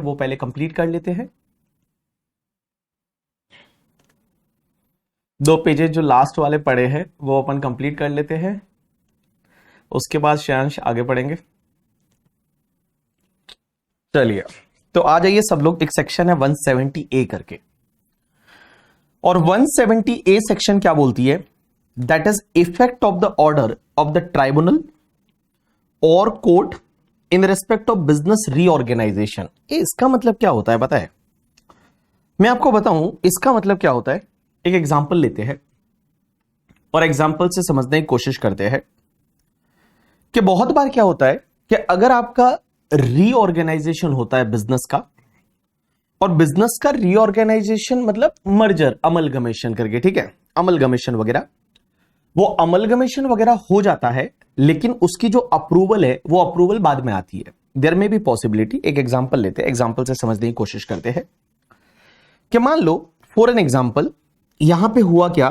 वो पहले कंप्लीट कर लेते हैं। 2 पेजेस जो लास्ट वाले पड़े हैं वो अपन कंप्लीट कर लेते हैं, उसके बाद श्रेयांश आगे पढ़ेंगे। चलिए तो आ जाइए सब लोग, एक सेक्शन है 170A करके, और 170A सेक्शन क्या बोलती है, that is effect of the order of the tribunal और court in respect of business reorganisation. इसका मतलब क्या होता है पता है? मैं आपको बताऊं इसका मतलब क्या होता है। एक एग्जांपल लेते हैं और एग्जांपल से समझने की कोशिश करते हैं कि बहुत बार क्या होता है कि अगर आपका रीऑर्गेनाइजेशन होता है बिजनेस का, और बिजनेस का रीऑर्गेनाइजेशन मतलब मर्जर अमलगमेशन करके, ठीक है, अमलगमेशन वगैरह, वो अमलगमेशन वगैरह हो जाता है, लेकिन उसकी जो अप्रूवल है वो अप्रूवल बाद में आती है। देयर में भी पॉसिबिलिटी। एक एग्जांपल लेते हैं, एग्जांपल से समझने की कोशिश करते हैं कि मान लो फॉर एन एग्जांपल यहां पे हुआ क्या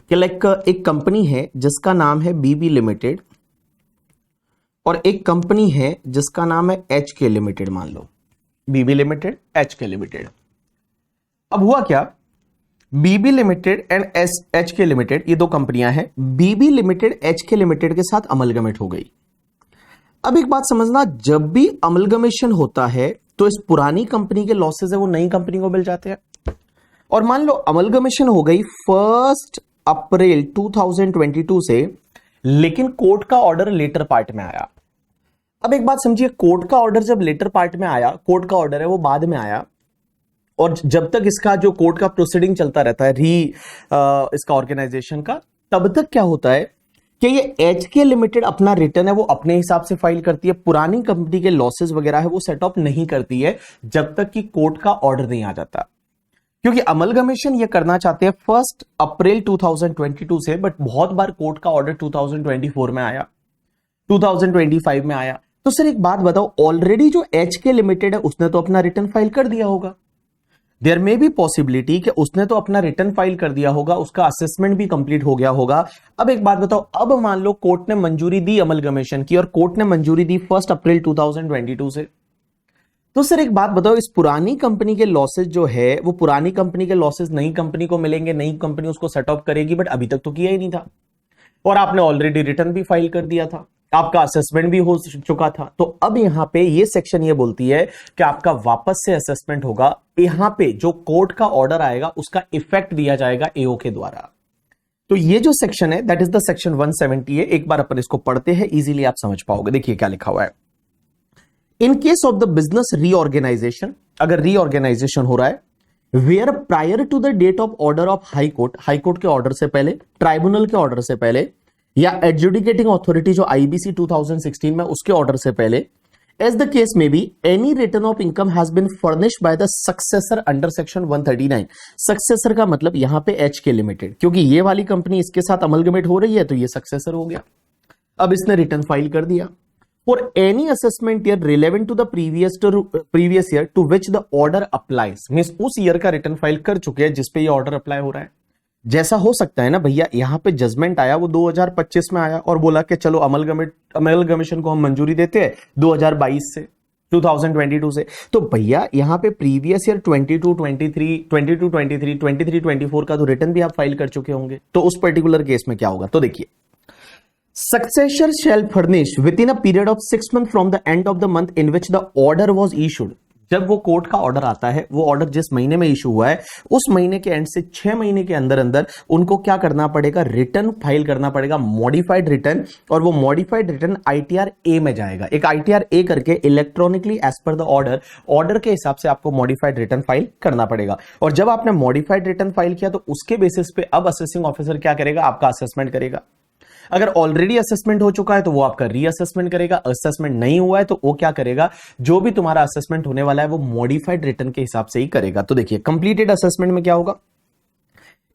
कि लाइक एक कंपनी है जिसका नाम है बीबी लिमिटेड और एक कंपनी है जिसका नाम है एचके लिमिटेड। मान लो बीबी लिमिटेड, एचके लिमिटेड। अब हुआ क्या, बीबी लिमिटेड एंड एचके लिमिटेड, ये 2 कंपनियां हैं। बीबी लिमिटेड एचके लिमिटेड के साथ अमलगमेट हो गई। अब एक बात समझना, जब भी अमलगमेशन होता है तो इस पुरानी कंपनी के लॉसेस है वो नई कंपनी को मिल जाते हैं। और मान लो अमलगमेशन हो गई 1 अप्रैल 2022 से, लेकिन कोर्ट का ऑर्डर लेटर पार्ट में आया। अब एक बात समझिए, कोर्ट का ऑर्डर जब लेटर पार्ट में आया, कोर्ट का ऑर्डर है वो बाद में आया, और जब तक इसका जो कोर्ट का प्रोसीडिंग चलता रहता है इसका ऑर्गेनाइजेशन का, तब तक क्या होता है कि ये एचके लिमिटेड अपना रिटर्न है वो अपने हिसाब से फाइल करती है। पुरानी कंपनी के लॉसेस वगैरह है वो सेट ऑफ नहीं करती है जब तक कि कोर्ट का ऑर्डर नहीं आ जाता, क्योंकि अमलगमेशन ये करना चाहते हैं 1 अप्रैल 2022 से, बट बहुत बार कोर्ट का ऑर्डर 2024 में आया, 2025 में आया। तो सर एक बात बताओ, ऑलरेडी जो एचके लिमिटेड है उसने तो अपना रिटर्न फाइल कर दिया होगा। देयर मे बी पॉसिबिलिटी कि उसने तो अपना रिटर्न फाइल कर दिया होगा, उसका असेसमेंट भी कंप्लीट हो गया होगा। अब एक बात बताओ, अब मान लो कोर्ट ने मंजूरी दी अमलगमेशन की, और कोर्ट ने मंजूरी दी 1 अप्रैल 2022 से, तो सर एक बात बताओ, इस पुरानी कंपनी के लॉसेस जो है वो पुरानी कंपनी के लॉसेस नई कंपनी को मिलेंगे, नई कंपनी उसको सेट ऑफ करेगी, बट अभी तक तो किया ही नहीं था, और आपने ऑलरेडी रिटर्न भी फाइल कर दिया था, आपका असेसमेंट भी हो चुका था। तो अब यहां पे ये सेक्शन ये बोलती है कि आपका वापस से असेसमेंट होगा। यहां पे जो कोर्ट का ऑर्डर आएगा उसका इफेक्ट दिया जाएगा एओ के द्वारा। तो ये जो सेक्शन है दैट इज द सेक्शन 170 है। एक बार अपन इसको पढ़ते हैं, इजीली आप समझ पाओगे। देखिए क्या लिखा हुआ है, in case of the business reorganisation, अगर रीऑर्गेनाइजेशन हो रहा है, where prior to the date of order of high court के ऑर्डर से पहले, ट्राइब्यूनल के ऑर्डर से पहले, या एडजुडिकेटिंग अथॉरिटी जो आईबीसी 2016 में उसके ऑर्डर से पहले, एज द केस में B, any return of income has been furnished by the successor under section 139। Successor का मतलब यहां पे एचके लिमिटेड, क्योंकि ये वाली कंपनी इसके साथ अमलगमेट हो रही है तो ये सक्सेसर हो गया। अब इसने रिटर्न फाइल कर दिया। For any assessment year relevant to the previous year to which the order applies, means उस ईयर का रिटर्न फाइल कर चुके हैं जिसपे ये ऑर्डर अप्लाई हो रहा है। जैसा हो सकता है ना भैया, यहां पे जजमेंट आया वो 2025 में आया और बोला कि चलो अमलगमेशन को हम मंजूरी देते हैं 2022 से, 2022 से। तो भैया यहां पे प्रीवियस ईयर 22, 23, 24 का तो रिटर्न भी आप फाइल कर चुके होंगे। तो उस पर्टिकुलर केस में क्या होगा, तो देखिए, successor shell furnish with in a period of 6 months from the end of the month in which the order was issued. जब वो कोर्ट का ऑर्डर आता है, वो ऑर्डर जिस महीने में इशू हुआ है उस महीने के एंड से 6 महीने के अंदर अंदर उनको क्या करना पड़ेगा, रिटर्न फाइल करना पड़ेगा, मॉडिफाइड रिटर्न। और वो मॉडिफाइड रिटर्न आईटीआर ए में जाएगा। एक आईटीआर ए करके इलेक्ट्रॉनिकली एज पर द ऑर्डर के हिसाब से आपको मॉडिफाइड रिटर्न फाइल करना पड़ेगा। और जब आपने मॉडिफाइड रिटर्न फाइल किया तो उसके बेसिस पे अब असेसिंग ऑफिसर क्या करेगा, आपका असेसमेंट करेगा। अगर ऑलरेडी असेसमेंट हो चुका है तो वो आपका रीअसेसमेंट करेगा, असेसमेंट नहीं हुआ है तो वो क्या करेगा, जो भी तुम्हारा असेसमेंट होने वाला है वो मॉडिफाइड रिटर्न के हिसाब से ही करेगा। तो देखिए, कंप्लीटेड असेसमेंट में क्या होगा,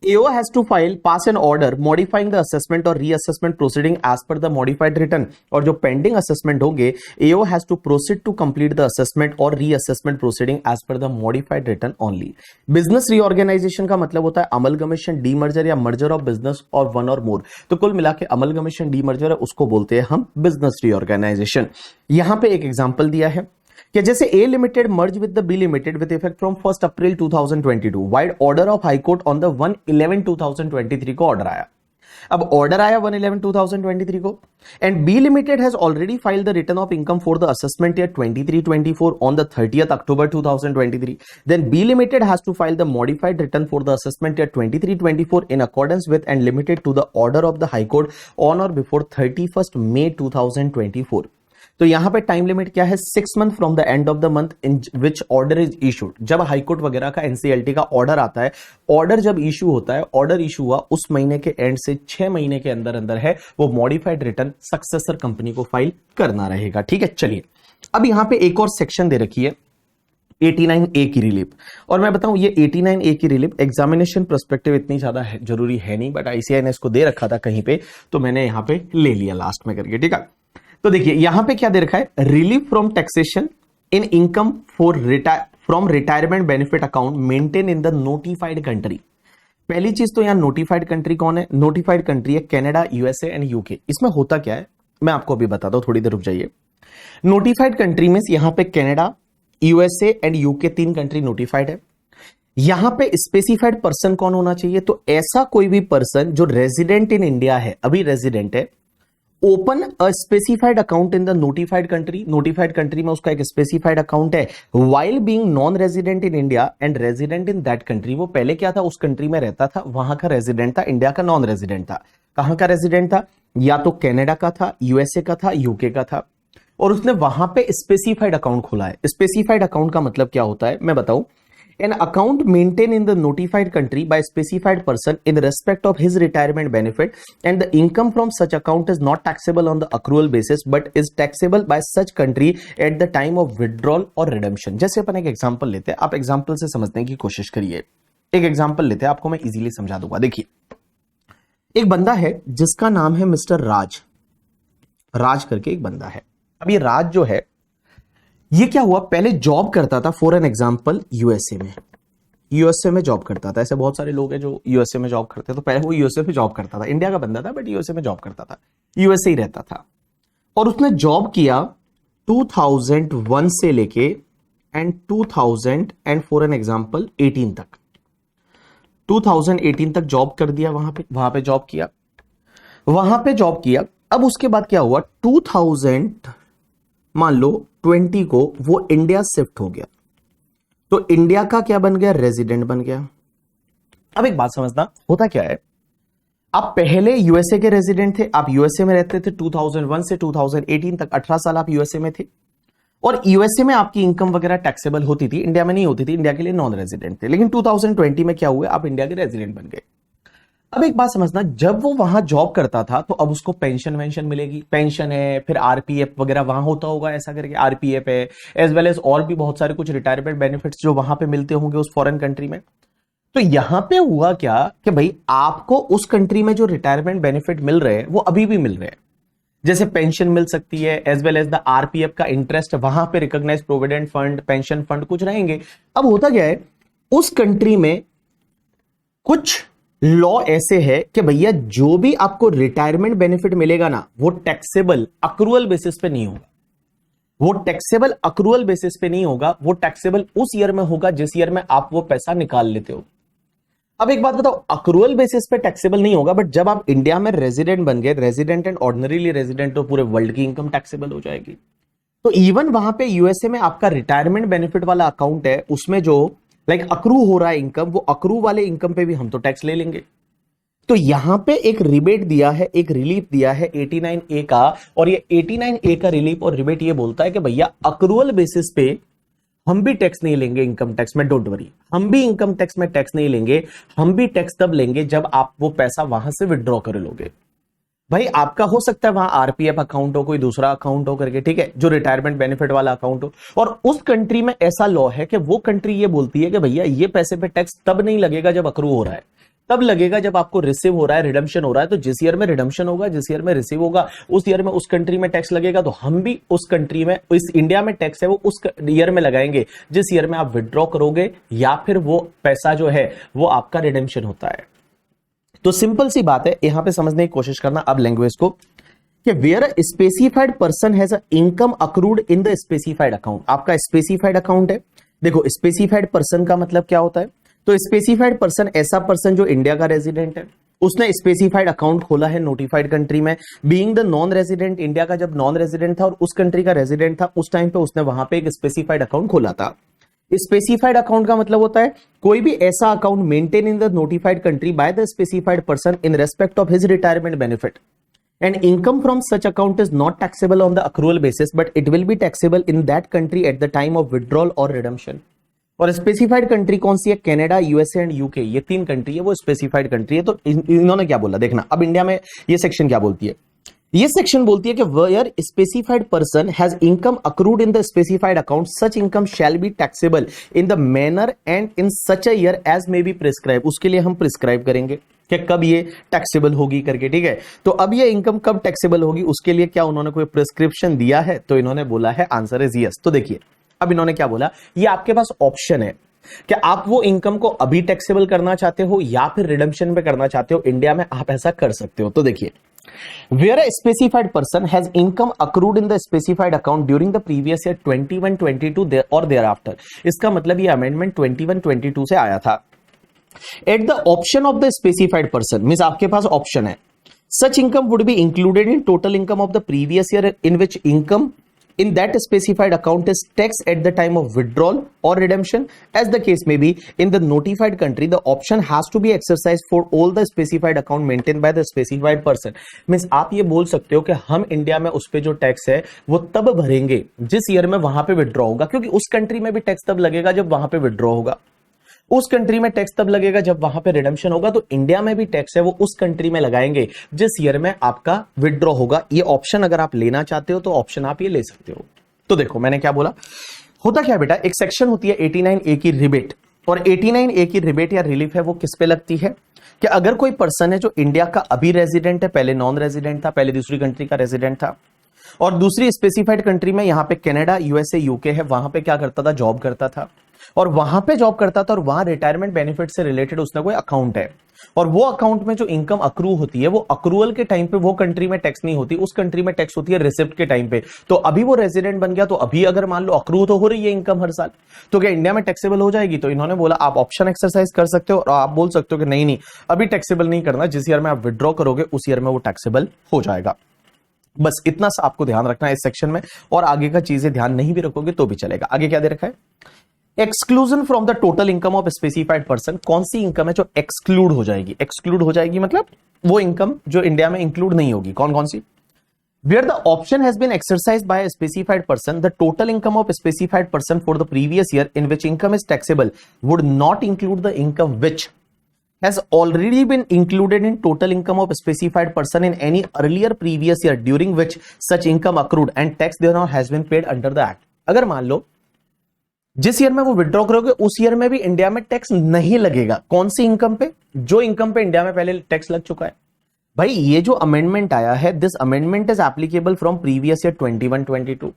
AO has to file pass an order modifying the assessment or reassessment proceeding as per the modified return। और जो pending assessment होंगे AO has to proceed to complete the assessment or reassessment proceeding as per the modified return only। business reorganization का मतलब होता है amalgamation, demerger या merger of business और one or more। तो कुल मिला के amalgamation, demerger है उसको बोलते हैं हम business reorganization। यहां पे एक एग्जांपल दिया है कि जैसे A limited merge with the B limited with effect from 1 April 2022, vide order of high court on the 1/11/2023 को ऑर्डर आया। अब ऑर्डर आया 1/11/2023 को, and B limited has already filed the return of income for the assessment year 23-24 on the 30th October 2023. Then B limited has to file the modified return for the assessment year 23-24 in accordance with and limited to the order of the high court on or before 31st May 2024. तो यहां पे time limit क्या है? 6 months from the end of the month in which order is issued. जब high court वगैरह का NCLT का order आता है, ऑर्डर जब इशू होता है, ऑर्डर इशू हुआ उस महीने के एंड से 6 महीने के अंदर अंदर है वो मॉडिफाइड रिटर्न सक्सेसर कंपनी को फाइल करना रहेगा। ठीक है, चलिए अब यहां पे एक और सेक्शन दे रखी है 89A की रिलीफ, और मैं बताऊं ये 89A की रिलीफ एग्जामिनेशन पर्सपेक्टिव इतनी ज्यादा जरूरी है नहीं, बट आईसीआई ने इसको दे रखा था कहीं पे, तो मैंने यहां पे ले लिया लास्ट में करके। ठीक है, तो देखिए यहां पे क्या दे रखा है? Relief from taxation in income for from retirement benefit account maintain in the notified country. पहली चीज तो यहां नोटिफाइड कंट्री कौन है? नोटिफाइड कंट्री है कनाडा, यूएसए एंड यूके। इसमें होता क्या है मैं आपको अभी बताता हूं, थोड़ी देर रुक जाइए। नोटिफाइड कंट्री में यहां पे Canada, USA and UK 3 country notified है। यहां पे स्पेसिफाइड पर्सन कौन होना चाहिए? तो ऐसा कोई भी पर्सन जो रेजिडेंट इन इंडिया है, अभी रेजिडेंट है, open a specified account in the notified country. Notified country में उसका एक स्पेसिफाइड अकाउंट है, while being non resident in India and resident in that country. वो पहले क्या था? उस कंट्री में रहता था, वहां का रेजिडेंट था, इंडिया का नॉन रेजिडेंट था। कहां का रेजिडेंट था? या तो कनाडा का था, यूएसए का था, यूके का था, और उसने वहां पे स्पेसिफाइड अकाउंट खोला है। स्पेसिफाइड अकाउंट का मतलब क्या होता है मैं बताऊं? An account maintained in the notified country by specified person in respect of his retirement benefit, and the income from such account is not taxable on the accrual basis but is taxable by such country at the time of withdrawal or redemption. जैसे अपन एक example लेते हैं, आप example से समझने की कोशिश करिए। एक एग्जांपल लेते हैं, आपको मैं इजीली समझा दूंगा। देखिए एक बंदा है जिसका नाम है मिस्टर राज, राज करके एक बंदा है। अब ये राज जो है ये क्या हुआ? पहले जॉब करता था फॉर एन एग्जांपल यूएसए में, यूएसए में जॉब करता था। ऐसे बहुत सारे लोग हैं जो यूएसए में जॉब करते हैं, तो पहले वो यूएसए में जॉब करता था, इंडिया का बंदा था बट यूएसए में जॉब करता था, यूएसए ही रहता था। और उसने जॉब किया 2001 से लेके and 2000 and for an example 18 तक, 2018 तक जॉब कर दिया, वहां पे जॉब किया, वहां पे जॉब किया। अब उसके बाद क्या हुआ? 2000 मान लो 20 को वो इंडिया शिफ्ट हो गया, तो इंडिया का क्या बन गया? रेजिडेंट बन गया। अब एक बात समझना, होता क्या है, आप पहले यूएसए के रेजिडेंट थे, आप यूएसए में रहते थे 2001 से 2018 तक, 18 साल आप यूएसए में थे, और यूएसए में आपकी इनकम वगैरह टैक्सेबल होती थी, इंडिया में नहीं होती थी, इंडिया के लिए नॉन रेजिडेंट थे। लेकिन 2020 में क्या हुआ? आप इंडिया के रेजिडेंट बन गए। अब एक बात समझना, जब वो वहां जॉब करता था तो अब उसको पेंशन वेंशन मिलेगी, पेंशन है, फिर आरपीएफ वगैरह वहां होता होगा, ऐसा करके आरपीएफ है, एज वेल एज और भी बहुत सारे कुछ रिटायरमेंट बेनिफिट्स जो वहां पे मिलते होंगे उस फॉरेन कंट्री में। तो यहां पे हुआ क्या कि भाई आपको उस कंट्री में जो रिटायरमेंट बेनिफिट मिल रहे हैं वो अभी भी मिल रहे हैं, जैसे पेंशन मिल सकती है, as well as the RPF का इंटरेस्ट, वहां पे recognise provident fund, pension fund कुछ रहेंगे। अब होता क्या है, उस कंट्री में कुछ लॉ ऐसे है कि भैया जो भी आपको रिटायरमेंट बेनिफिट मिलेगा ना, वो टैक्सेबल अक्रूअल बेसिस पे नहीं होगा, वो टैक्सेबल अक्रूअल बेसिस पे नहीं होगा, वो टैक्सेबल उस ईयर में होगा जिस ईयर में आप वो पैसा निकाल लेते हो। अब एक बात बताओ, अक्रूअल बेसिस पे टैक्सेबल नहीं होगा, बट जब आप इंडिया में रेजिडेंट बन गए, रेजिडेंट एंड ऑर्डिनरीली रेजिडेंट, तो पूरे वर्ल्ड की इनकम टैक्सेबल हो जाएगी। तो इवन वहां पे यूएसए में आपका रिटायरमेंट बेनिफिट वाला अकाउंट है, उसमें जो अक्रू हो रहा है इनकम, वो अक्रू वाले इनकम पे भी हम तो टैक्स ले लेंगे। तो यहां पे एक रिबेट दिया है, एक रिलीफ दिया है 89A का, और ये 89A का रिलीफ और रिबेट ये बोलता है कि भैया अक्रूअल बेसिस पे हम भी टैक्स नहीं लेंगे इनकम टैक्स में, डोंट वरी, हम भी इनकम टैक्स में टैक्स नहीं लेंगे, हम भी टैक्स तब लेंगे जब आप वो पैसा वहां से विड्रॉ कर लोगे। भाई आपका हो सकता है वहां आरपीएफ अकाउंट हो, कोई दूसरा अकाउंट हो करके, ठीक है, जो रिटायरमेंट बेनिफिट वाला अकाउंट हो, और उस कंट्री में ऐसा लॉ है कि वो कंट्री ये बोलती है कि भैया ये पैसे पे टैक्स तब नहीं लगेगा जब अक्रू हो रहा है, तब लगेगा जब आपको रिसीव हो रहा है, रिडम्पशन हो रहा है। तो जिस ईयर में रिडम्पशन होगा, जिस ईयर में रिसीव होगा, उस ईयर में उस कंट्री में टैक्स लगेगा। तो हम भी उस कंट्री में, इस इंडिया में टैक्स है वो उस ईयर में लगाएंगे जिस ईयर में आप विड्रॉ करोगे, या फिर वो पैसा जो है वो आपका रिडम्पशन होता है। तो सिंपल सी बात है, यहां पे समझने की कोशिश करना अब लैंग्वेज को, कि where a specified person has a income accrued in the specified account. आपका स्पेसिफाइड अकाउंट है। देखो स्पेसिफाइड पर्सन का मतलब क्या होता है, तो स्पेसिफाइड पर्सन ऐसा पर्सन जो इंडिया का रेजिडेंट है, उसने स्पेसिफाइड अकाउंट खोला है नोटिफाइड कंट्री में, being the non resident, India का जब नॉन रेजिडेंट था और उस कंट्री का रेजिडेंट था, उस टाइम पे उसने वहां पे एक स्पेसिफाइड अकाउंट खोला था। स्पेसिफाइड अकाउंट का मतलब होता है कोई भी ऐसा account maintain in the notified country by the specified person in respect of his retirement benefit, and income from such account is not taxable on the accrual basis but it will be taxable in that country at the time of withdrawal or redemption। और specified country कौन सी है, Canada, USA and UK, ये 3 country है वो specified country है। तो इन्होंने क्या बोला, देखना अब इंडिया में ये सेक्शन क्या बोलती है, ये सेक्शन बोलती है कि where specified person has income accrued in the specified account such income shall be taxable in the manner and in such a year as may be prescribe. उसके लिए हम प्रिस्क्राइब करेंगे कि कब ये टैक्सेबल होगी करके, ठीक है। तो अब ये इनकम कब टैक्सेबल होगी, उसके लिए क्या उन्होंने कोई प्रिस्क्रिप्शन दिया है, तो इन्होंने बोला है आंसर इज यस। तो देखिए अब इन्होंने क्या बोला, ये आपके पास ऑप्शन है कि आप वो इनकम को अभी टैक्सेबल करना चाहते हो या फिर रिडम्पशन पे करना चाहते हो, इंडिया में आप ऐसा कर सकते हो। तो देखिए where a specified person has income accrued in the specified account during the previous year 21-22 there or thereafter, इसका मतलब ये अमेंडमेंट 21-22 से आया था। At the option of the specified person means आपके पास ऑप्शन है, such income would be included in total income of the previous year in which income in that specified account is taxed at the time of withdrawal or redemption as the case may be in the notified country। The option has to be exercised for all the specified account maintained by the specified person। Means आप ये बोल सकते हो कि हम India में उस पे जो टैक्स है वो तब भरेंगे जिस ईयर में वहां पे विड्रॉ होगा, क्योंकि उस कंट्री में भी टैक्स तब लगेगा जब वहां पे विड्रॉ होगा, उस कंट्री में टैक्स तब लगेगा जब वहां पे रिडम्पशन होगा। तो इंडिया में भी टैक्स है वो उस कंट्री में लगाएंगे जिस ईयर में आपका विड्रॉ होगा। ये ऑप्शन अगर आप लेना चाहते हो तो ऑप्शन आप ये ले सकते हो। तो देखो मैंने क्या बोला, होता क्या बेटा, एक सेक्शन होती है 89A की रिबेट, और 89A की रिबेट या रिलीफ है वो किस पे लगती है कि अगर कोई पर्सन है जो इंडिया का अभी रेजिडेंट है, पहले नॉन रेजिडेंट था, पहले दूसरी कंट्री का रेजिडेंट था, और दूसरी स्पेसिफाइड कंट्री में यहां पे कनाडा, यूएसए, यूके है, वहां पे क्या करता था, जॉब करता था, और वहां पे जॉब करता था और वहां रिटायरमेंट बेनिफिट से रिलेटेड उसने कोई अकाउंट है, और वो अकाउंट में जो इनकम अक्रू होती है वो अक्रूअल के टाइम पे वो कंट्री में टैक्स नहीं होती, उस कंट्री में टैक्स होती है रिसिप्ट के टाइम पे। तो अभी वो रेजिडेंट बन गया, तो अभी अगर मान लो अक्रू तो हो रही है इनकम हर साल, तो क्या इंडिया में टैक्सेबल हो जाएगी? तो इन्होंने बोला आप ऑप्शन एक्सरसाइज कर सकते हो और आप बोल सकते हो कि नहीं अभी टैक्सेबल नहीं करना, जिस ईयर में आप विड्रॉ करोगे उस ईयर में वो टैक्सेबल हो जाएगा। बस इतना सा आपको ध्यान रखना है इस सेक्शन में, और आगे का चीजें ध्यान नहीं भी रखोगे तो भी चलेगा। आगे क्या दे रखा है, exclusion from the total income of specified person. कौन सी इनकम है जो एक्सक्लूड हो जाएगी? एक्सक्लूड हो जाएगी मतलब वो इनकम जो इंडिया में इंक्लूड नहीं होगी। कौन कौन सी? Where the option has been exercised by a specified person, the total income of specified person for the previous year in which income is taxable would not include the income which has already been included in total income of a specified person in any earlier previous year during which such income accrued and tax thereon has been paid under the act। अगर मान लो जिस year में वो withdraw करोगे उस year में भी India में टैक्स नहीं लगेगा, कौन सी इनकम पे? जो इनकम पे इंडिया में पहले टैक्स लग चुका है। भाई ये जो अमेंडमेंट आया है, this amendment is applicable from previous year 21-22,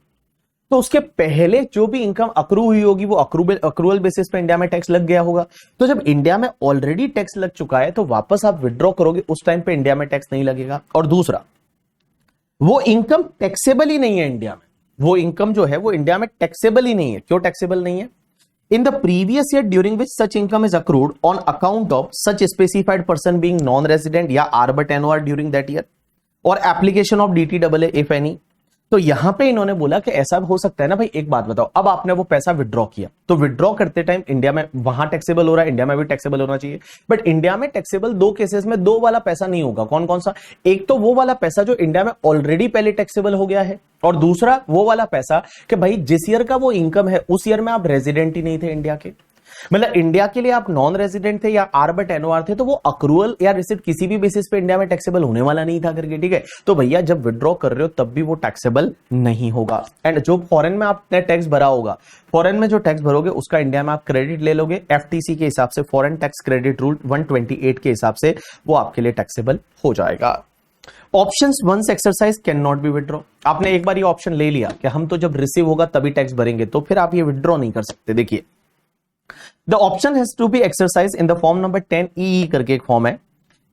तो उसके पहले जो भी इनकम अक्रू हुई होगी वो अक्रूअल बेसिस पे इंडिया में टैक्स लग गया होगा। तो जब इंडिया में ऑलरेडी टैक्स लग चुका है तो वापस आप विड्रॉ करोगे उस टाइम पे इंडिया में टैक्स नहीं लगेगा। और दूसरा, वो इनकम टैक्सेबल ही नहीं है इंडिया में, वो इनकम जो है वो इंडिया में टैक्सेबल ही नहीं है। क्यों टैक्सेबल नहीं है? In the previous year during which such income is accrued on account of such specified person being non resident या आर्बट एनओआर ड्यूरिंग दैट ईयर और application of DTWA if any. तो यहां पे इन्होंने बोला कि ऐसा हो सकता है ना भाई, एक बात बताओ, अब आपने वो पैसा विड्रॉ किया तो विड्रॉ करते टाइम इंडिया में वहां टैक्सेबल हो रहा है, इंडिया में भी टैक्सेबल होना चाहिए, बट इंडिया में टैक्सेबल दो केसेस में दो वाला पैसा नहीं होगा। कौन कौन सा? एक तो वो वाला पैसा जो इंडिया में ऑलरेडी पहले टैक्सेबल हो गया है, और दूसरा वो वाला पैसा कि भाई जिस ईयर का वो इनकम है उस ईयर में आप रेजिडेंट ही नहीं थे इंडिया के, मतलब इंडिया के लिए आप नॉन रेजिडेंट थे या आर्बट एनओआर थे, तो वो अक्रूअल या रिसिप्ट किसी भी बेसिस पे इंडिया में टैक्सेबल होने वाला नहीं था करके, ठीक है। तो भैया जब विड्रॉ कर रहे हो तब भी वो टैक्सेबल नहीं होगा। एंड जो फॉरेन में आपने टैक्स भरा होगा, फॉरेन में जो टैक्स भरोगे उसका इंडिया में आप क्रेडिट ले लोगे, एफटीसी के हिसाब से, फॉरेन टैक्स क्रेडिट रूल 128 के हिसाब से वो आपके लिए टैक्सेबल हो जाएगा। Options once exercise can not be withdraw. आपने एक बार ये ऑप्शन ले लिया कि हम तो जब रिसीव होगा तभी टैक्स भरेंगे, तो फिर आप ये विड्रॉ नहीं कर सकते। देखिए The option has to be exercised in the form number 10 EE करके एक फॉर्म है,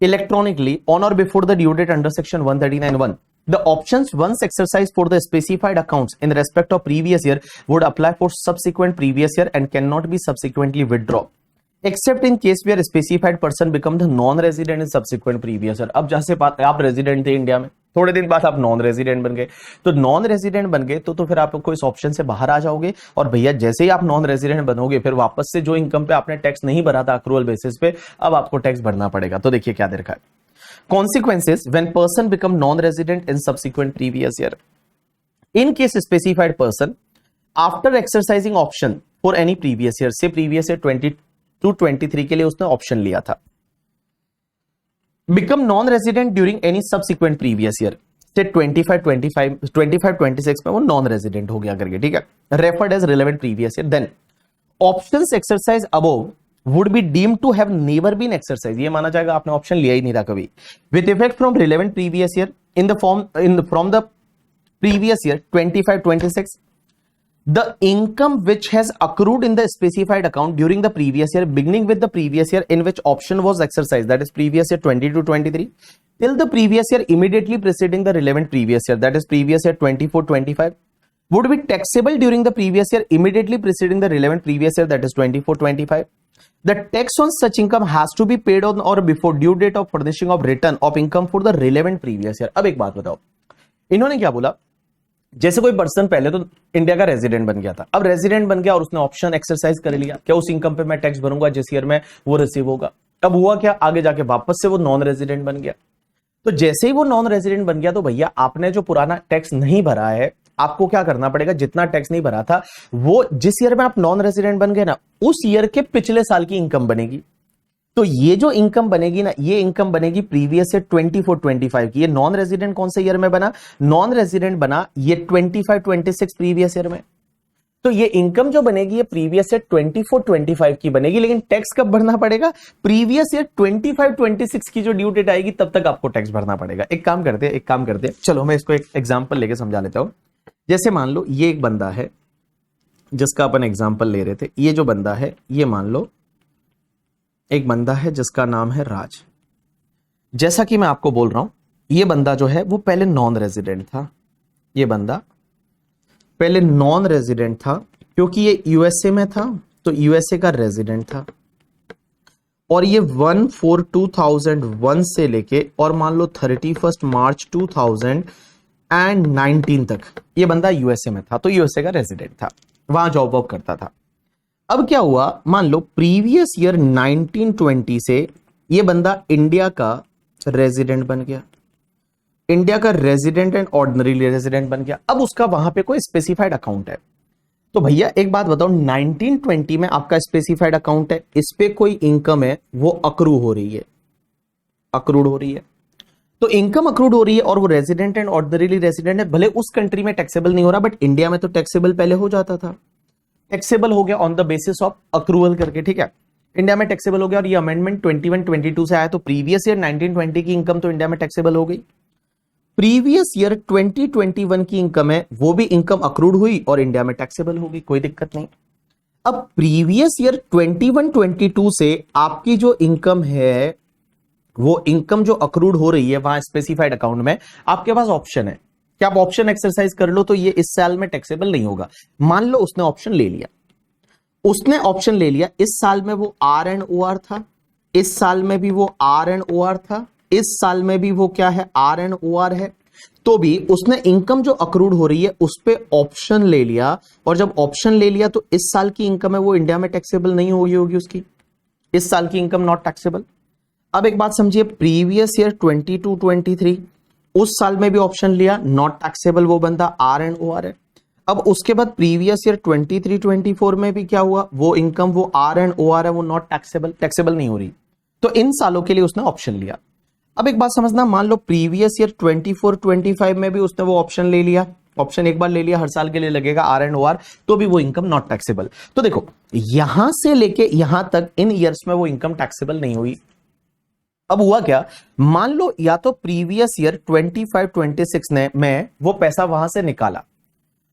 electronically on or before the due date under section 139(1) The options once exercised for the specified accounts in respect of previous year would apply for subsequent previous year and cannot be subsequently withdrawn except in case where a specified person become the non-resident in subsequent previous year. अब जैसे आप resident थे India में, थोड़े दिन बाद आप non resident बन गए, तो नॉन रेजिडेंट बन गए तो फिर आपको इस ऑप्शन से बाहर आ जाओगे, और भैया जैसे ही आप नॉन रेजिडेंट बनोगे फिर वापस से जो इनकम पे आपने टैक्स नहीं भरा था अक्रूवल बेसिस पे, अब आपको टैक्स भरना पड़ेगा। तो देखिए क्या दे रखा है, consequences when person become non resident in subsequent previous year in case specified person after exercising option for any previous year, से प्रीवियस ईयर 22-23 के लिए उसने ऑप्शन लिया था, become non resident during any subsequent previous year, से 25-26 में वो non resident हो गया करके, ठीक है, referred as relevant previous year, then options exercise above would be deemed to have never been exercise, ये माना जाएगा आपने ऑप्शन लिया ही नहीं था कभी, with effect from relevant previous year in the form from the previous year 25-26, the income which has accrued in the specified account during the previous year beginning with the previous year in which option was exercised, that is previous year 22-23 till the previous year immediately preceding the relevant previous year, that is previous year 24-25, would be taxable during the previous year immediately preceding the relevant previous year, that is 24-25. The tax on such income has to be paid on or before due date of furnishing of return of income for the relevant previous year. अब एक बात बताओ, इन्होंने क्या बोला, जैसे कोई person पहले तो इंडिया का रेजिडेंट बन गया था, अब रेजिडेंट बन गया और उसने ऑप्शन एक्सरसाइज कर लिया, क्या उस इनकम पे मैं टैक्स भरूंगा जिस ईयर में वो रिसीव होगा। अब हुआ क्या, आगे जाके वापस से वो नॉन रेजिडेंट बन गया, तो जैसे ही वो नॉन रेजिडेंट बन गया तो भैया आपने जो पुराना टैक्स नहीं भरा है, आपको क्या करना पड़ेगा, जितना टैक्स नहीं भरा था वो जिस ईयर में आप नॉन रेजिडेंट बन गए ना, उस ईयर के पिछले साल की इनकम बनेगी। तो ये जो इनकम बनेगी ना, ये इनकम बनेगी प्रीवियस ईयर 24-25 की। ये नॉन रेजिडेंट कौन से ईयर में बना, नॉन रेजिडेंट बना ये 25-26 प्रीवियस ईयर में। तो ये इनकम जो बनेगी ये प्रीवियस ईयर 24-25 की बनेगी, लेकिन टैक्स कब भरना पड़ेगा, प्रीवियस ईयर 25-26 की जो ड्यू डेट आएगी तब तक आपको टैक्स भरना पड़ेगा। एक काम करते हैं, चलो मैं इसको एक एग्जाम्पल लेके समझा लेता हूं। जैसे मान लो ये एक बंदा है जिसका अपन एग्जाम्पल ले रहे थे, ये जो बंदा है ये मान लो एक बंदा है जिसका नाम है राज। जैसा कि मैं आपको बोल रहा हूं, ये बंदा जो है वो पहले नॉन रेजिडेंट था, ये बंदा पहले नॉन रेजिडेंट था क्योंकि ये यूएसए में था, तो यूएसए का रेजिडेंट था, और ये 1/4/2001 से लेके और मान लो 31 मार्च 2019 तक ये बंदा यूएसए में था, तो यूएसए का रेजिडेंट था, वहां जॉब वॉब करता था। अब क्या हुआ, मान लो प्रीवियस ईयर 1920 से ये बंदा इंडिया का रेजिडेंट बन गया, इंडिया का रेजिडेंट एंड ऑर्डिनरी रेजिडेंट बन गया। अब उसका वहां पे कोई स्पेसिफाइड अकाउंट है, तो भैया एक बात बताओ, 1920 में आपका स्पेसिफाइड अकाउंट है, इस पे कोई इनकम है वो अक्रू हो रही है, अक्रूड हो रही है, तो इनकम अक्रूड हो रही है और वो रेजिडेंट एंड ऑर्डिनरी रेजिडेंट है, भले उस कंट्री में टैक्सेबल नहीं हो रहा, बट इंडिया में तो टैक्सेबल पहले हो जाता था, टैक्सेबल हो गया on the basis of accrual करके, ठीक है, इंडिया में टैक्सेबल हो गया। और ये अमेंडमेंट 21-22 से आया, तो प्रीवियस ईयर 1920 की इनकम तो इंडिया में टैक्सेबल हो गई, प्रीवियस ईयर 2021 की इनकम है वो भी इनकम अक्रूड हुई और इंडिया में टैक्सेबल होगी, कोई दिक्कत नहीं। अब प्रीवियस ईयर 21-22 से आपकी जो इनकम है वो इनकम जो अक्रूड हो रही है वहां स्पेसिफाइड अकाउंट में, आपके पास ऑप्शन है कि आप ऑप्शन एक्सरसाइज कर लो, तो ये इस साल में टैक्सेबल नहीं होगा। मान लो उसने ऑप्शन ले लिया, उसने ऑप्शन ले लिया, इस साल में वो आर एंड ओ आर था, इस साल में भी वो आर एंड ओ आर था, इस साल में भी वो क्या है, आर एंड ओ आर है, तो भी उसने इनकम जो अक्रूड हो रही है उस पे ऑप्शन ले लिया, और जब ऑप्शन ले लिया तो इस साल की इनकम है वो इंडिया में टैक्सेबल नहीं होगी उसकी, इस साल की इनकम नॉट टैक्सेबल। अब एक बात समझिए, प्रीवियस ईयर 22-23 उस साल में भी ऑप्शन लिया, नॉट टैक्सेबल, वो बंदा आर एंड ओ आर है। अब उसके बाद प्रीवियस ईयर 23-24 में भी क्या हुआ, वो इनकम वो आर एंड ओ आर है, वो नॉट टैक्सेबल, टैक्सेबल नहीं हो रही, तो इन सालों के लिए उसने ऑप्शन लिया। अब एक बात समझना, मान लो प्रीवियस ईयर 24-25 में भी उसने वो ऑप्शन ले लिया, ऑप्शन एक बार ले लिया, हर साल के लिए लगेगा आर एंड ओ आर, तो भी वो इनकम नॉट टैक्सेबल। तो देखो यहां से लेके यहां तक इन ईयर्स में वो इनकम टैक्सेबल नहीं हुई। अब हुआ क्या, मान लो या तो प्रीवियस ईयर 25-26 ने में वो पैसा वहां से निकाला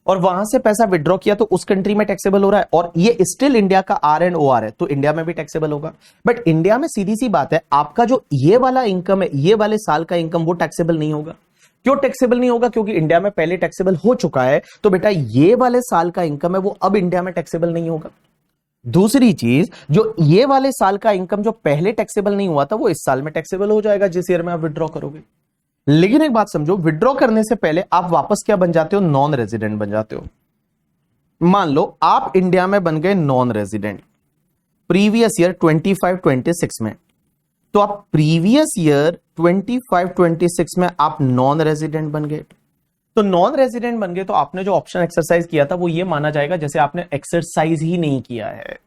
और वहां से पैसा विड्रॉ किया, तो उस कंट्री में टैक्सेबल हो रहा है, और ये स्टिल इंडिया का आर एंड ओ आर है, तो इंडिया में भी टैक्सेबल होगा। बट इंडिया में सीधी सी बात है, आपका जो ये वाला इनकम है, ये वाले साल का इनकम वो टैक्सेबल नहीं होगा, क्यों टैक्सेबल नहीं होगा? क्योंकि इंडिया में पहले टैक्सेबल हो चुका है, तो बेटा ये वाले साल का इनकम है वो अब इंडिया में टैक्सेबल नहीं होगा। दूसरी चीज, जो ये वाले साल का इनकम जो पहले टैक्सेबल नहीं हुआ था वो इस साल में टैक्सेबल हो जाएगा जिस ईयर में आप विड्रॉ करोगे। लेकिन एक बात समझो, विड्रॉ करने से पहले आप वापस क्या बन जाते हो? नॉन रेजिडेंट बन जाते हो। मान लो आप इंडिया में बन गए नॉन रेजिडेंट प्रीवियस ईयर 25-26 में, तो आप प्रीवियस ईयर 25-26 में आप नॉन रेजिडेंट बन गए। तो नॉन रेजिडेंट बन गए तो आपने जो ऑप्शन एक्सरसाइज किया था वो ये माना जाएगा जैसे आपने एक्सरसाइज ही नहीं किया है।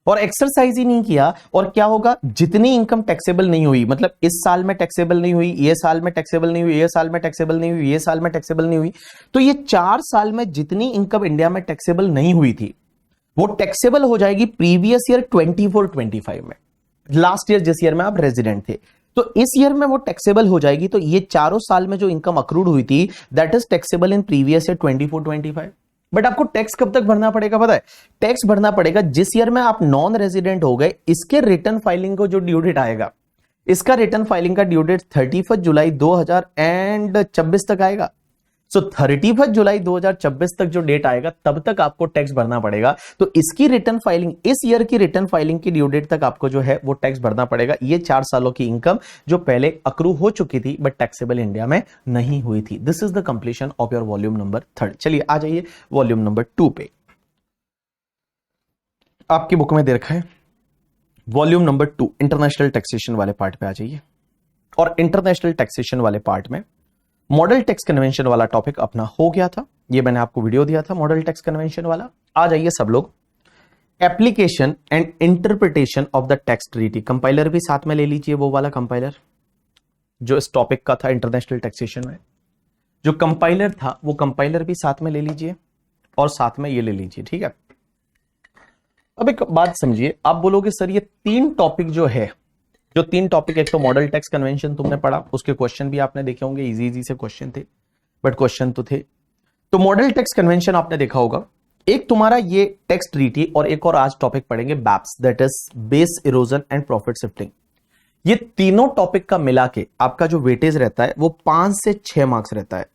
और एक्सरसाइज ही नहीं किया और क्या होगा? जितनी इनकम टैक्सेबल नहीं हुई, मतलब इस साल में टैक्सेबल नहीं हुई, ये साल में टैक्सेबल नहीं हुई, ये साल में टैक्सेबल नहीं हुई, ये साल में टैक्सेबल नहीं हुई, तो ये 4 साल में जितनी इनकम इंडिया में टैक्सेबल नहीं हुई थी वो टैक्सेबल हो जाएगी प्रीवियस ईयर 24-25 में, लास्ट ईयर जिस ईयर में आप रेजिडेंट थे। तो इस ईयर में वो टैक्सेबल हो जाएगी। तो ये चारों साल में जो इनकम अक्रूड हुई थी that is taxable in previous year 24-25। But आपको टैक्स कब तक भरना पड़ेगा पता है? टैक्स भरना पड़ेगा जिस ईयर में आप नॉन रेजिडेंट हो गए, इसके रिटर्न फाइलिंग को जो ड्यू डेट आएगा, इसका रिटर्न फाइलिंग का ड्यू डेट 31 जुलाई 2024 तक आएगा। सो 31 जुलाई 2024 तक जो डेट आएगा तब तक आपको टैक्स भरना पड़ेगा। तो इसकी रिटर्न फाइलिंग, इस ईयर की रिटर्न फाइलिंग की ड्यू डेट तक आपको जो है वो टैक्स भरना पड़ेगा। ये 4 सालों की इनकम जो पहले अक्रू हो चुकी थी बट टैक्सेबल इंडिया में नहीं हुई थी। This is the completion of your volume number 3। चलिए आ जाइए वॉल्यूम नंबर 2 पे। आपकी बुक में दे रखा है वॉल्यूम नंबर 2 इंटरनेशनल टैक्सेशन वाले पार्ट पे आ जाइए। और इंटरनेशनल टैक्सेशन वाले पार्ट में मॉडल टैक्स कन्वेंशन वाला टॉपिक अपना हो गया था, ये मैंने आपको वीडियो दिया था मॉडल टैक्स कन्वेंशन वाला। आ जाइए सब लोग, application and interpretation of the tax treaty. Compiler भी साथ में ले लीजिए, वो वाला कंपाइलर जो इस टॉपिक का था इंटरनेशनल टैक्सेशन में, जो कंपाइलर था वो कंपाइलर भी साथ में ले लीजिए और साथ में ये ले लीजिए, ठीक है। अब एक बात समझिए, आप बोलोगे सर ये 3 टॉपिक जो है, जो 3 टॉपिक, एक तो मॉडल टैक्स कन्वेंशन तुमने पढ़ा, उसके क्वेश्चन भी आपने देखे होंगे, इजी इजी से क्वेश्चन थे बट क्वेश्चन तो थे। तो मॉडल टैक्स कन्वेंशन आपने देखा होगा, एक तुम्हारा ये टैक्स ट्रीटी, और एक और आज टॉपिक पढ़ेंगे BEPS, that is base erosion and profit shifting. ये तीनों टॉपिक का मिला के आपका जो वेटेज रहता है वो 5 से 6 मार्क्स रहता है,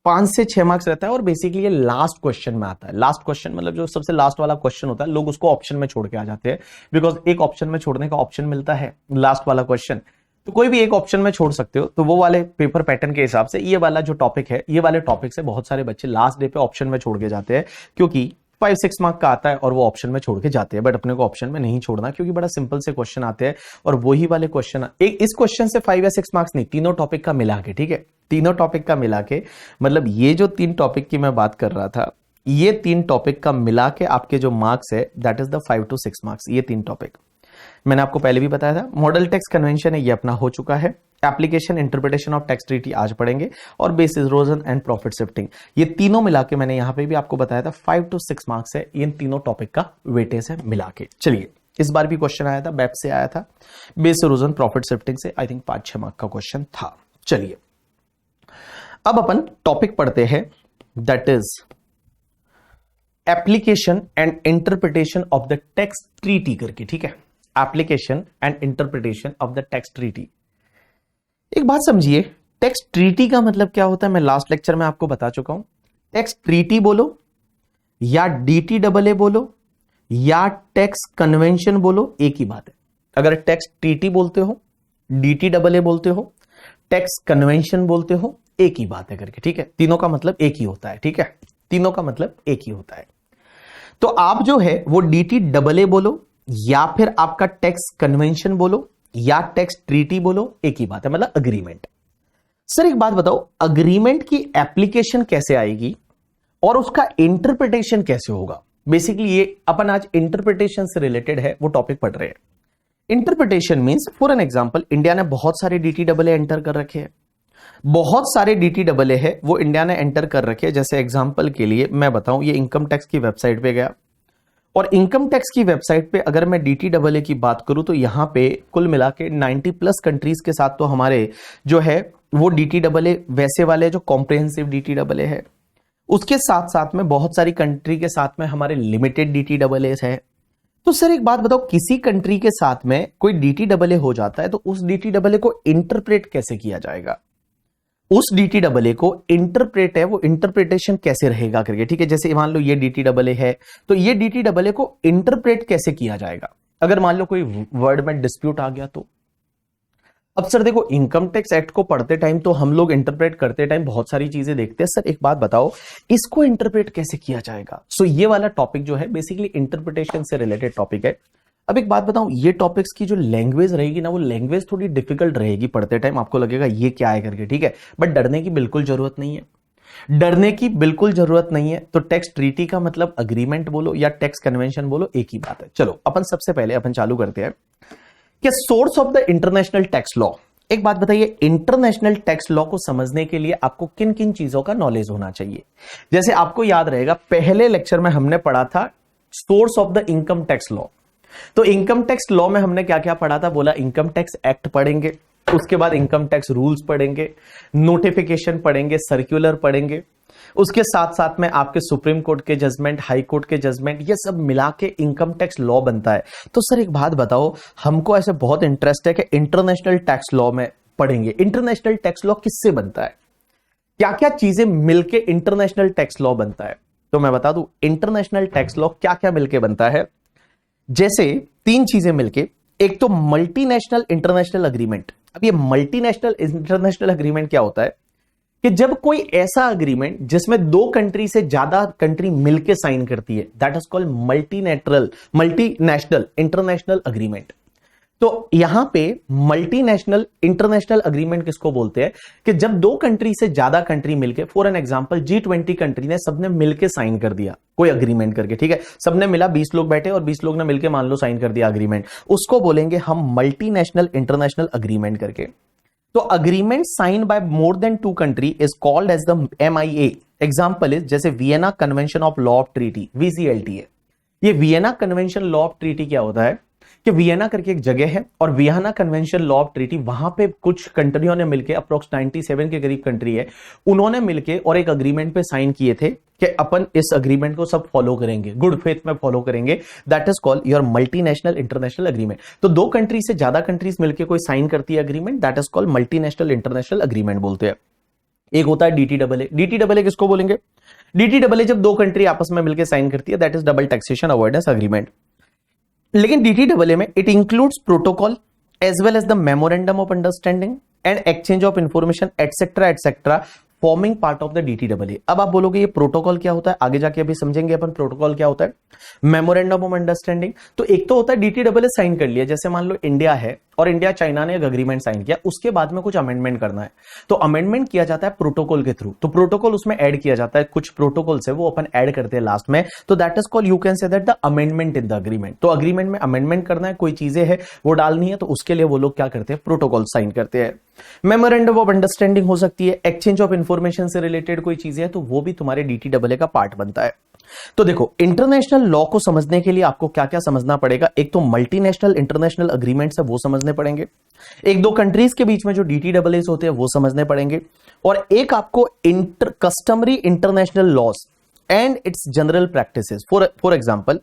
5 से 6 मार्क्स रहता है। और बेसिकली ये लास्ट क्वेश्चन में आता है। लास्ट क्वेश्चन मतलब जो सबसे लास्ट वाला क्वेश्चन होता है, लोग उसको ऑप्शन में छोड़ के आ जाते हैं, बिकॉज एक ऑप्शन में छोड़ने का ऑप्शन मिलता है लास्ट वाला क्वेश्चन, तो कोई भी एक ऑप्शन में छोड़ सकते हो। तो वो वाले पेपर पैटर्न के हिसाब से ये वाला जो टॉपिक है, ये वाले टॉपिक से बहुत सारे बच्चे लास्ट डे पे ऑप्शन में छोड़ के जाते हैं, क्योंकि 5-6 मार्क का आता है और वो ऑप्शन में छोड़ के जाते हैं। बट अपने को ऑप्शन में नहीं छोड़ना, क्योंकि बड़ा सिंपल से क्वेश्चन आते हैं और वही वाले क्वेश्चन, एक इस क्वेश्चन से 5 या 6 मार्क्स नहीं, तीनों टॉपिक का मिला के, ठीक है, तीनों टॉपिक का मिला के, मतलब ये जो 3 टॉपिक की मैं बात कर रहा था, ये 3 टॉपिक का मिला के आपके जो मार्क्स है that is the 5 to 6 marks. ये 3 टॉपिक मैंने आपको पहले भी बताया था। मॉडल टैक्स कन्वेंशन है, ये अपना हो चुका है। Application interpretation of tax treaty आज पढ़ेंगे, और base erosion and profit shifting, ये तीनों मिला के मैंने यहां पे भी आपको बताया था 5 to 6 मार्क्स है, इन तीनों टॉपिक का वेटेज है मिला के। चलिए, इस बार भी क्वेश्चन आया था, बैप से आया था, बेस इरोजन प्रॉफिट शिफ्टिंग से, आई थिंक 5-6 मार्क का क्वेश्चन था। चलिए अब अपन टॉपिक पढ़ते हैं, that is application and interpretation of the tax treaty करके, ठीक है, application and interpretation of the tax treaty. एक बात समझिए, टैक्स ट्रीटी का मतलब क्या होता है, मैं लास्ट लेक्चर में आपको बता चुका हूं। टैक्स ट्रीटी बोलो या DTAA बोलो या टैक्स कन्वेंशन बोलो, एक ही बात है। अगर टैक्स ट्रीटी बोलते हो, DTAA बोलते हो, टैक्स कन्वेंशन बोलते हो, एक ही बात है करके, ठीक है, तीनों का मतलब एक ही होता है, ठीक है, तीनों का मतलब एक ही होता है। तो आप जो है वो DTAA बोलो या फिर आपका टैक्स कन्वेंशन बोलो या टैक्स ट्रीटी बोलो, एक ही बात है, मतलब अग्रीमेंट। सर एक बात बताओ, अग्रीमेंट की एप्लीकेशन कैसे आएगी और उसका इंटरप्रिटेशन कैसे होगा? बेसिकली ये अपन आज इंटरप्रिटेशन से रिलेटेड है वो टॉपिक पढ़ रहे हैं। Interpretation means, for an example, India ने बहुत सारे DTAA एंटर कर रखे हैं, बहुत सारे DTAA है वो इंडिया ने एंटर कर रखे हैं। जैसे एग्जांपल के लिए मैं बताऊं, ये इनकम टैक्स की वेबसाइट पे गया, और इनकम टैक्स की वेबसाइट पे अगर मैं DTAA की बात करूं तो यहां पे कुल मिला के 90+ कंट्रीज के साथ तो हमारे जो है वो DTAA वैसे वाले जो कॉम्प्रिहेंसिव DTAA है, उसके साथ साथ में बहुत सारी कंट्री के साथ में हमारे लिमिटेड DTAA है। तो सर एक बात बताओ, किसी कंट्री के साथ में कोई DTAA हो जाता है तो उस DTAA को इंटरप्रेट कैसे किया जाएगा? उस DTAA को इंटरप्रेट है, वो इंटरप्रिटेशन कैसे रहेगा करके, ठीक है। जैसे मान लो ये DTAA है, तो ये DTAA को इंटरप्रेट कैसे किया जाएगा, अगर मान लो कोई वर्ड में डिस्प्यूट आ गया तो। अब सर देखो, इनकम टैक्स एक्ट को पढ़ते टाइम तो हम लोग इंटरप्रेट करते टाइम बहुत सारी चीजें देखते हैं। सर एक बात बताओ, इसको इंटरप्रेट कैसे किया जाएगा? सो ये वाला टॉपिक जो है बेसिकली इंटरप्रिटेशन से रिलेटेड टॉपिक है। अब एक बात बताऊं, ये टॉपिक्स की जो लैंग्वेज रहेगी ना, वो लैंग्वेज थोड़ी डिफिकल्ट रहेगी पढ़ते टाइम, आपको लगेगा ये क्या है करके, ठीक है। बट डरने की बिल्कुल जरूरत नहीं है, डरने की बिल्कुल जरूरत नहीं है। तो टैक्स ट्रीटी का मतलब अग्रीमेंट बोलो या टैक्स कन्वेंशन बोलो, एक ही बात है। चलो अपन सबसे पहले अपन चालू करते हैं कि source of the international tax law. एक बात बताइए, इंटरनेशनल टैक्स लॉ को समझने के लिए आपको किन किन चीजों का नॉलेज होना चाहिए? जैसे आपको याद रहेगा, पहले लेक्चर में हमने पढ़ा था source of the income tax law. तो इनकम टैक्स लॉ में हमने क्या क्या पढ़ा था? बोला इनकम टैक्स एक्ट पढ़ेंगे, उसके बाद इनकम टैक्स रूल्स पढ़ेंगे, नोटिफिकेशन पढ़ेंगे, सर्कुलर पढ़ेंगे, उसके साथ साथ में आपके सुप्रीम कोर्ट के जजमेंट, हाई कोर्ट के जजमेंट, ये सब मिला के इनकम टैक्स लॉ बनता है। तो सर एक बात बताओ, हमको ऐसे बहुत इंटरेस्ट है कि इंटरनेशनल टैक्स लॉ में पढ़ेंगे। इंटरनेशनल टैक्स लॉ किससे बनता है, क्या क्या चीजें मिलके इंटरनेशनल टैक्स लॉ बनता है? तो मैं बता दूं, इंटरनेशनल टैक्स लॉ क्या क्या मिलके बनता है। जैसे 3 चीजें मिलके, एक तो मल्टीनेशनल इंटरनेशनल अग्रीमेंट। अब ये मल्टीनेशनल इंटरनेशनल अग्रीमेंट क्या होता है कि जब कोई ऐसा अग्रीमेंट जिसमें 2 कंट्री से ज्यादा कंट्री मिलके साइन करती है, that is called multinational international agreement. तो यहां पे मल्टीनेशनल इंटरनेशनल अग्रीमेंट किसको बोलते हैं कि जब 2 कंट्री से ज्यादा कंट्री मिलके, for an example G20 country ने सबने मिलके साइन कर दिया कोई अग्रीमेंट करके, ठीक है, सबने मिला, 20 लोग बैठे और 20 लोग ने मिलके मान लो साइन कर दिया अग्रीमेंट, उसको बोलेंगे हम मल्टीनेशनल इंटरनेशनल अग्रीमेंट करके। तो agreement sign by more than 2 country is called as the MIA। Example is जैसे Vienna convention of law of treaty, VCLT है। ये Vienna convention law of treaty क्या होता है कि वियना करके एक जगह है और Vienna convention law of treaty, वहां पे कुछ कंट्रियों ने मिलके, अप्रोक्स 97 के करीब कंट्री है, उन्होंने मिलके और एक अग्रीमेंट पे साइन किए थे कि अपन इस अग्रीमेंट को सब फॉलो करेंगे, गुड फेथ में फॉलो करेंगे। That is called your multinational international agreement. तो 2 कंट्री से ज्यादा कंट्रीज मिलकर कोई साइन करती है agreement, that is called multinational international agreement बोलते हैं। एक होता है DTAA। DTAA किसको बोलेंगे? DTAA जब 2 कंट्री आपस में मिलकर साइन करती है, that is double taxation avoidance agreement. लेकिन DTAA में it includes protocol as well as the memorandum of understanding and exchange of information etcetera etcetera, forming part of the DTAA। अब आप बोलोगे ये प्रोटोकॉल क्या होता है, आगे जाके अभी समझेंगे अपन प्रोटोकॉल क्या होता है। मेमोरेंडम ऑफ अंडरस्टैंडिंग, तो एक तो होता है DTAA साइन कर लिया, जैसे मान लो इंडिया है और इंडिया चाइना ने एक अग्रीमेंट साइन किया, उसके बाद में कुछ अमेंडमेंट करना है, तो अमेंडमेंट किया जाता है प्रोटोकॉल के थ्रू। तो प्रोटोकॉल उसमें ऐड किया जाता है, कुछ प्रोटोकॉल्स है वो अपन ऐड करते हैं लास्ट में, तो that is called, you can say that the amendment in the agreement. तो अग्रीमेंट में अमेंडमेंट करना है, कोई चीजें है वो डालनी है, तो उसके लिए वो लोग क्या करते हैं, प्रोटोकॉल साइन करते हैं। मेमोरेंडम ऑफ अंडरस्टैंडिंग हो सकती है, एक्सचेंज ऑफ इंफॉर्मेशन से रिलेटेड कोई चीजें है, तो वो भी तुम्हारे DTAA का पार्ट बनता है। तो देखो, इंटरनेशनल लॉ को समझने के लिए आपको क्या क्या समझना पड़ेगा? एक तो मल्टीनेशनल इंटरनेशनल अग्रीमेंट्स है वो समझने पड़ेंगे, 1-2 कंट्रीज के बीच में जो DTAAs होते हैं वो समझने पड़ेंगे, और एक आपको customary international laws and its general practices. For example,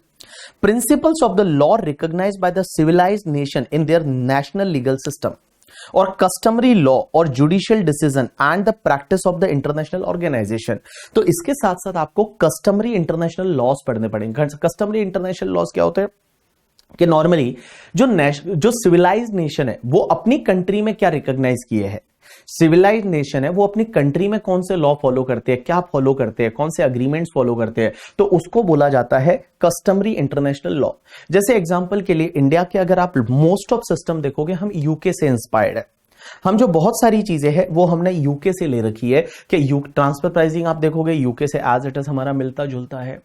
principles of the law recognised by the civilised nation in their national legal system, और कस्टमरी लॉ और judicial decision and the practice of the international organisation. तो इसके साथ साथ आपको customary international laws पढ़ने पड़ेंगे। Customary international laws क्या होते हैं कि नॉर्मली जो सिविलाइज्ड नेशन है वो अपनी कंट्री में क्या रिकॉग्नाइज किए हैं, सिविलाइज्ड नेशन है वो अपनी कंट्री में कौन से लॉ फॉलो करते हैं, क्या फॉलो करते हैं, कौन से अग्रीमेंट्स फॉलो करते हैं, तो उसको बोला जाता है कस्टमरी इंटरनेशनल लॉ। जैसे एग्जांपल के लिए इंडिया के अगर आप मोस्ट ऑफ सिस्टम देखोगे, हम यूके से इंस्पायर्ड है। हम जो बहुत सारी चीजें हैं वो हमने यूके से ले रखी है कि ट्रांसफर प्राइसिंग आप देखोगे यूके से एज इट इज हमारा मिलता जुलता है,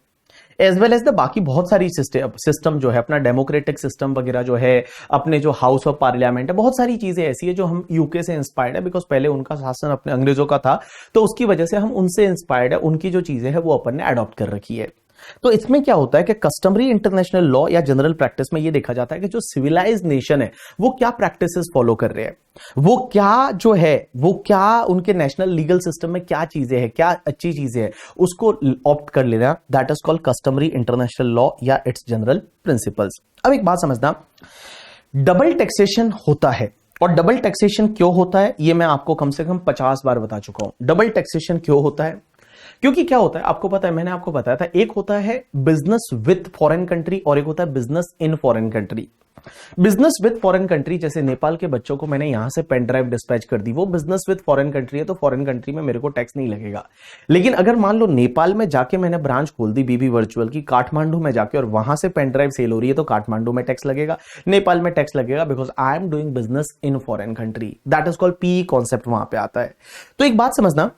एज वेल एज द बाकी बहुत सारी सिस्टम जो है अपना डेमोक्रेटिक सिस्टम वगैरह जो है, अपने जो हाउस ऑफ पार्लियामेंट है, बहुत सारी चीजें ऐसी है जो हम यूके से इंस्पायर्ड है, बिकॉज पहले उनका शासन अपने अंग्रेजों का था, तो उसकी वजह से हम उनसे इंस्पायर्ड है, उनकी जो चीजें है वो अपन ने अडॉप्ट कर रखी है। तो इसमें क्या होता है कि कस्टमरी इंटरनेशनल लॉ या जनरल प्रैक्टिस में ये देखा जाता है कि जो सिविलाइज्ड नेशन है वो क्या प्रैक्टिसेस फॉलो कर रहे हैं, वो क्या जो है वो क्या उनके नेशनल लीगल सिस्टम में क्या चीजें हैं, क्या अच्छी चीजें हैं, उसको ऑप्ट कर लेना, that is called customary international law या इट्स जनरल प्रिंसिपल्स। अब एक बात समझना, डबल टैक्सेशन होता है और डबल टैक्सेशन क्यों होता है ये मैं आपको कम से कम 50 बार बता चुका हूं। डबल टैक्सेशन क्यों होता है? क्योंकि क्या होता है आपको पता है, मैंने आपको बताया था, एक होता है बिजनेस विद फॉरेन कंट्री और एक होता है business in foreign country. Business with foreign country, जैसे नेपाल के बच्चों को मैंने यहां से पेन ड्राइव डिस्पैच कर दी, वो बिजनेस विद फॉरेन कंट्री है, तो फॉरेन कंट्री में मेरे को टैक्स नहीं लगेगा। लेकिन अगर मान लो नेपाल में जाके मैंने ब्रांच खोल दी बीबी वर्चुअल की काठमांडू में जाके, और वहां से पेन ड्राइव सेल हो रही है, तो काठमांडू में टैक्स लगेगा, नेपाल में टैक्स लगेगा, because I am doing business in foreign country. That is called PE concept वहां पे आता है। तो एक बात समझना,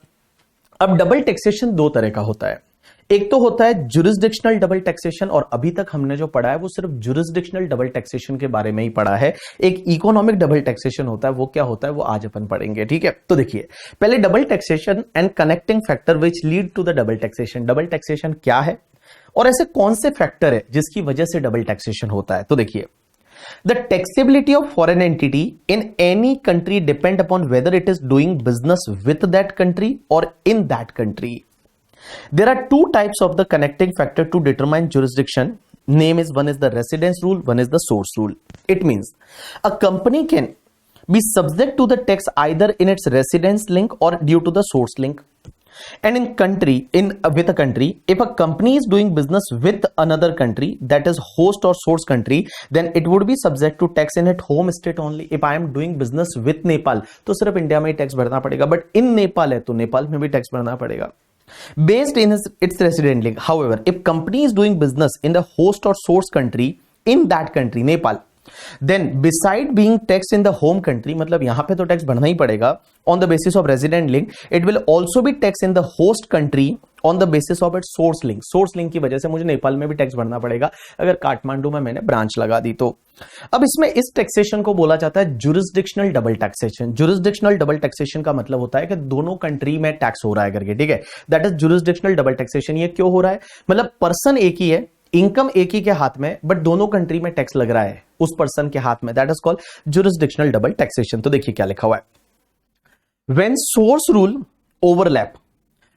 अब डबल टैक्सेशन दो तरह का होता है। एक तो होता है जुरिस्डिक्शनल डबल टैक्सेशन, और अभी तक हमने जो पढ़ा है वो सिर्फ जुरिस्डिक्शनल डबल टैक्सेशन के बारे में ही पढ़ा है। एक इकोनॉमिक डबल टैक्सेशन होता है, वो क्या होता है वो आज अपन पढ़ेंगे, ठीक है। तो देखिए पहले double taxation and connecting factor which lead to the double taxation. Double taxation क्या है और ऐसे कौन से फैक्टर है जिसकी वजह से डबल टैक्सेशन होता है। तो देखिए, the taxability of foreign entity in any country depend upon whether it is doing business with that country or in that country. There are two types of the connecting factor to determine jurisdiction. Name is, one is the residence rule, one is the source rule. It means a company can be subject to the tax either in its residence link or due to the source link. And in with a country, if a company is doing business with another country, that is host or source country, then it would be subject to tax in its home state only. If I am doing business with Nepal, तो सिर्फ India में ही tax भरना पड़ेगा, but in Nepal है तो नेपाल में भी tax भरना पड़ेगा based in its resident link. However, if company is doing business in the host or source country in that country, Nepal, then beside being taxed in the home country, मतलब यहां पे तो टैक्स भरना ही पड़ेगा on the basis of resident link, it will also be taxed in the host country on the basis of its source link. source link की वजह से मुझे नेपाल में भी टैक्स भरना पड़ेगा अगर काठमांडू में मैंने ब्रांच लगा दी तो। अब इसमें इस टैक्सेशन को बोला जाता है jurisdictional double taxation. Jurisdictional double taxation का मतलब होता है कि दोनों कंट्री में टैक्स हो रहा है करके, ठीक है। That is jurisdictional double taxation. ये क्यों हो रहा है? मतलब पर्सन एक ही है, इनकम एक ही के हाथ में, बट दोनों कंट्री में टैक्स लग रहा है उस पर्सन के हाथ में। That is called jurisdictional double taxation. तो देखिए क्या लिखा हुआ है, when source rule overlap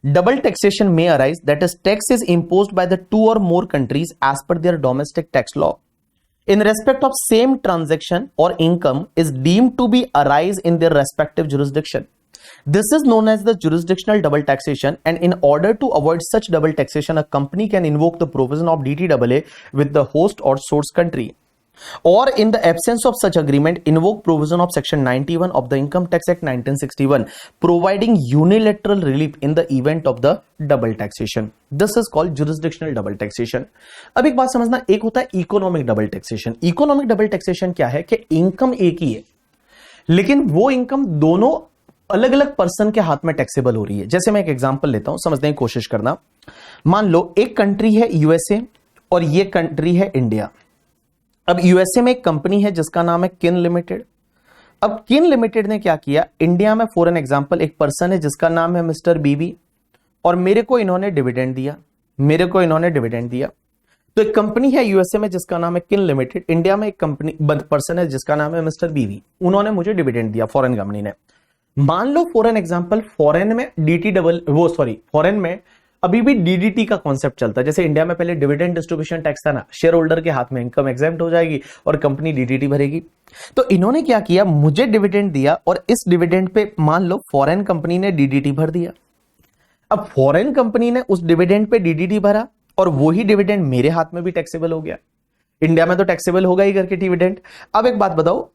double taxation may arise, that is tax is imposed by the two or more countries as per their domestic tax law in respect of same transaction or income is deemed to be arise in their respective jurisdiction. This is known as the jurisdictional double taxation, and in order to avoid such double taxation, a company can invoke the provision of DTAA with the host or source country, or in the absence of such agreement invoke provision of section 91 of the Income Tax Act 1961 providing unilateral relief in the event of the double taxation. This is called jurisdictional double taxation. अब एक बात समझना, एक होता है economic double taxation. Economic double taxation क्या है कि इनकम एक ही है लेकिन वो इनकम दोनों अलग अलग पर्सन के हाथ में टैक्सेबल हो रही है। जैसे मैं एक एग्जांपल लेता हूं, समझने की कोशिश करना। मान लो एक कंट्री है यूएसए और ये कंट्री है इंडिया। अब यूएसए में एक कंपनी है जिसका नाम है किन लिमिटेड। अब किन लिमिटेड ने क्या किया, इंडिया में फॉर एन एग्जांपल एक पर्सन है जिसका नाम है मिस्टर बीबी, और मेरे को इन्होंने डिविडेंड दिया। तो एक कंपनी है यूएसए में जिसका नाम है किन लिमिटेड, इंडिया में एक कंपनी पर्सन है जिसका नाम है मिस्टर बीबी, उन्होंने मुझे डिविडेंड दिया फॉरेन कंपनी ने। मान लो फॉर एन एग्जांपल फॉरेन में अभी भी डीडीटी का कॉन्सेप्ट चलता है। जैसे इंडिया में पहले डिविडेंड डिस्ट्रीब्यूशन टैक्स था ना, शेयर होल्डर के हाथ में इनकम एग्जेम्प्ट हो जाएगी और कंपनी डीडीटी भरेगी। तो इन्होंने क्या किया, मुझे डिविडेंड दिया और इस डिविडेंड पे मान लो फॉरेन कंपनी ने डीडीटी भर दिया। अब फॉरेन कंपनी ने उस डिविडेंड पे डीडीटी भरा और वही डिविडेंड मेरे हाथ में भी टैक्सेबल हो गया। इंडिया में तो टैक्सेबल होगा ही करके डिविडेंड। अब एक बात बताओ,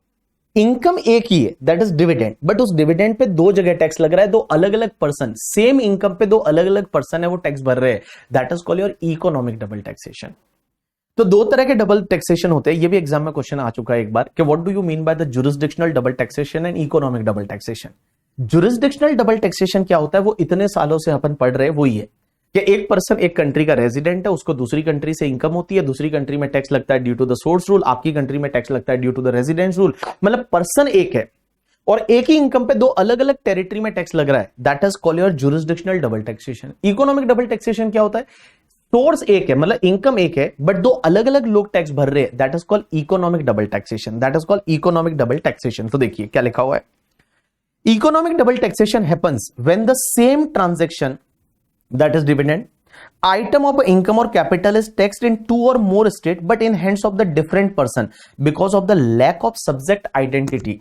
इनकम एक ही है दैट इज डिविडेंड, बट उस डिविडेंड पे दो जगह टैक्स लग रहा है, दो अलग अलग पर्सन सेम इनकम पे दो अलग अलग पर्सन है वो टैक्स भर रहे हैं। That is called your economic double taxation. तो दो तरह के डबल टैक्सेशन होते हैं, ये भी एग्जाम में क्वेश्चन आ चुका है एक बार कि what do you mean by the jurisdictional double taxation and economic double taxation. Jurisdictional double taxation क्या होता है, वो इतने सालों से अपन पढ़ रहे हैं, वही है कि एक पर्सन एक कंट्री का रेजिडेंट है, उसको दूसरी कंट्री से इनकम होती है, दूसरी कंट्री में टैक्स लगता है due to the source rule, आपकी कंट्री में टैक्स लगता है due to the residence rule. मतलब पर्सन एक है और एक ही इनकम पे दो अलग अलग टेरिटरी में टैक्स लग रहा है। That is called your jurisdictional double taxation. Economic double taxation क्या होता है, सोर्स एक है मतलब इनकम एक है बट दो अलग अलग लोग टैक्स भर रहे हैं। That is called economic double taxation. That is called economic double taxation. तो देखिए क्या लिखा हुआ है, economic double taxation happens when the same transaction that is dividend item of income or capital is taxed in two or more states but in hands of the different person because of the lack of subject identity.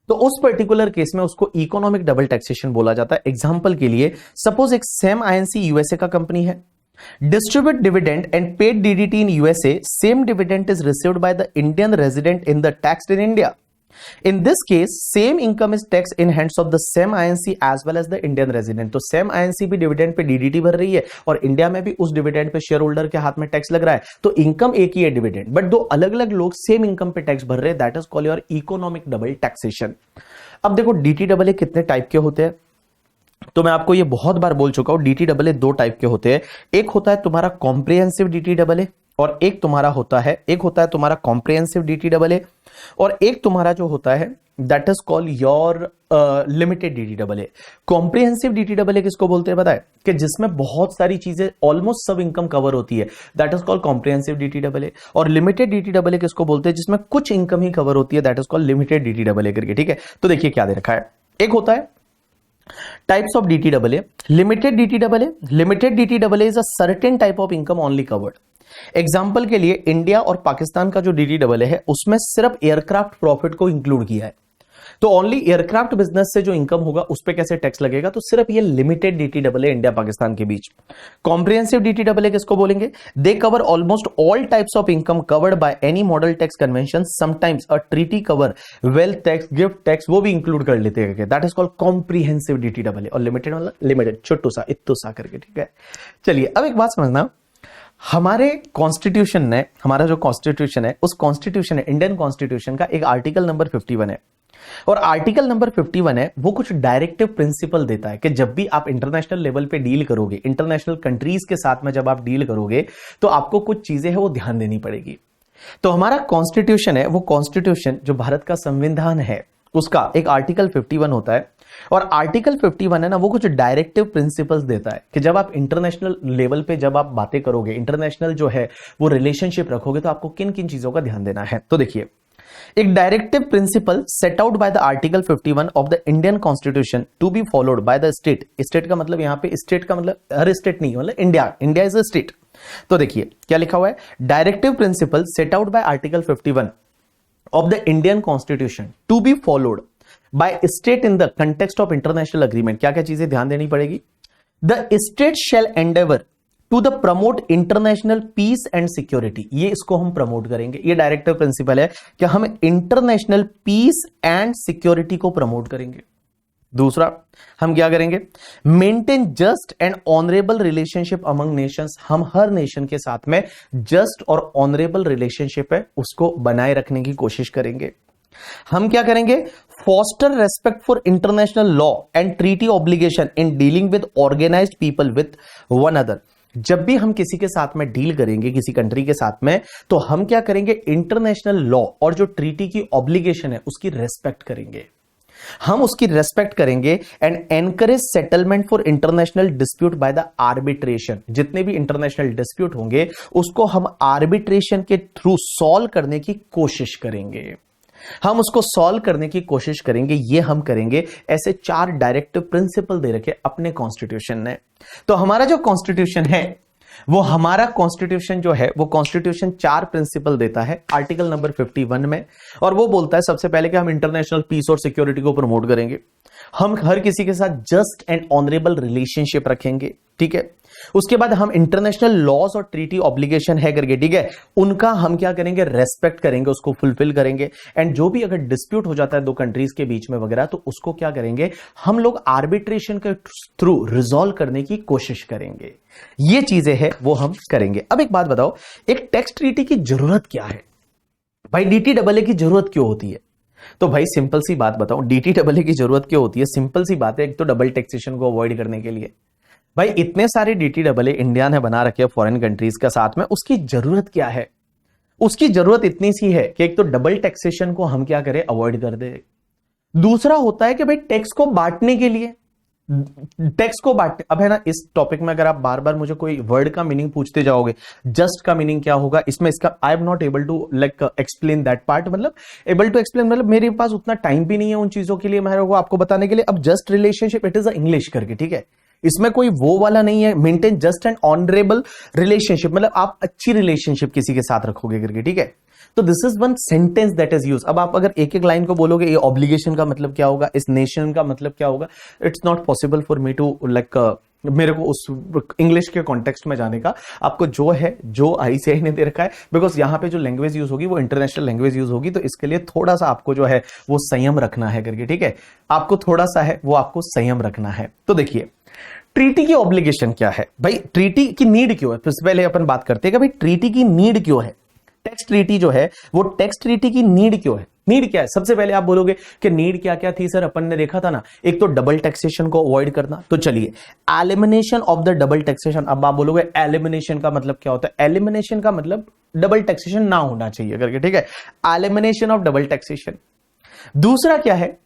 तो उस particular case में उसको economic double taxation बोला जाता है। Example के लिए suppose एक सेम आईएनसी यूएसए का कंपनी है, distribute dividend and paid DDT in USA, same dividend is received by the Indian resident in the taxed in India. In this case, same income is taxed in hands of the same INC as well as the Indian resident. तो same INC भी dividend pay DDT भर रही है और India में भी उस dividend pay share holder के हाथ में टैक्स लग रहा है, तो इनकम एक ही है डिविडेंड, बट दो अलग अलग लोग सेम इनकम पे टैक्स भर रहे हैं, that is called your economic double taxation. अब देखो DTAA कितने टाइप के होते हैं, तो मैं आपको ये बहुत बार बोल चुका हूं, DTAA दो टाइप के होते हैं। एक होता है तुम्हारा कॉम्प्रिहेंसिव DTAA और एक होता है तुम्हारा कॉम्प्रिहेंसिव DTAA और एक तुम्हारा जो होता है that is called your limited DTAA। Comprehensive DTAA किसको बोलते हैं पता है, कि जिसमें बहुत सारी चीजें ऑलमोस्ट सब इनकम कवर होती है, that is called comprehensive DTAA। और लिमिटेड DTAA किसको बोलते हैं, जिसमें कुछ इनकम ही कवर होती है, that is called limited DTAA करके। ठीक है, तो देखिए क्या दे रखा है, एक होता है types of DTAA, limited DTAA is a certain type of income only covered। Example के लिए इंडिया और पाकिस्तान का जो DTAA है उसमें सिर्फ एयरक्राफ्ट प्रॉफिट को इंक्लूड किया है, तो ओनली एयरक्राफ्ट बिजनेस से जो इनकम होगा उस पे कैसे टैक्स लगेगा, तो सिर्फ ये लिमिटेड DTAA इंडिया पाकिस्तान के बीच। कॉम्प्रिहेंसिव DTAA किसको बोलेंगे, they cover almost all types of income covered by any model tax convention, sometimes a treaty cover wealth tax, gift tax, वो भी इंक्लूड कर लेते हैं, that is called comprehensive DTAA। और limited मतलब लिमिटेड, छोटू सा इत्तू सा करके। ठीक है, चलिए अब एक बात समझना, हमारे कॉन्स्टिट्यूशन ने, हमारा जो कॉन्स्टिट्यूशन है उस कॉन्स्टिट्यूशन है, इंडियन कॉन्स्टिट्यूशन का एक आर्टिकल नंबर 51 है, और आर्टिकल नंबर 51 है वो कुछ डायरेक्टिव प्रिंसिपल देता है कि जब भी आप इंटरनेशनल लेवल पे डील करोगे, इंटरनेशनल कंट्रीज के साथ में जब आप डील करोगे तो आपको कुछ चीजें हैं वो ध्यान देनी पड़ेगी। तो हमारा कॉन्स्टिट्यूशन है, वो कॉन्स्टिट्यूशन जो भारत का संविधान है उसका एक आर्टिकल 51 होता है, और आर्टिकल 51 है ना वो कुछ डायरेक्टिव प्रिंसिपल्स देता है कि जब आप इंटरनेशनल लेवल पे जब आप बातें करोगे, इंटरनेशनल जो है वो रिलेशनशिप रखोगे, तो आपको किन किन चीजों का ध्यान देना है। तो देखिए, एक directive principle set out by the article 51 of the Indian constitution to be followed by the state. State का मतलब यहां पे स्टेट का मतलब हर स्टेट नहीं, मतलब India, India is a state. तो देखिए क्या लिखा हुआ है, directive principle set out by article 51 of the Indian constitution to be followed by state in the context of international agreement. क्या क्या चीजें ध्यान देनी पड़ेगी, the state shall endeavour to the promote international peace and security. ये इसको हम promote करेंगे, ये डायरेक्टिव प्रिंसिपल है कि हम इंटरनेशनल पीस एंड सिक्योरिटी को प्रमोट करेंगे। दूसरा हम क्या करेंगे, maintain just and honourable relationship among Nations. हम हर नेशन के साथ में जस्ट और ऑनरेबल रिलेशनशिप है उसको बनाए रखने की कोशिश करेंगे। हम क्या करेंगे, foster respect for international law and treaty obligation in dealing with organised people with one other. जब भी हम किसी के साथ में डील करेंगे, किसी कंट्री के साथ में, तो हम क्या करेंगे, इंटरनेशनल लॉ और जो ट्रीटी की ऑब्लिगेशन है उसकी रेस्पेक्ट करेंगे, हम उसकी रेस्पेक्ट करेंगे। And encourage settlement for international dispute by the arbitration. जितने भी इंटरनेशनल डिस्प्यूट होंगे उसको हम आर्बिट्रेशन के थ्रू सॉल्व करने की कोशिश करेंगे, हम उसको सॉल्व करने की कोशिश करेंगे, ये हम करेंगे। ऐसे 4 डायरेक्टिव प्रिंसिपल दे रखे अपने कॉन्स्टिट्यूशन ने। तो हमारा जो कॉन्स्टिट्यूशन है वो, हमारा कॉन्स्टिट्यूशन जो है वो कॉन्स्टिट्यूशन 4 प्रिंसिपल देता है आर्टिकल नंबर 51 में, और वो बोलता है सबसे पहले कि हम इंटरनेशनल पीस और सिक्योरिटी को प्रमोट करेंगे, हम हर किसी के साथ जस्ट एंड ऑनरेबल रिलेशनशिप रखेंगे। ठीक है, उसके बाद हम इंटरनेशनल लॉज और ट्रीटी ऑब्लिगेशन है करके, ठीक है, उनका हम क्या करेंगे, रेस्पेक्ट करेंगे, उसको फुलफिल करेंगे। एंड जो भी अगर डिस्प्यूट हो जाता है दो कंट्रीज के बीच में वगैरह, तो उसको क्या करेंगे, हम लोग आर्बिट्रेशन के थ्रू रिजॉल्व करने की कोशिश करेंगे। ये चीजें हैं वो हम करेंगे। अब एक बात बताओ, एक टैक्स ट्रीटी की जरूरत क्या है भाई, DTAA की जरूरत क्यों होती है? तो भाई सिंपल सी बात बताऊं, DTAA की जरूरत क्यों होती है? सिंपल सी बात है, एक तो डबल टैक्सेशन को अवॉइड करने के लिए। भाई इतने सारे DTAA इंडिया ने बना रखे हैं फॉरेन कंट्रीज के साथ में, उसकी जरूरत क्या है? उसकी जरूरत इतनी सी है कि एक तो डबल टैक्सेशन को हम क्या करें, अवॉइड कर दे। दूसरा होता है कि भाई टैक्स को बांटने के लिए, टैक्स को बांटने, अब है ना, इस टॉपिक में अगर आप बार बार मुझे कोई वर्ड का मीनिंग पूछते जाओगे, जस्ट का मीनिंग क्या होगा इसमें, इसका I am not able to like explain that part, मतलब एबल टू एक्सप्लेन, मतलब मेरे पास उतना टाइम भी नहीं है उन चीजों के लिए मेरे को आपको बताने के लिए। अब just relationship it is a English करके, ठीक है, इसमें कोई वो वाला नहीं है, maintain just and honourable relationship, मतलब आप अच्छी रिलेशनशिप किसी के साथ रखोगे करके, ठीक है। तो this is one sentence that is use. अब आप अगर एक एक लाइन को बोलोगे ये ऑब्लिगेशन का मतलब क्या होगा, इस नेशन का मतलब क्या होगा, it's not possible for me to like मेरे को उस इंग्लिश के कॉन्टेक्स्ट में जाने का। आपको जो है, जो आईसीआई ने दे रखा है, बिकॉज यहां पे जो लैंग्वेज यूज होगी वो इंटरनेशनल लैंग्वेज यूज होगी, तो इसके लिए थोड़ा सा आपको जो है वो संयम रखना है करके, ठीक है। आपको थोड़ा सा है वो आपको संयम रखना है। तो देखिए ट्रीटी की ऑब्लिगेशन क्या है भाई, ट्रीटी की नीड क्यों है, सबसे पहले अपन बात करते हैं कि भाई ट्रीटी की नीड क्यों है। टेक्स्ट ट्रीटी जो है वो टेक्स्ट ट्रीटी की नीड क्यों है, नीड क्या है। सबसे पहले आप बोलोगे कि नीड क्या क्या थी सर, अपन ने देखा था ना, एक तो डबल टैक्सेशन को अवॉइड करना, तो चलिए elimination of the double taxation. अब आप बोलोगे एलिमिनेशन का मतलब क्या होता है, एलिमिनेशन का मतलब डबल टैक्सेशन ना होना चाहिए करके, ठीक है, एलिमिनेशन ऑफ डबल टैक्सेशन। दूसरा क्या है,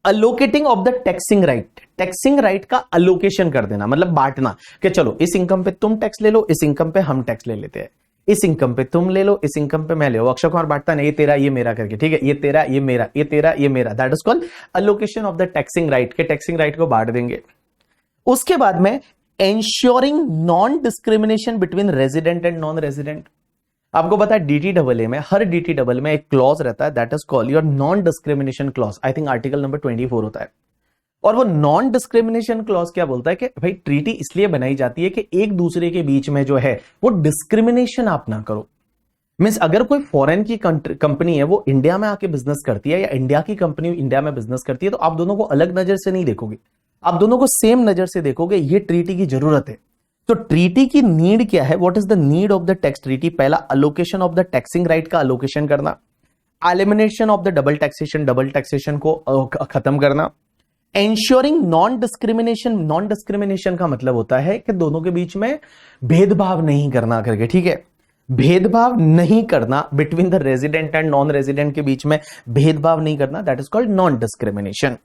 allocating of the taxing right, taxing right का अलोकेशन कर देना, मतलब बांटना कि चलो इस इनकम पे तुम टैक्स ले लो, इस इनकम पे हम टैक्स ले लेते हैं, इस इनकम पे तुम ले लो, इस इनकम पे मैं ले लो। अक्षय कुमार बांटता नहीं, ये तेरा ये मेरा करके, ठीक है, ये तेरा ये मेरा, ये तेरा ये मेरा, that is called allocation of the taxing right, के टैक्सिंग राइट को बांट देंगे। उसके बाद में ensuring non discrimination between resident and non resident. आपको पता है DTAA में, हर DTAA में एक क्लॉज रहता है that is called your non discrimination clause. I think article number 24 होता है। और वो नॉन डिस्क्रिमिनेशन क्लॉज क्या बोलता है कि भाई ट्रीटी इसलिए बनाई जाती है कि एक दूसरे के बीच में जो है वो डिस्क्रिमिनेशन आप ना करो। मींस अगर कोई फॉरेन की कंपनी है वो इंडिया में आके बिजनेस करती है, या इंडिया की कंपनी इंडिया में बिजनेस करती है, तो आप दोनों को अलग नजर से नहीं देखोगे, आप दोनों को सेम नजर से देखोगे। ये ट्रीटी की जरूरत है। तो ट्रीटी की नीड क्या है, what is the need of the tax treaty. पहला allocation of the taxing right का अलोकेशन करना, elimination of the double taxation, double taxation को खत्म करना, ensuring non discrimination. Non discrimination का मतलब होता है कि दोनों के बीच में भेदभाव नहीं करना करके, ठीक है, भेदभाव नहीं करना between the resident and non resident के बीच में भेदभाव नहीं करना, that is called non discrimination.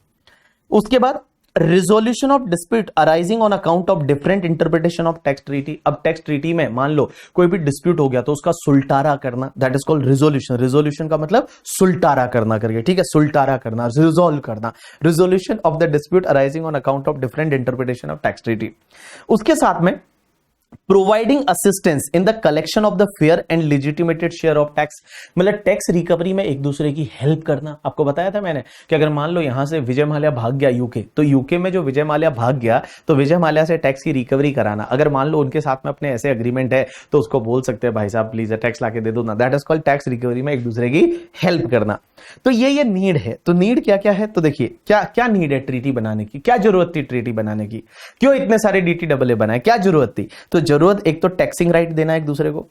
उसके बाद resolution of dispute arising on account of different interpretation of tax treaty. अब टैक्स ट्रीटी में मान लो कोई भी डिस्प्यूट हो गया तो उसका सुलटारा करना, that is called resolution. Resolution का मतलब सुलटारा करना करके, ठीक है, सुलटारा करना, रिजोल्व करना, resolution of the dispute arising on account of different interpretation of tax treaty. उसके साथ में providing assistance in the collection of the fair and legitimated share of tax, मतलब टैक्स रिकवरी में एक दूसरे की हेल्प करना। आपको बताया था मैंने कि अगर मान लो यहां से विजय माल्या भाग गया यूके, तो यूके में जो विजय माल्या भाग गया तो विजय माल्या से टैक्स की रिकवरी कराना। अगर मान लो उनके साथ में अपने ऐसे एग्रीमेंट है तो उसको बोल सकते हैं भाई साहब प्लीज टैक्स लाके दे दो ना, that is called tax recovery में एक दूसरे की हेल्प करना। तो ये नीड है। तो नीड क्या क्या है, तो देखिए क्या क्या नीड है ट्रीटी बनाने की, क्या जरूरत थी ट्रीटी बनाने की, क्यों इतने सारे DTAA बनाए, क्या जरूरत थी। तो जरूरत एक तो टैक्सिंग राइट देना एक दूसरे को,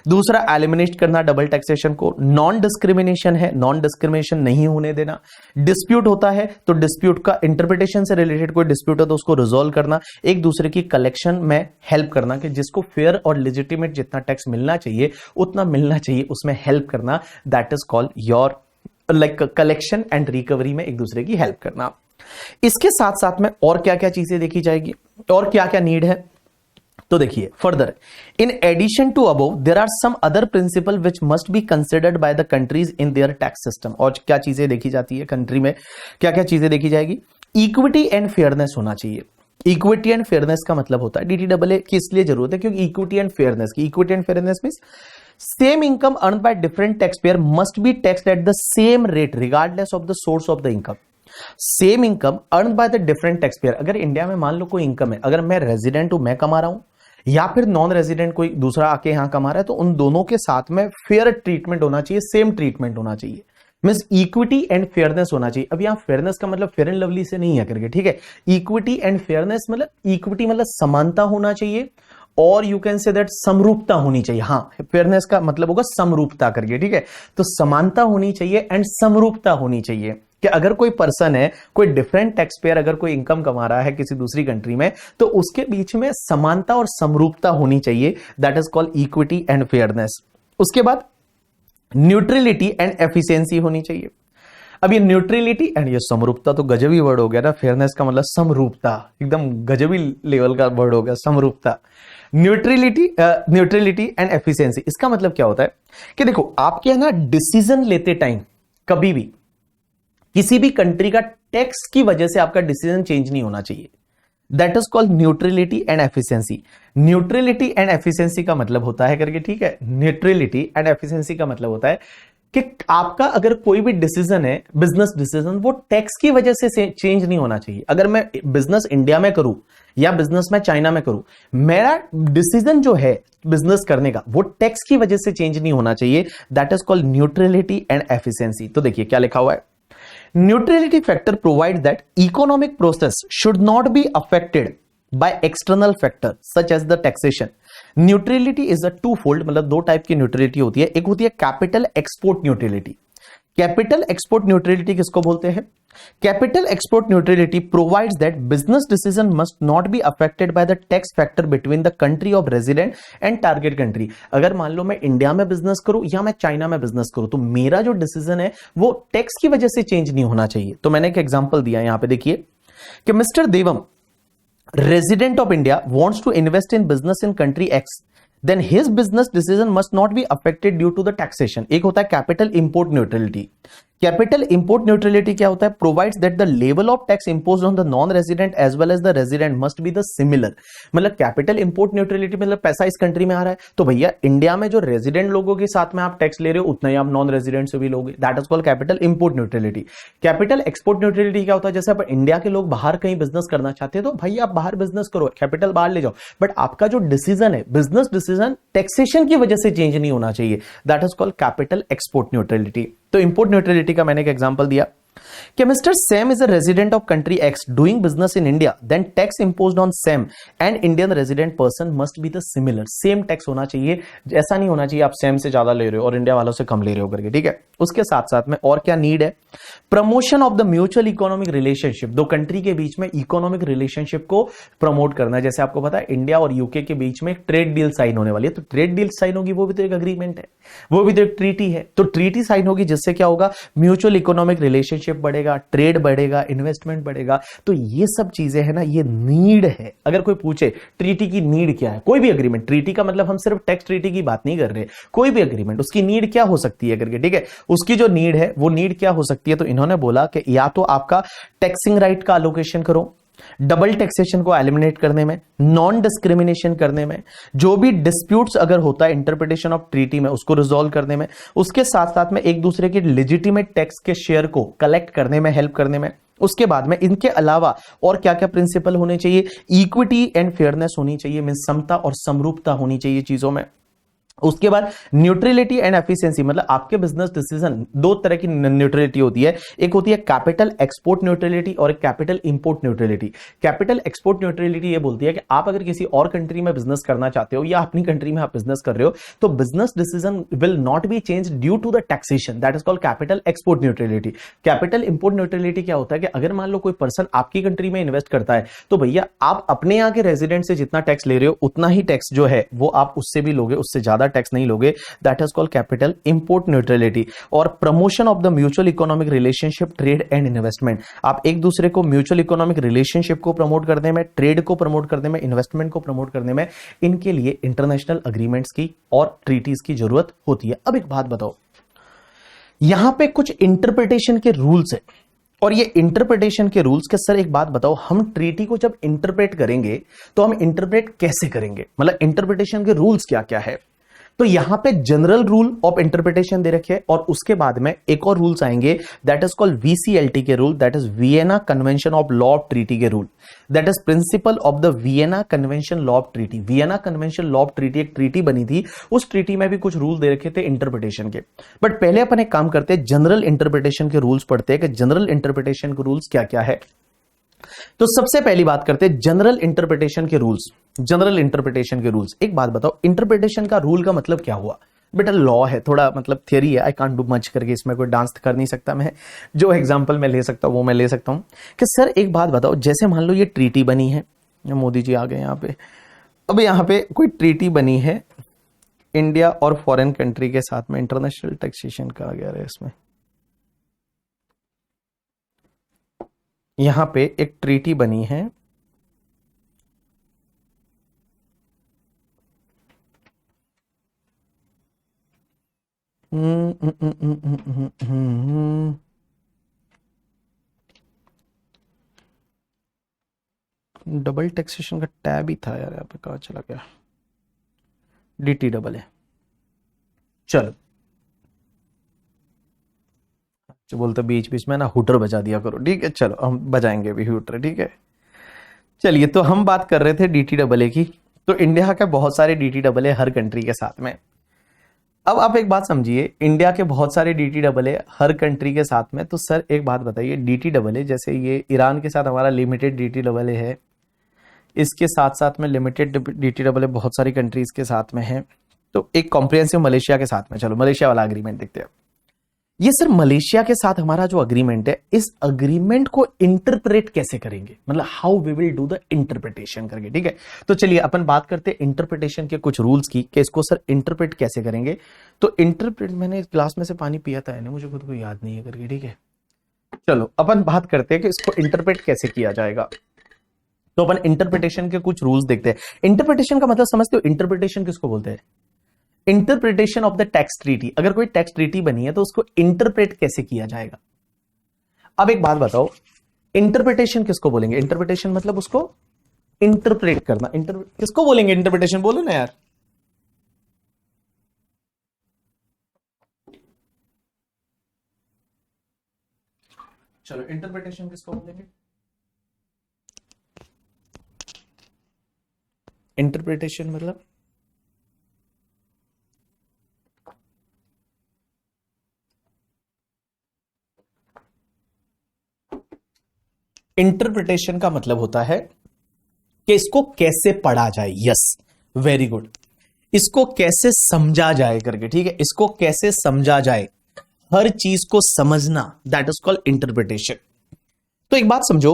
दूसरा एलिमिनेट करना डबल टैक्सेशन को, नॉन डिस्क्रिमिनेशन है, नॉन डिस्क्रिमिनेशन नहीं होने देना, डिस्प्यूट होता है तो डिस्प्यूट का इंटरप्रिटेशन से रिलेटेड कोई डिस्प्यूट हो तो उसको रिजोल्व करना, एक दूसरे की कलेक्शन में हेल्प करना कि जिसको फेयर और लेजिटिमेट जितना टैक्स मिलना चाहिए उतना मिलना चाहिए उसमें हेल्प करना, that is called your like collection and recovery में एक दूसरे की हेल्प करना। इसके साथ साथ में और क्या क्या चीजें देखी जाएगी और क्या क्या नीड है, तो देखिए further in addition to above there are some other principle which must be considered by the countries in their tax system. और क्या चीजें देखी जाती है कंट्री में, क्या क्या चीजें देखी जाएगी, इक्विटी एंड फेयरनेस होना चाहिए। इक्विटी एंड फेयरनेस का मतलब होता है DTAA की इसलिए जरूरत है क्योंकि इक्विटी एंड फेयरनेस की, equity and fairness means same income earn by different tax payer must be taxed at the same rate regardless of the source of the income. Same income earn by the different tax payer, अगर India में मान लो कोई income है, अगर मैं resident हूं मैं कमा रहा हूं या फिर नॉन रेजिडेंट कोई दूसरा आके यहां कमा रहा है, तो उन दोनों के साथ में फेयर ट्रीटमेंट होना चाहिए, सेम ट्रीटमेंट होना चाहिए, मींस इक्विटी एंड फेयरनेस होना चाहिए। अब यहां फेयरनेस का मतलब फेयर एंड लवली से नहीं है करके, ठीक है, इक्विटी एंड फेयरनेस मतलब इक्विटी मतलब समानता होना चाहिए और यू कैन से दैट समरूपता होनी चाहिए। हाँ, फेयरनेस का मतलब होगा समरूपता करके, ठीक है, तो समानता होनी चाहिए एंड समरूपता होनी चाहिए कि अगर कोई पर्सन है, कोई डिफरेंट टैक्स पेयर अगर कोई इनकम कमा रहा है किसी दूसरी कंट्री में, तो उसके बीच में समानता और समरूपता होनी चाहिए, that is called equity and fairness. उसके बाद न्यूट्रलिटी एंड एफिशिएंसी होनी चाहिए। अब ये न्यूट्रलिटी एंड ये समरूपता तो गजबी वर्ड हो गया ना, फेयरनेस का मतलब समरूपता, एकदम गजबी लेवल का वर्ड हो गया समरूपता। न्यूट्रलिटी एंड एफिशिएंसी, इसका मतलब क्या होता है कि देखो आपके ना डिसीजन लेते टाइम कभी भी किसी भी कंट्री का टैक्स की वजह से आपका डिसीजन चेंज नहीं होना चाहिए। That is called neutrality and efficiency. Neutrality and efficiency का मतलब होता है करके, ठीक है, न्यूट्रलिटी एंड एफिशिएंसी का मतलब होता है कि आपका अगर कोई भी डिसीजन है, बिजनेस डिसीजन, वो टैक्स की वजह से चेंज नहीं होना चाहिए। अगर मैं बिजनेस इंडिया में करूं या बिजनेस मैं चाइना में करूं, मेरा डिसीजन जो है बिजनेस करने का वो टैक्स की वजह से चेंज नहीं होना चाहिए। That is called neutrality and efficiency. तो देखिए क्या लिखा हुआ है, neutrality factor provides that economic process should not be affected by external factor such as the taxation. Neutrality is a two fold, मतलब दो टाइप की न्यूट्रलिटी होती है। एक होती है capital export neutrality. Capital export neutrality किसको बोलते हैं? Capital export neutrality provides that business decision must not be affected by the tax factor between the country of resident and target country. अगर मान लो मैं इंडिया में बिजनेस करूं या मैं चाइना में बिजनेस करूं, तो मेरा जो डिसीजन है वो टैक्स की वजह से चेंज नहीं होना चाहिए। तो मैंने एक एग्जांपल दिया यहां पे, देखिए कि mister Devam, resident of India, wants to invest in business in country X, then his business decision must not be affected due to the taxation. एक होता है capital import neutrality. Capital import neutrality क्या होता है? Provides that the level of tax imposed on the non resident as well as the resident must be the similar. मतलब capital import neutrality मतलब पैसा इस कंट्री में आ रहा है, तो भैया इंडिया में जो रेजिडेंट लोगों के साथ में आप टैक्स ले रहे हो उतना ही आप नॉन रेजिडेंट से भी लोगे। That is called capital import neutrality. Capital export neutrality क्या होता है? जैसे इंडिया के लोग बाहर कहीं बिजनेस करना चाहते हैं, तो भाई आप बाहर बिजनेस करो, कैपिटल बाहर ले जाओ, बट आपका जो डिसीजन है, बिजनेस डिसीजन, टैक्सेशन की वजह से चेंज नहीं होना चाहिए। That is called capital export neutrality. तो इंपोर्ट न्यूट्रलिटी का मैंने एक एग्जांपल दिया कि mister Sam is a resident of country X doing business in India, then tax imposed on Sam and Indian resident person must be the similar. Same tax होना चाहिए, ऐसा नहीं होना चाहिए आप सैम से ज्यादा ले रहे हो और इंडिया वालों से कम ले रहे हो करके, ठीक है। उसके साथ साथ में और क्या नीड है? Promotion of the mutual economic relationship. दो कंट्री के बीच में इकोनॉमिक रिलेशनशिप को प्रमोट करना है। जैसे आपको पता है इंडिया और यूके के बीच में ट्रेड डील साइन होने वाली है, तो ट्रेड डील साइन होगी, वो भी तो एक अग्रीमेंट है, वो भी तो एक ट्रीटी है। तो ट्रीटी साइन होगी जिससे क्या होगा? म्यूचुअल इकोनॉमिक रिलेशनशिप बढ़ेगा, ट्रेड बढ़ेगा, इन्वेस्टमेंट बढ़ेगा। तो ये सब चीजें है ना, ये नीड है। अगर कोई पूछे ट्रीटी की नीड क्या है, कोई भी अग्रीमेंट, ट्रीटी का मतलब हम सिर्फ टैक्स ट्रीटी की बात नहीं कर रहे, कोई भी अग्रीमेंट उसकी नीड क्या हो सकती है करके, ठीक है। उसकी जो नीड है वो नीड क्या हो सकती है? तो इन्होंने बोला कि या तो आपका टैक्सिंग राइट का अलोकेशन करो, डबल टैक्सेशन को एलिमिनेट करने में, नॉन डिस्क्रिमिनेशन करने में, जो भी डिस्प्यूट्स अगर होता है इंटरप्रिटेशन ऑफ ट्रीटी में उसको रिजॉल्व करने में, उसके साथ साथ में एक दूसरे के लेजिटिमेट टैक्स के शेयर को कलेक्ट करने में, हेल्प करने में। उसके बाद में इनके अलावा और क्या क्या प्रिंसिपल होने चाहिए? इक्विटी एंड फेयरनेस होनी चाहिए, मीन समता और समरूपता होनी चाहिए चीजों में। उसके बाद न्यूट्रलिटी एंड एफिशिएंसी, मतलब आपके बिजनेस डिसीजन, दो तरह की न्यूट्रलिटी होती है, एक होती है कैपिटल एक्सपोर्ट न्यूट्रलिटी और एक capital import neutrality. Capital export neutrality ये बोलती है कि आप अगर किसी और कंट्री में बिजनेस करना चाहते हो या अपनी कंट्री में आप बिजनेस कर रहे हो, तो business decision will not be change due to the taxation. That is called capital export neutrality. Capital import neutrality क्या होता है कि अगर मान लो कोई पर्सन आपकी कंट्री में इन्वेस्ट करता है, तो भैया आप अपने यहाँ के रेजिडेंट से जितना टैक्स ले रहे हो उतना ही टैक्स जो है वो आप उससे भी लोगे, उससे ज्यादा टैक्स नहीं लोगे। That is called capital import neutrality. और promotion of the mutual economic relationship, trade and investment, आप एक दूसरे को म्यूचुअल इकोनॉमिक रिलेशनशिप को प्रमोट करने में, ट्रेड को प्रमोट करने में, इन्वेस्टमेंट को प्रमोट करने में, इनके लिए इंटरनेशनल अग्रीमेंट्स की और ट्रीटीज की जरूरत होती है। अब एक बात बताओ, यहां पे कुछ इंटरप्रिटेशन के रूल्स है, और ये इंटरप्रिटेशन के रूल्स के सर एक बात बताओ, हम ट्रीटी को जब इंटरप्रेट करेंगे तो हम इंटरप्रेट कैसे करेंगे? मतलब इंटरप्रिटेशन के रूल्स क्या क्या है? तो यहां पे जनरल रूल ऑफ इंटरप्रिटेशन दे रखे, और उसके बाद में एक और रूल्स आएंगे, दैट इज कॉल्ड वीसीएलटी के rule, that is Vienna convention of law of treaty के rule, that is principle of the Vienna convention law of treaty. Vienna convention law of treaty एक ट्रीटी बनी थी, उस treaty में भी कुछ rule दे रखे थे इंटरप्रिटेशन के। बट पहले अपन एक काम करते हैं, जनरल इंटरप्रिटेशन के रूल्स पढ़ते हैं कि जनरल इंटरप्रिटेशन के रूल्स क्या क्या है। तो सबसे पहली बात करते हैं जनरल इंटरप्रिटेशन के रूल्स। जनरल इंटरप्रिटेशन के रूल्स, एक बात बताओ, इंटरप्रिटेशन का रूल का मतलब क्या हुआ? बेटा लॉ है, थोड़ा मतलब थियरी है, आई कांट डू मच करके, इसमें कोई डांस कर नहीं सकता मैं। जो एग्जांपल मैं ले सकता हूं वो मैं ले सकता हूं कि सर एक बात बताओ, जैसे मान लो ये ट्रीटी बनी है, मोदी जी आ गए यहां पे, अब यहां पे कोई ट्रीटी बनी है इंडिया और फॉरेन कंट्री के साथ में, इंटरनेशनल टैक्सेशन का आ गया है इसमें, यहां पे एक ट्रीटी बनी है डबल टैक्सेशन का टैब ही था यार, यहाँ पे कहाँ चला गया, DT डबल है। चलो जो बोलते बीच बीच में ना हुटर बजा दिया करो, ठीक है, चलो हम बजाएंगे भी हुटर, ठीक है। चलिए तो हम बात कर रहे थे DT डबल ए की। तो इंडिया के बहुत सारे DT double A her country के साथ में। अब आप एक बात समझिए, इंडिया के बहुत सारे DT double A her country के साथ में, तो सर एक बात बताइए, DT डबल ए जैसे ये ईरान के साथ हमारा लिमिटेड DT डबल ए है, इसके साथ साथ में लिमिटेड DT डबल ए बहुत सारी कंट्रीज के साथ में है, तो एक कॉम्प्रिहेंसिव मलेशिया के साथ में। चलो मलेशिया वाला अग्रीमेंट देखते हैं। ये सर मलेशिया के साथ हमारा जो अग्रीमेंट है, इस अग्रीमेंट को इंटरप्रेट कैसे करेंगे, मतलब how we will do the interpretation करके, ठीक है। तो चलिए अपन बात करते हैं इंटरप्रिटेशन के कुछ रूल्स की, कि इसको सर इंटरप्रेट कैसे करेंगे। तो इंटरप्रेट, मैंने ग्लास में से पानी पिया था ना, मुझे खुद को याद नहीं है करके, ठीक है। चलो अपन बात करते हैं कि इसको इंटरप्रेट कैसे किया जाएगा। तो अपन इंटरप्रिटेशन के कुछ रूल्स देखते हैं। इंटरप्रिटेशन का मतलब समझते हो, इंटरप्रिटेशन किसको बोलते हैं? Interpretation of the tax treaty. अगर कोई टैक्स ट्रीटी बनी है तो उसको इंटरप्रेट कैसे किया जाएगा। अब एक बात बताओ, इंटरप्रिटेशन किसको बोलेंगे? इंटरप्रिटेशन मतलब उसको इंटरप्रेट करना। किसको बोलेंगे इंटरप्रिटेशन? बोलो ना यार। चलो इंटरप्रिटेशन किसको बोलेंगे? इंटरप्रिटेशन मतलब इंटरप्रिटेशन का मतलब होता है कि इसको कैसे पढ़ा जाए। Yes, very good. इसको कैसे समझा जाए करके, ठीक है, इसको कैसे समझा जाए, हर चीज को समझना, दैट इज कॉल्ड इंटरप्रिटेशन। तो एक बात समझो,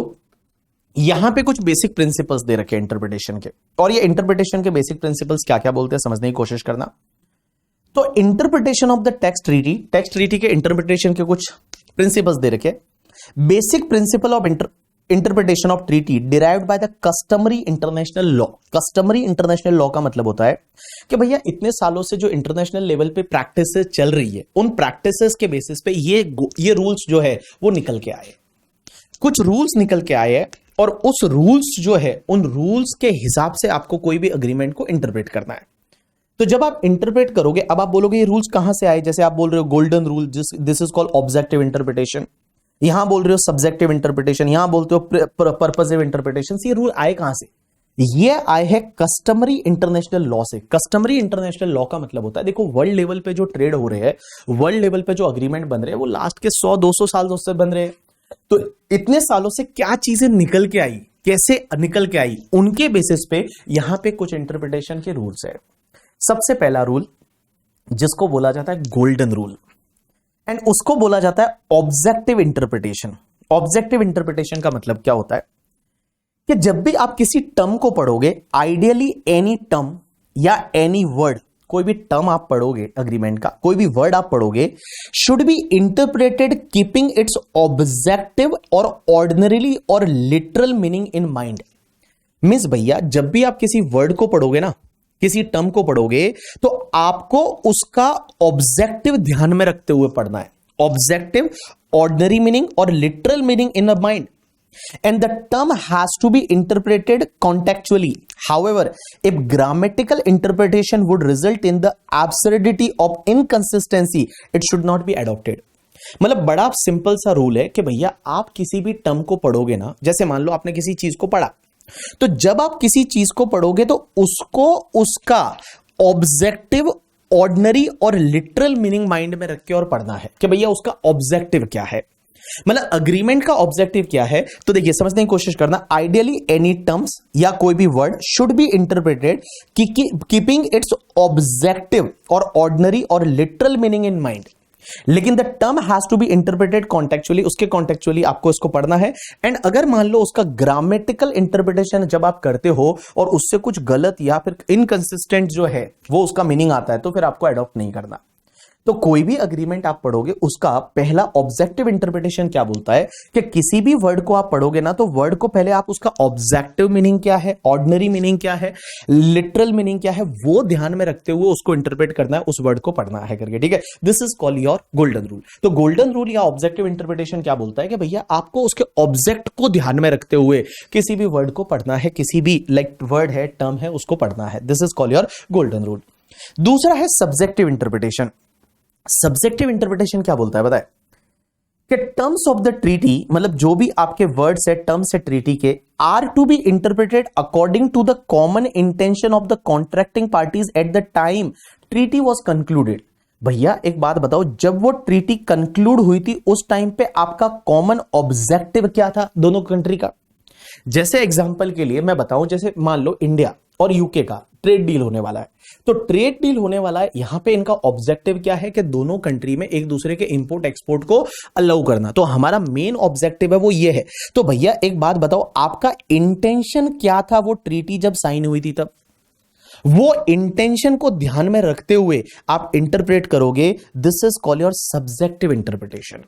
यहां पे कुछ बेसिक प्रिंसिपल्स दे रखे हैं इंटरप्रिटेशन के, और ये इंटरप्रिटेशन के बेसिक प्रिंसिपल्स क्या क्या बोलते हैं समझने की कोशिश करना। तो interpretation of the text treaty, text treaty के इंटरप्रिटेशन के कुछ प्रिंसिपल्स दे रखे। Basic principle of interpretation of treaty derived by the customary international law. Customary international law का मतलब होता है कि भैया इतने सालों से जो इंटरनेशनल लेवल पे प्रैक्टिसेस चल रही है, उन प्रैक्टिसेस के बेसिस पे ये रूल्स जो है वो निकल के आए, कुछ रूल्स निकल के आए हैं, और उस रूल्स जो है, उन रूल्स के हिसाब से आपको कोई भी अग्रीमेंट को इंटरप्रेट करना है। तो जब आप इंटरप्रेट करोगे, अब आप बोलोगे ये रूल्स कहां से आए, जैसे आप बोल रहे हो golden rule, this is called objective interpretation, यहां बोल रहे हो सब्जेक्टिव इंटरप्रिटेशन, यहां बोलते हो पर्पसिव इंटरप्रिटेशन। ये रूल आए कहां से? ये आए हैं कस्टमरी इंटरनेशनल लॉ से। कस्टमरी इंटरनेशनल लॉ का मतलब होता है, देखो वर्ल्ड लेवल पे जो ट्रेड हो रहे हैं, वर्ल्ड लेवल पे जो अग्रीमेंट बन रहे हैं, वो लास्ट के 100-200 साल से बन रहे हैं। तो इतने सालों से क्या चीजें निकल के आई, कैसे निकल के आई, उनके बेसिस पे यहां पे कुछ इंटरप्रिटेशन के रूल्स है। सबसे पहला रूल जिसको बोला जाता है गोल्डन रूल, एंड उसको बोला जाता है ऑब्जेक्टिव इंटरप्रिटेशन। ऑब्जेक्टिव इंटरप्रिटेशन का मतलब क्या होता है कि जब भी आप किसी टर्म को पढ़ोगे, आइडियली एनी टर्म या एनी वर्ड, कोई भी टर्म आप पढ़ोगे अग्रीमेंट का, कोई भी वर्ड आप पढ़ोगे, should be interpreted keeping its objective और ऑर्डिनरीली और literal meaning in mind. Means भैया जब भी आप किसी वर्ड को पढ़ोगे ना, किसी टर्म को पढ़ोगे, तो आपको उसका ऑब्जेक्टिव ध्यान में रखते हुए पढ़ना है। ऑब्जेक्टिव, ऑर्डिनरी मीनिंग और literal meaning in the mind, and the term has to be interpreted contextually. However, if grammatical interpretation would result in the absurdity of inconsistency, it should not be adopted. मतलब बड़ा simple सा rule है कि भैया आप किसी भी term को पढ़ोगे ना, जैसे मान लो आपने किसी चीज को पढ़ा, तो जब आप किसी चीज को पढ़ोगे तो उसको उसका ऑब्जेक्टिव, ऑर्डिनरी और लिटरल मीनिंग माइंड में रख के और पढ़ना है कि भैया उसका ऑब्जेक्टिव क्या है, मतलब अग्रीमेंट का ऑब्जेक्टिव क्या है। तो देखिए समझने की कोशिश करना, आइडियली एनी टर्म्स या कोई भी word should be interpreted keeping its objective और ऑर्डिनरी और लिटरल मीनिंग इन माइंड, लेकिन the term has to be interpreted contextually, उसके कॉन्टेक्चुअली आपको इसको पढ़ना है। एंड अगर मान लो उसका ग्रामेटिकल इंटरप्रिटेशन जब आप करते हो और उससे कुछ गलत या फिर इनकंसिस्टेंट जो है वो उसका मीनिंग आता है, तो फिर आपको अडॉप्ट नहीं करना। तो कोई भी अग्रीमेंट आप पढ़ोगे उसका पहला ऑब्जेक्टिव इंटरप्रिटेशन क्या बोलता है कि किसी भी वर्ड को आप पढ़ोगे ना तो वर्ड को पहले आप उसका ऑब्जेक्टिव मीनिंग क्या है, ऑर्डिनरी मीनिंग क्या है, लिटरल मीनिंग क्या है, वो ध्यान में रखते हुए उसको इंटरप्रेट करना है, उस वर्ड को पढ़ना है करके, ठीक है। This is called your golden rule. तो गोल्डन रूल या ऑब्जेक्टिव इंटरप्रिटेशन क्या बोलता है कि भैया आपको उसके ऑब्जेक्ट को ध्यान में रखते हुए किसी भी वर्ड को पढ़ना है, किसी भी लाइक वर्ड है, टर्म है, उसको पढ़ना है। This is called your golden rule. दूसरा है सब्जेक्टिव इंटरप्रिटेशन। सब्जेक्टिव इंटरप्रिटेशन क्या बोलता है बताए कि टर्म्स ऑफ द ट्रीटी, मतलब जो भी आपके वर्ड्स है, टर्म्स है ट्रीटी के, are to be interpreted according to the common intention of the contracting parties at the time treaty was concluded. भैया एक बात बताओ, जब वो ट्रीटी कंक्लूड हुई थी उस टाइम पे आपका कॉमन ऑब्जेक्टिव क्या था दोनों कंट्री का? जैसे एग्जांपल के लिए मैं बताऊं, जैसे मान लो इंडिया और यूके का ट्रेड डील होने वाला है, तो ट्रेड डील होने वाला है, यहां पे इनका ऑब्जेक्टिव क्या है कि दोनों कंट्री में एक दूसरे के इंपोर्ट एक्सपोर्ट को अलाउ करना। तो हमारा मेन ऑब्जेक्टिव है वो ये है। तो भैया एक बात बताओ, आपका इंटेंशन क्या था वो ट्रीटी जब साइन हुई थी तब? वो इंटेंशन को ध्यान में रखते हुए आप इंटरप्रेट करोगे। This is called your subjective interpretation.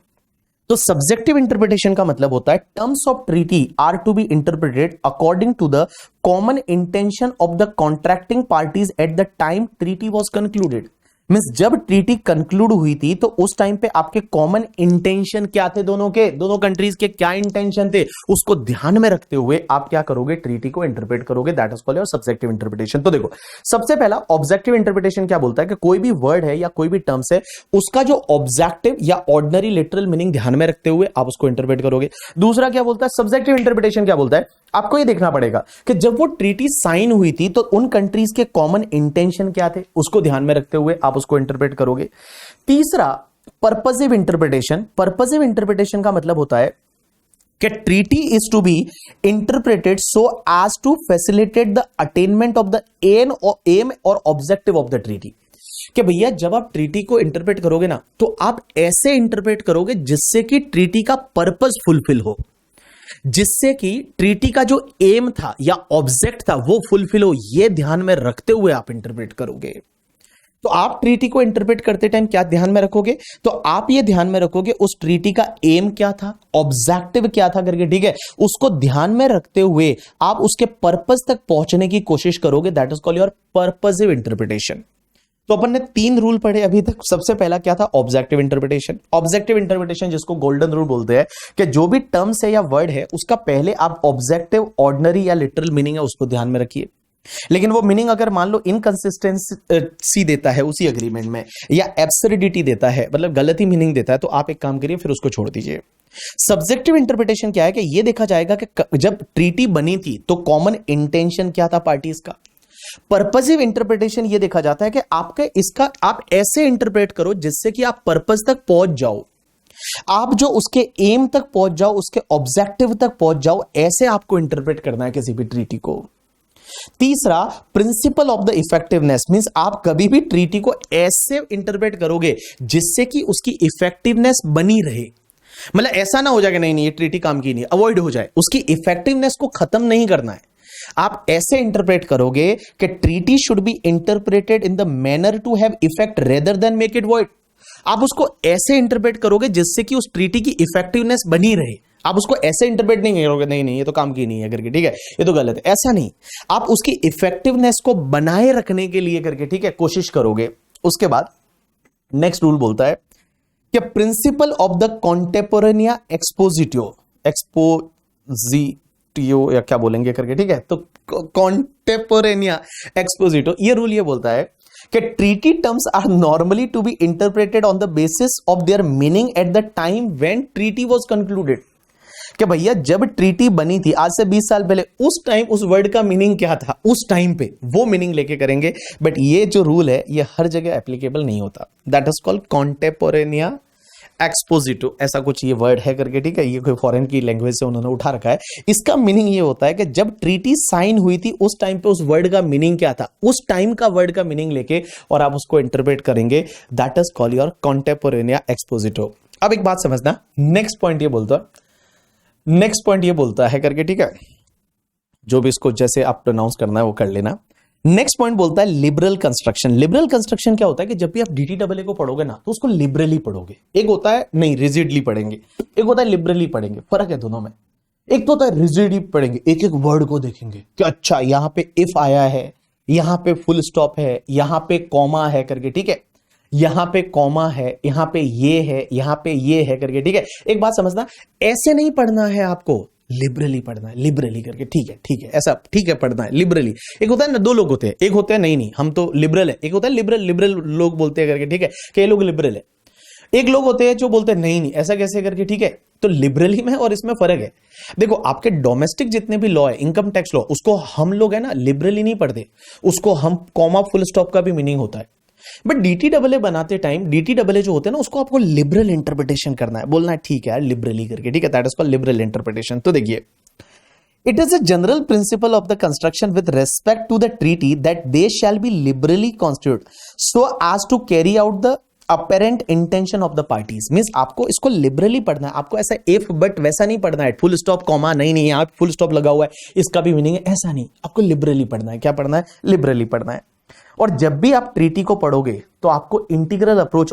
तो सब्जेक्टिव इंटरप्रिटेशन का मतलब होता है terms of treaty are to be interpreted according to the common intention of the contracting parties at the time treaty was concluded. Means जब treaty conclude हुई थी तो उस टाइम पे आपके कॉमन इंटेंशन क्या थे, दोनों कंट्रीज के क्या इंटेंशन थे, उसको ध्यान में रखते हुए आप क्या करोगे, ट्रीटी को इंटरप्रेट करोगे। That is called your subjective interpretation. तो देखो, सबसे पहला ऑब्जेक्टिव इंटरप्रिटेशन क्या बोलता है कि कोई भी वर्ड है या कोई भी टर्म्स है, उसका जो ऑब्जेक्टिव या ऑर्डिनरी लिटरल मीनिंग ध्यान में रखते हुए आप उसको इंटरप्रेट करोगे। दूसरा क्या बोलता है, सब्जेक्टिव इंटरप्रिटेशन क्या बोलता है, आपको ये देखना पड़ेगा कि जब वो ट्रीटी साइन हुई थी तो उन कंट्रीज के कॉमन इंटेंशन क्या थे, उसको ध्यान में रखते हुए आप उसको इंटरप्रेट करोगे। तीसरा पर्पसिव इंटरप्रिटेशन। पर्पसिव इंटरप्रिटेशन का मतलब होता है कि treaty is to be interpreted so as to facilitate the attainment of the aim और ऑब्जेक्टिव ऑफ द ट्रीटी। कि भैया जब आप ट्रीटी को इंटरप्रेट करोगे ना तो आप ऐसे इंटरप्रेट करोगे जिससे कि ट्रीटी का पर्पस फुलफिल हो, जिससे कि ट्रीटी का जो एम था या ऑब्जेक्ट था वो फुलफिल हो, ये ध्यान में रखते हुए आप इंटरप्रेट करोगे। तो आप ट्रीटी को इंटरप्रेट करते टाइम क्या ध्यान में रखोगे, तो आप ये ध्यान में रखोगे उस ट्रीटी का एम क्या था, ऑब्जेक्टिव क्या था करके, ठीक है, उसको ध्यान में रखते हुए आप उसके पर्पस तक पहुंचने की कोशिश करोगे। That is called your purposive interpretation. तो अपन ने 3 रूल पढ़े अभी तक। सबसे पहला क्या था, ऑब्जेक्टिव इंटरप्रिटेशन। ऑब्जेक्टिव इंटरप्रिटेशन जिसको गोल्डन रूल बोलते हैं कि जो भी टर्म्स है या वर्ड है उसका पहले आप ऑब्जेक्टिव, ऑर्डिनरी या लिटरल मीनिंग है उसको ध्यान में रखिए। लेकिन वो मीनिंग अगर मान लो इनकंसिस्टेंसी देता है उसी अग्रीमेंट में, या एब्सर्डिटी देता है, मतलब गलत ही मीनिंग देता है, तो आप एक काम करिए फिर उसको छोड़ दीजिए। सब्जेक्टिव इंटरप्रिटेशन क्या है कि ये देखा जाएगा कि जब ट्रीटी बनी थी तो कॉमन इंटेंशन क्या था पार्टीज का। पर्पसिव इंटरप्रिटेशन ये देखा जाता है कि इसका आप ऐसे इंटरप्रेट करो जिससे कि आप पर्पस तक पहुंच जाओ, आप जो उसके एम तक पहुंच जाओ, उसके ऑब्जेक्टिव तक पहुंच जाओ, ऐसे आपको इंटरप्रेट करना है किसी भी ट्रीटी को। तीसरा principal of the effectiveness, means आप कभी भी ट्रीटी को ऐसे इंटरप्रेट करोगे जिससे कि उसकी इफेक्टिवनेस बनी रहे। मतलब ऐसा ना हो जाए कि नहीं ये ट्रीटी काम की नहीं, अवॉइड हो जाए, उसकी इफेक्टिवनेस को खत्म नहीं करना है। आप ऐसे इंटरप्रेट करोगे कि treaty should be interpreted in the manner to have effect rather than make it void. आप उसको ऐसे इंटरप्रेट करोगे जिससे कि उस ट्रीटी की इफेक्टिवनेस बनी रहे। आप उसको ऐसे इंटरप्रेट नहीं करोगे नहीं ये तो काम की नहीं है करके, ठीक है, ये तो गलत है, ऐसा नहीं। आप उसकी इफेक्टिवनेस को बनाए रखने के लिए करके, ठीक है, कोशिश करोगे। उसके बाद नेक्स्ट रूल बोलता है कि प्रिंसिपल ऑफ द कॉन्टेपोरेनिया एक्सपोजिटियो या क्या बोलेंगे करके, ठीक है, तो कॉन्टेपोरेनिया एक्सपोजिटो, ये रूल ये बोलता है कि treaty terms are normally to be interpreted on the basis of their meaning at the time when treaty was concluded. कि भैया जब ट्रीटी बनी थी आज से 20 साल पहले, उस टाइम उस वर्ड का मीनिंग क्या था उस टाइम पे, वो मीनिंग लेके करेंगे। बट ये जो रूल है ये हर जगह एप्लीकेबल नहीं होता। दैट इज कॉल्ड कॉन्टेपोरेनिया एक्सपोजिटो, ऐसा कुछ ये वर्ड है करके, ठीक है, ये कोई फॉरेन की लैंग्वेज से उन्होंने उठा रखा है। इसका मीनिंग ये होता है कि जब ट्रीटी साइन हुई थी उस टाइम पे उस वर्ड का मीनिंग क्या था, उस टाइम का वर्ड का मीनिंग लेके और आप उसको इंटरप्रेट करेंगे। That is called your contemporanea expositio. अब एक बात समझना, नेक्स्ट पॉइंट ये बोलता है करके, ठीक है, जो भी इसको जैसे आप प्रोनाउंस करना है वो कर लेना, नेक्स्ट पॉइंट बोलता है लिबरल कंस्ट्रक्शन। लिबरल कंस्ट्रक्शन क्या होता है कि जब भी आप डीटीडब्ल्यूए को पढ़ोगे ना तो उसको लिबरली पढ़ोगे। एक होता है नहीं रिजिडली पढ़ेंगे, एक होता है लिबरली पढ़ेंगे, फर्क है दोनों में। एक तो होता है रिजिडली पढ़ेंगे, एक एक वर्ड को देखेंगे कि अच्छा यहां पे इफ आया है, यहां पे फुल स्टॉप है, यहां पे कॉमा है करके, ठीक है, यहां पे कॉमा है, यहां पे ये है, यहां पे ये है करके, ठीक है। एक बात समझना, ऐसे नहीं पढ़ना है आपको, लिबरली पढ़ना है, लिबरली करके, ठीक है ऐसा, ठीक है पढ़ना है लिबरली। एक होता है ना, दो लोग होते हैं, एक होते हैं नहीं हम तो लिबरल है, एक होता है लिबरल, लिबरल लोग बोलते हैं करके, ठीक है, कि ये लोग लिबरल है। एक लोग होते हैं जो बोलते हैं नहीं ऐसा कैसे करके, ठीक है। तो लिबरली में और इसमें फर्क है। देखो आपके डोमेस्टिक जितने भी लॉ है, इनकम टैक्स लॉ, उसको हम लोग है ना लिबरली नहीं पढ़ते, उसको हम कॉमा फुल स्टॉप का भी मीनिंग होता है। बट डीटीडब्ल्यूए बनाते टाइम डीटीडब्ल्यूए जो होते हैं ना, उसको आपको लिबरल इंटरप्रिटेशन करना है, बोलना है ठीक है यार लिबरली करके, ठीक है, that is called liberal interpretation. तो देखिए, it is a general principle of the construction with respect to the treaty that they shall be liberally construed so as to carry out the apparent intention of the parties। Means आपको इसको liberally पढ़ना है, आपको ऐसा if but वैसा नहीं पढ़ना है, फुल स्टॉप कॉमा नहीं यहां फुल स्टॉप लगा हुआ है इसका भी मीनिंग है, ऐसा नहीं, आपको लिबरली पढ़ना है। क्या पढ़ना है? लिबरली पढ़ना है। और जब भी आप ट्रीटी को पढ़ोगे तो आपको इंटीग्रल अप्रोच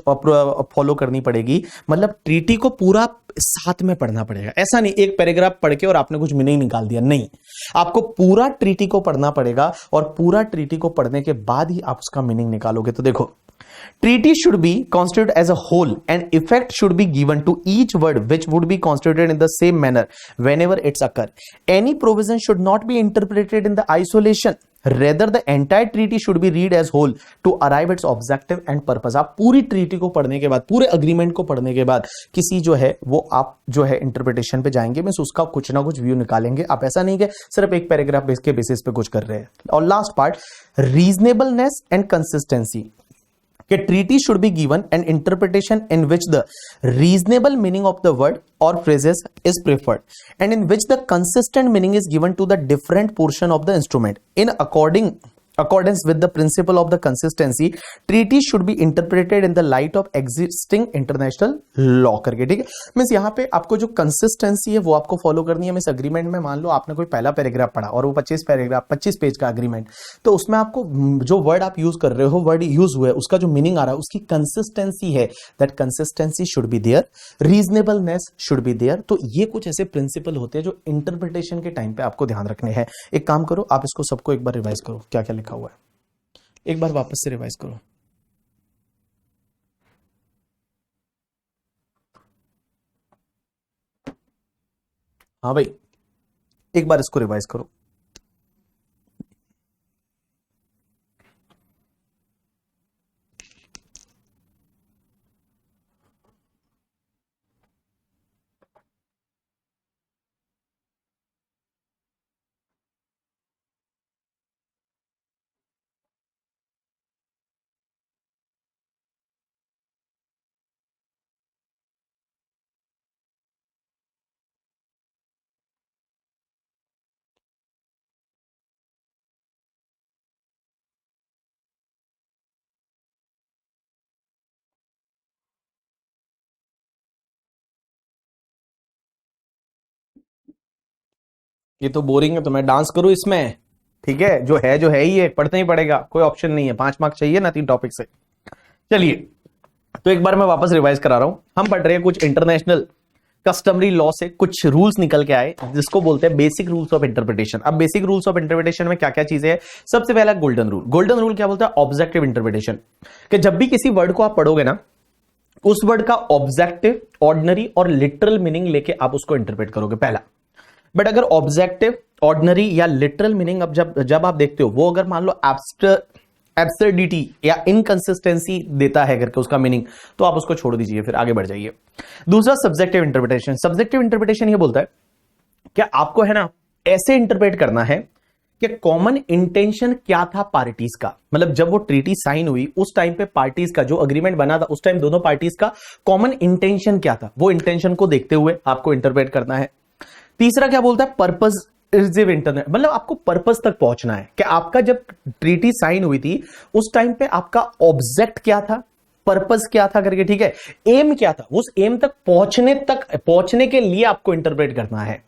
फॉलो करनी पड़ेगी, मतलब ट्रीटी को पूरा साथ में पढ़ना पड़ेगा। ऐसा नहीं एक पैराग्राफ पढ़ के और आपने कुछ मीनिंग निकाल दिया, नहीं, आपको पूरा ट्रीटी को पढ़ना पड़ेगा और पूरा ट्रीटी को पढ़ने के बाद ही आप उसका मीनिंग निकालोगे। तो देखो, treaty should be constituted as a whole and effect should be given to each word which would be constituted in the same manner whenever it's occur. Any provision should not be interpreted in the isolation, rather the entire treaty should be read as whole to arrive its objective and purpose। आप पूरी treaty को पढ़ने के बाद, पूरे agreement को पढ़ने के बाद किसी जो है वो आप जो है इंटरप्रिटेशन पे जाएंगे, मींस उसका कुछ ना कुछ व्यू निकालेंगे। आप ऐसा नहीं कि सिर्फ एक पैराग्राफ के बेसिस पे कुछ कर रहे हैं। और last part, reasonableness and consistency, कि treaty should be given an interpretation in which the reasonable meaning of the word or phrases is preferred and in which the consistent meaning is given to the different portion of the instrument in accordance with the principle of the consistency। treaty should be interpreted in the light of existing international law करके, ठीक है। Means यहाँ पे आपको जो consistency है वो आपको फॉलो करनी है। मींस अग्रीमेंट में मान लो आपने कोई पहला पैराग्राफ पढ़ा और वो 25 पेज का अग्रीमेंट, तो उसमें आपको जो वर्ड आप यूज कर रहे हो, वर्ड यूज हुआ है, उसका जो मीनिंग आ रहा है उसकी कंसिस्टेंसी है, that consistency should be there, reasonableness should be there. तो ये कुछ ऐसे प्रिंसिपल होते हैं जो इंटरप्रिटेशन के टाइम पे आपको ध्यान रखने हैं। एक काम करो, आप इसको सबको एक बार रिवाइज करो, क्या क्या लिखा हुआ है एक बार वापस से रिवाइज करो। हाँ भाई, एक बार इसको रिवाइज करो। ये तो बोरिंग है, तो मैं डांस करूं इसमें? ठीक है, जो है ही है, पढ़ना ही पड़ेगा, कोई ऑप्शन नहीं है। 5 मार्क्स चाहिए ना 3 टॉपिक से। चलिए, तो एक बार मैं वापस रिवाइज करा रहा हूं। हम पढ़ रहे हैं कुछ इंटरनेशनल कस्टमरी लॉ से कुछ रूल्स निकल के आए, जिसको बोलते हैं बेसिक रूल्स ऑफ इंटरप्रिटेशन। अब बेसिक रूल्स ऑफ इंटरप्रिटेशन में क्या क्या चीजें हैं? सबसे पहला गोल्डन रूल। गोल्डन रूल क्या बोलता है? ऑब्जेक्टिव इंटरप्रिटेशन, कि जब भी किसी वर्ड को आप पढ़ोगे ना, उस वर्ड का ऑब्जेक्टिव, ऑर्डिनरी और लिटरल मीनिंग लेके आप उसको इंटरप्रेट करोगे, पहला। बट अगर ऑब्जेक्टिव, ऑर्डिनरी या लिटरल मीनिंग अब जब आप देखते हो, वो अगर मान लो एब्सर्डिटी या इनकंसिस्टेंसी देता है करके उसका मीनिंग, तो आप उसको छोड़ दीजिए, फिर आगे बढ़ जाइए। दूसरा सब्जेक्टिव इंटरप्रिटेशन। सब्जेक्टिव इंटरप्रिटेशन ये बोलता है कि आपको है ना ऐसे इंटरप्रेट करना है कि कॉमन इंटेंशन क्या था पार्टीज का, मतलब जब वो ट्रीटी साइन हुई उस टाइम पे पार्टीज का जो अग्रीमेंट बना था, उस टाइम दोनों पार्टीज का कॉमन इंटेंशन क्या था, वो इंटेंशन को देखते हुए आपको इंटरप्रेट करना है। तीसरा क्या बोलता है? पर्पस इंटरनेट, मतलब आपको पर्पस तक पहुंचना है कि आपका जब ट्रीटी साइन हुई थी उस टाइम पे आपका ऑब्जेक्ट क्या था, पर्पस क्या था करके, ठीक है, एम क्या था, उस एम तक पहुंचने के लिए आपको इंटरप्रेट करना है।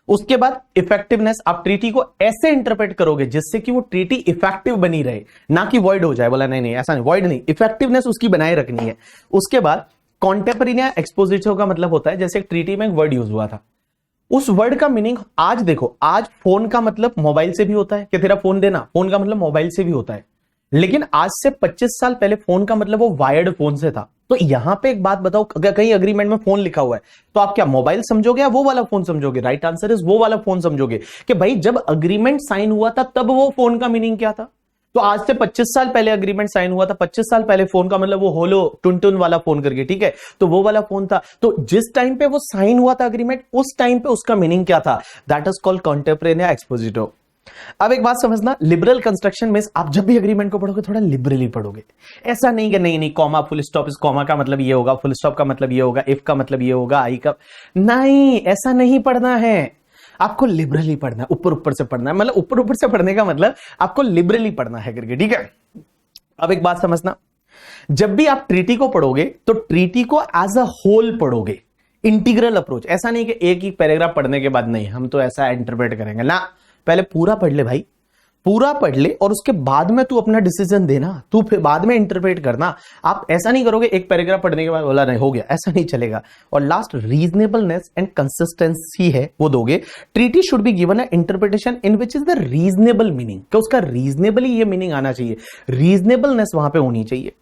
उसके बाद इफेक्टिवनेस, आप ट्रीटी को ऐसे इंटरप्रेट करोगे जिससे कि वो ट्रीटी इफेक्टिव बनी रहे, ना कि वॉइड हो जाए। बोला नहीं नहीं ऐसा नहीं, वॉइड नहीं, इफेक्टिवनेस उसकी बनाए रखनी है। उसके बाद कॉन्टेम्परेरी एक्सपोजिटो का मतलब होता है जैसे एक ट्रीटी में एक वर्ड यूज हुआ था, उस वर्ड का मीनिंग आज देखो, आज फोन का मतलब मोबाइल से भी होता है कि तेरा फोन देना, फोन का मतलब मोबाइल से भी होता है, लेकिन आज से 25 साल पहले फोन का मतलब वो वायर्ड फोन से था। तो यहां पे एक बात बताओ, अगर कहीं अग्रीमेंट में फोन लिखा हुआ है तो आप क्या मोबाइल समझोगे या वो वाला फोन समझोगे? राइट आंसर इज वो वाला फोन समझोगे कि भाई जब अग्रीमेंट साइन हुआ था तब वो फोन का मीनिंग क्या था। तो आज से 25 साल पहले अग्रीमेंट साइन हुआ था, 25 साल पहले फोन का मतलब वो होलो टुनटुन वाला फोन करके, ठीक है, तो वो वाला फोन था। तो जिस टाइम पे वो साइन हुआ था अग्रीमेंट, उस टाइम पे उसका मीनिंग क्या था, दैट इज कॉल्ड कॉन्टेम्परेरी एक्सपोजिटो। अब एक बात समझना, लिबरल कंस्ट्रक्शन में आप जब भी अग्रीमेंट को पढ़ोगे थोड़ा लिबरली पढ़ोगे। ऐसा नहीं कि नहीं नहीं कॉमा फुल स्टॉप, इस कॉमा का मतलब ये होगा, फुल स्टॉप का मतलब ये होगा, इफ का मतलब ये होगा, आई का, नहीं ऐसा नहीं पढ़ना है। आपको लिबरली पढ़ना है, ऊपर ऊपर से पढ़ना है, मतलब ऊपर ऊपर से पढ़ने का मतलब आपको लिबरली पढ़ना है करके, ठीक है। अब एक बात समझना, जब भी आप ट्रीटी को पढ़ोगे तो ट्रीटी को एज अ होल पढ़ोगे, इंटीग्रल अप्रोच। ऐसा नहीं कि एक ही पैराग्राफ पढ़ने के बाद नहीं हम तो ऐसा इंटरप्रेट करेंगे ना, पहले पूरा पढ़ ले भाई, पूरा पढ़ ले और उसके बाद में तू अपना डिसीजन देना, तू फिर बाद में इंटरप्रेट करना। आप ऐसा नहीं करोगे एक पैराग्राफ पढ़ने के बाद बोला नहीं हो गया, ऐसा नहीं चलेगा। और लास्ट रीजनेबलनेस एंड कंसिस्टेंसी है वो दोगे। Treaty should be given a interpretation in which is the reasonable meaning, कि उसका रीजनेबली ये मीनिंग आना चाहिए, रीजनेबलनेस वहां पे होनी चाहिए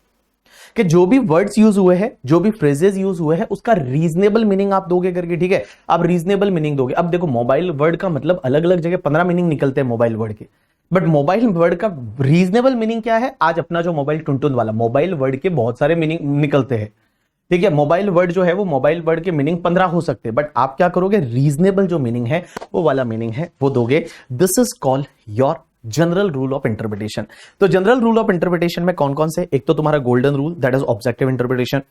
कि जो भी वर्ड्स यूज हुए हैं, जो भी फ्रेजेस यूज हुए हैं, उसका रीजनेबल मीनिंग आप दोगे करके, ठीक है। आप रीजनेबल मीनिंग दोगे। अब देखो मोबाइल वर्ड का मतलब अलग अलग जगह 15 मीनिंग निकलते हैं मोबाइल वर्ड के, बट मोबाइल वर्ड का रीजनेबल मीनिंग क्या है? आज अपना जो मोबाइल टुनटुन वाला, मोबाइल वर्ड के बहुत सारे मीनिंग निकलते हैं, ठीक है। मोबाइल वर्ड जो है वो मोबाइल वर्ड के मीनिंग 15 हो सकते हैं, बट आप क्या करोगे, रीजनेबल जो मीनिंग है वो वाला मीनिंग है वो दोगे। This is called your general rule of interpretation. तो जनरल रूल ऑफ इंटरप्रिटेशन में कौन कौन से, एक तो तुम्हारा golden rule that is objective interpretation.